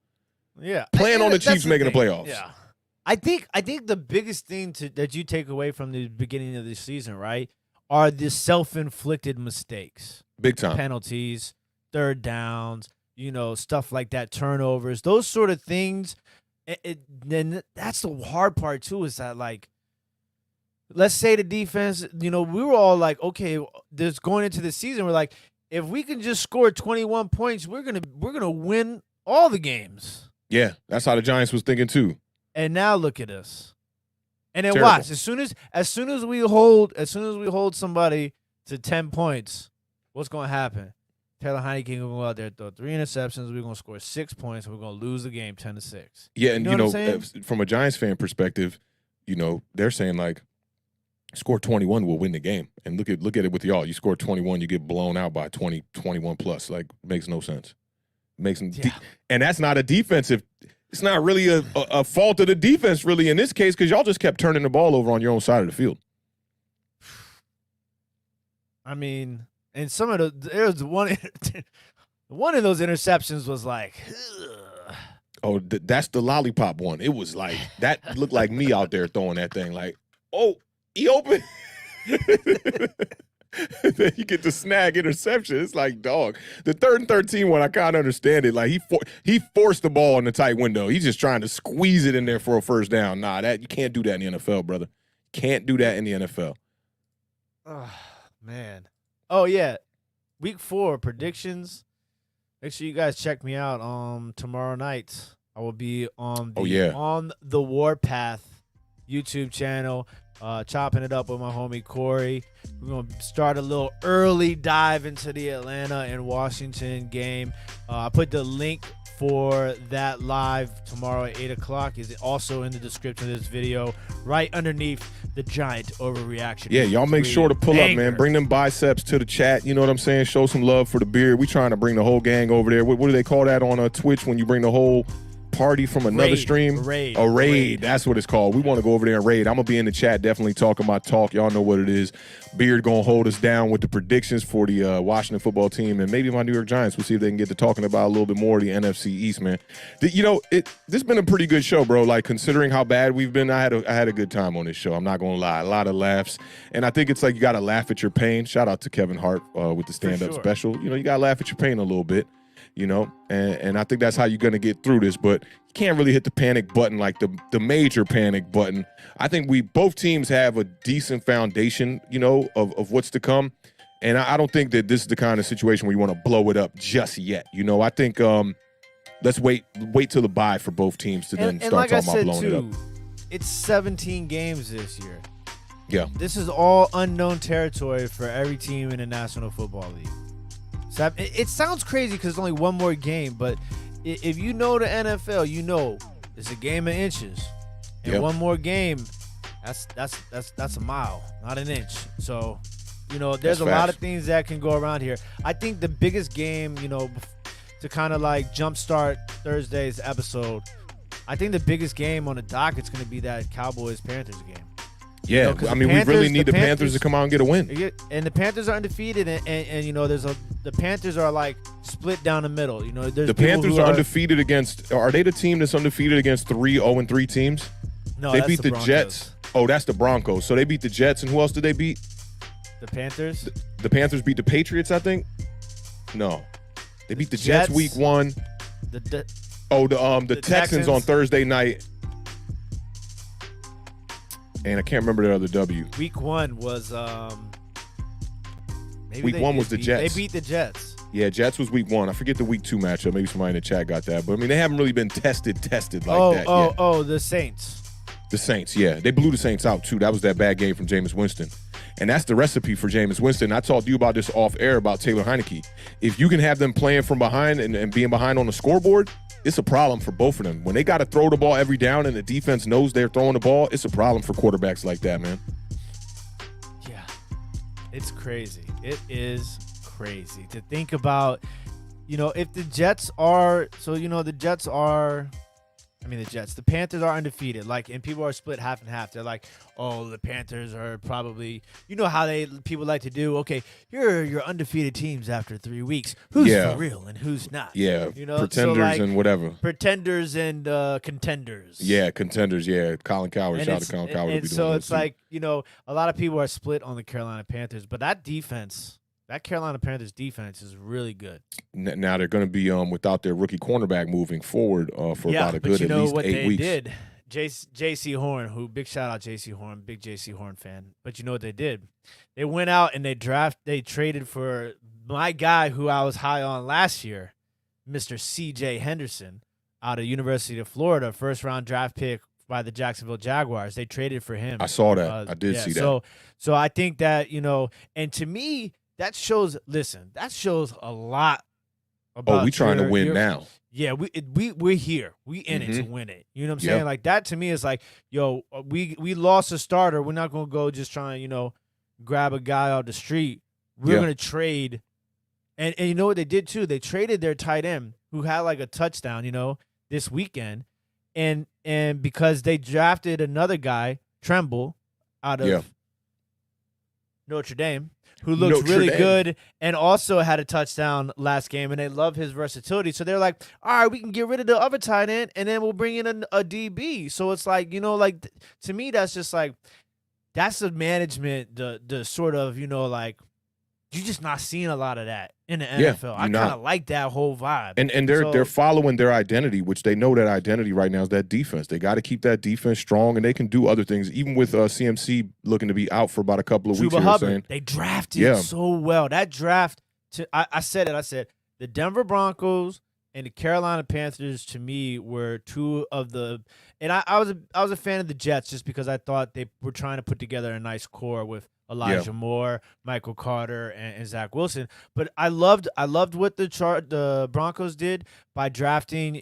Yeah. Plan on the Chiefs making the playoffs. Yeah. I think the biggest thing that you take away from the beginning of this season, right, are the self-inflicted mistakes. Big time. Penalties, third downs, stuff like that, turnovers, those sort of things. Then that's the hard part, too, is that, like, let's say the defense, we were all like, okay, this going into the season, we're like, if we can just score 21 points, we're gonna win all the games. Yeah, that's how the Giants was thinking, too. And now look at us. And then Terrible. watch, as soon as we hold somebody to 10 points, what's going to happen? Taylor Heineke will go out there and throw 3 interceptions. We're going to score 6 points, and we're going to lose the game 10-6. Yeah, and from a Giants fan perspective, they're saying like, score 21, we'll win the game. And look at it with y'all. You score 21, you get blown out by 20, 21 plus. Like, makes no sense. And that's not a defensive. It's not really a fault of the defense, really, in this case, because y'all just kept turning the ball over on your own side of the field. I mean, and there's one One of those interceptions was like, ugh. Oh, that's the lollipop one. It was like, that looked like me out there throwing that thing. Like, oh, he open. Then you get the snag interception. It's like, dog. The 3rd and 13 one, I kind of understand it. Like, he forced the ball in the tight window. He's just trying to squeeze it in there for a first down. Nah, you can't do that in the NFL, brother. Can't do that in the NFL. Oh, man. Oh, yeah. Week 4 predictions. Make sure you guys check me out tomorrow night. I will be on the Warpath YouTube channel, chopping it up with my homie Corey. We're going to start a little early dive into the Atlanta and Washington game. I put the link for that live tomorrow at 8 o'clock. Is also in the description of this video, right underneath the giant overreaction. Yeah, y'all make sure to pull up, man. Bring them biceps to the chat. You know what I'm saying? Show some love for the beard. We trying to bring the whole gang over there. What do they call that on Twitch when you bring the whole party from another stream? A raid. That's what it's called. We want to go over there and raid. I'm going to be in the chat definitely talking my talk. Y'all know what it is. Beard going to hold us down with the predictions for the Washington football team and maybe my New York Giants. We'll see if they can get to talking about a little bit more of the NFC East, man. This has been a pretty good show, bro. Like, considering how bad we've been, I had a good time on this show. I'm not going to lie. A lot of laughs. And I think it's like you got to laugh at your pain. Shout out to Kevin Hart with the stand-up special. You got to laugh at your pain a little bit. And I think that's how you're going to get through this. But you can't really hit the panic button, like the major panic button. I think both teams have a decent foundation, of what's to come. And I don't think that this is the kind of situation where you want to blow it up just yet. I think let's wait till the bye for both teams to then start talking about blowing it up. It's 17 games this year. Yeah. This is all unknown territory for every team in the National Football League. So it sounds crazy because it's only one more game, but if you know the NFL, it's a game of inches, and one more game, that's a mile, not an inch. So, there's a lot of things that can go around here. I think the biggest game, to kind of like jumpstart Thursday's episode, I think the biggest game on the docket's going to be that Cowboys-Panthers game. Yeah, we really need the Panthers to come out and get a win. And the Panthers are undefeated, and the Panthers are like split down the middle. The Panthers are undefeated against. Are they the team that's undefeated against 3 0-3 teams? No, they that's beat the Jets. Oh, that's the Broncos. So they beat the Jets, and who else did they beat? The Panthers. The Panthers beat the Patriots, I think. No, they beat the Jets week 1. The Texans on Thursday night. And I can't remember the other W. Week 1 was Week 1 was the Jets. They beat the Jets. Yeah, Jets was week 1. I forget the week 2 matchup. Maybe somebody in the chat got that. But they haven't really been tested like that yet. The Saints. The Saints, yeah. They blew the Saints out too. That was that bad game from Jameis Winston. And that's the recipe for Jameis Winston. I talked to you about this off air about Taylor Heineke. If you can have them playing from behind and being behind on the scoreboard, it's a problem for both of them. When they got to throw the ball every down and the defense knows they're throwing the ball, it's a problem for quarterbacks like that, man. Yeah, it's crazy. It is crazy to think about, if the Jets are, the Panthers are undefeated, and people are split half and half. They're like, oh, the Panthers are probably, how people like to do. Okay, here are your undefeated teams after 3 weeks. Who's for real and who's not? Yeah, pretenders and whatever. Pretenders and contenders. Yeah, contenders. Yeah, Colin Cowherd. Shout out to Colin Cowherd. And so it's like, a lot of people are split on the Carolina Panthers, but that defense. That Carolina Panthers defense is really good. Now they're going to be without their rookie cornerback moving forward for about a good at least 8 weeks. Did. J.C. Horn, big shout out J.C. Horn, big J.C. Horn fan. But you know what they did? They went out and they traded for my guy who I was high on last year, Mr. C.J. Henderson, out of University of Florida, first-round draft pick by the Jacksonville Jaguars. They traded for him. I saw that. I did see that. So I think that, and to me, that shows a lot about. Oh, we trying to win now. Yeah, we're here. We in it to win it. You know what I'm saying? Like, that to me is like, yo, we lost a starter. We're not going to go just try and, grab a guy off the street. We're going to trade. And you know what they did too? They traded their tight end who had like a touchdown, this weekend. And because they drafted another guy, Tremble, out of Notre Dame. who looks Notre really Dame. good and also had a touchdown last game, and they love his versatility. So they're like, all right, we can get rid of the other tight end, and then we'll bring in a DB. So it's like, to me, that's just like, that's the management, the sort of, like, you're just not seeing a lot of that in the NFL. I kind of like that whole vibe. And they're following their identity, which they know that identity right now is that defense. They got to keep that defense strong, and they can do other things. Even with CMC looking to be out for about a couple of weeks. They drafted so well. That draft, I said the Denver Broncos and the Carolina Panthers to me were two of the. And I was a fan of the Jets just because I thought they were trying to put together a nice core with Elijah Moore, Michael Carter, and Zach Wilson. But I loved what the Broncos did by drafting,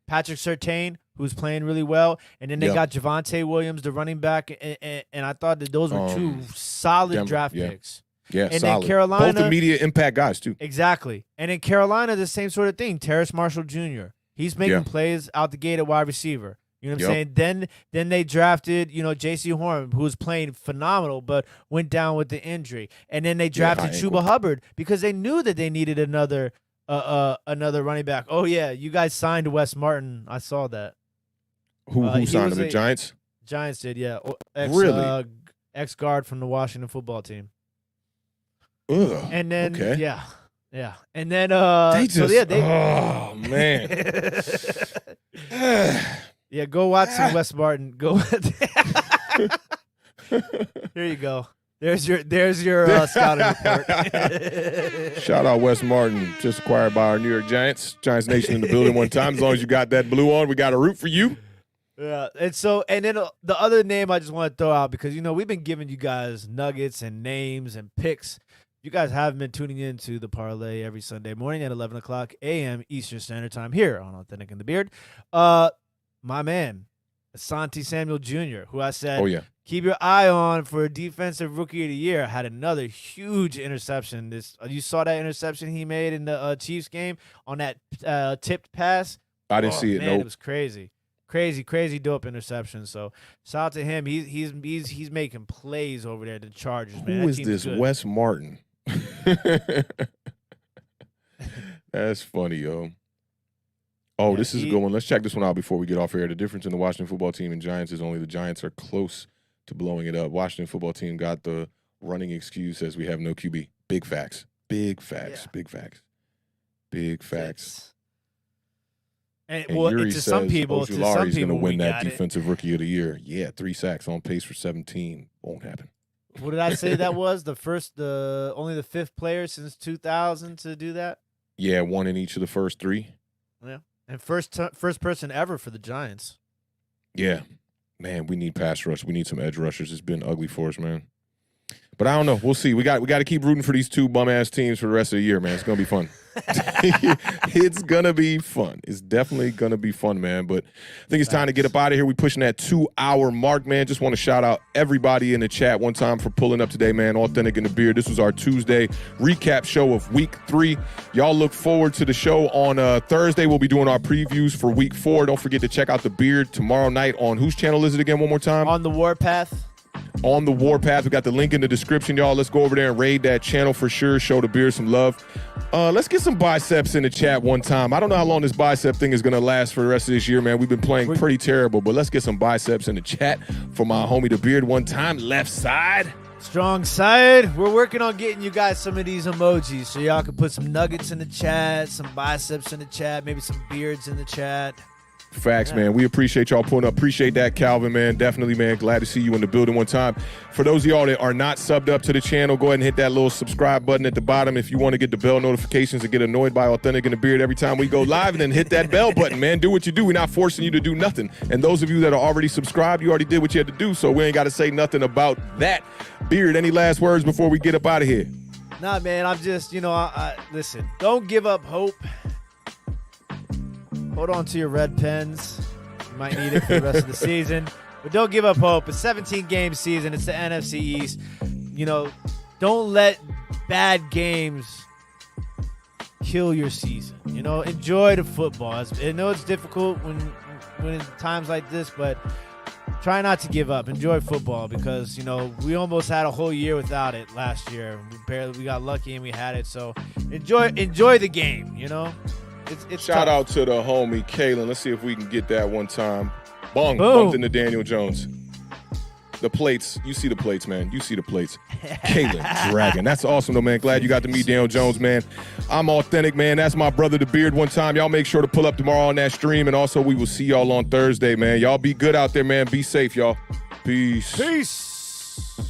Patrick Surtain, who's playing really well, and then they got Javonte Williams, the running back, and I thought that those were two solid draft picks. Yeah, and solid. then Carolina, both immediate impact guys too. Exactly. And in Carolina, the same sort of thing. Terrace Marshall Jr. He's making plays out the gate at wide receiver. You know what I'm saying? Then they drafted, J.C. Horn, who was playing phenomenal, but went down with the injury. And then they drafted Chuba Hubbard because they knew that they needed another running back. Oh yeah, you guys signed Wes Martin. I saw that. Who signed him? The Giants? Giants did, yeah. Really? Ex-guard from the Washington football team. Ugh. And then yeah. And then oh man. Yeah, go watch some Wes Martin. Go. Here you go. There's your scouting report. Shout out Wes Martin, just acquired by our New York Giants. Giants Nation in the building one time. As long as you got that blue on, we got to root for you. Yeah, and then the other name I just want to throw out because we've been giving you guys nuggets and names and picks. You guys haven't been tuning in to the parlay every Sunday morning at 11 o'clock a.m. Eastern Standard Time here on Authentic and the Beard. My man, Asante Samuel Jr., who I said, keep your eye on for a defensive rookie of the year, had another huge interception. You saw that interception he made in the Chiefs game on that tipped pass? I didn't see it. Man, nope. It was crazy. Crazy dope interception. So shout out to him. He's making plays over there at the Chargers, man. Who is this Wes Martin? That's funny, yo. Oh, this is a good one. Let's check this one out before we get off air. The difference in the Washington football team and Giants is only the Giants are close to blowing it up. Washington football team got the running excuse as we have no QB. Big facts. Big facts. Yeah. Big facts. Big facts. And Yuri to says some people, Ojulari's going to win that it. defensive rookie of the year. Yeah, 3 sacks on pace for 17. Won't happen. What did I say that was? Only the fifth player since 2000 to do that? Yeah, 1 in each of the first 3. Yeah. And first person ever for the Giants. Yeah. Man, we need pass rush. We need some edge rushers. It's been ugly for us, man. But I don't know. We'll see. We got to keep rooting for these 2 bum-ass teams for the rest of the year, man. It's going to be fun. It's going to be fun. It's definitely going to be fun, man. But I think it's time to get up out of here. We're pushing that 2-hour mark, man. Just want to shout out everybody in the chat one time for pulling up today, man. Authentic in the Beard. This was our Tuesday recap show of Week 3. Y'all look forward to the show on Thursday. We'll be doing our previews for Week 4. Don't forget to check out the Beard tomorrow night on whose channel is it again one more time? On the Warpath. On the Warpath. We got the link in the description, y'all. Let's go over there and raid that channel for sure. Show the Beard some love. Let's get some biceps in the chat one time. I don't know how long this bicep thing is going to last for the rest of this year, man. We've been playing pretty terrible, but let's get some biceps in the chat for my homie the Beard one time. Left side. Strong side. We're working on getting you guys some of these emojis so y'all can put some nuggets in the chat, some biceps in the chat, maybe some beards in the chat. Facts, man. We appreciate y'all pulling up. Appreciate that, Calvin, man. Definitely, man. Glad to see you in the building one time. For those of y'all that are not subbed up to the channel, go ahead and hit that little subscribe button at the bottom if you want to get the bell notifications and get annoyed by Authentic in the Beard every time we go live, and then hit that bell button, man. Do what you do. We're not forcing you to do nothing. And those of you that are already subscribed, you already did what you had to do, so we ain't got to say nothing about that. Beard, any last words before we get up out of here? Nah, man. I'm just, listen, don't give up hope. Hold on to your red pens. You might need it for the rest of the season. But don't give up hope. It's a 17-game season. It's the NFC East. Don't let bad games kill your season. Enjoy the football. I know it's difficult when in times like this, but try not to give up. Enjoy football because, we almost had a whole year without it last year. We got lucky and we had it. So enjoy the game, It's Shout tough. out to the homie, Kalen. Let's see if we can get that one time. Bong, Boom. bumped into Daniel Jones. The plates. You see the plates, man. You see the plates. Kalen Dragon. That's awesome, though, man. Glad you got to meet Daniel Jones, man. I'm Awthentik, man. That's my brother, The Beard, one time. Y'all make sure to pull up tomorrow on that stream, and also we will see y'all on Thursday, man. Y'all be good out there, man. Be safe, y'all. Peace. Peace.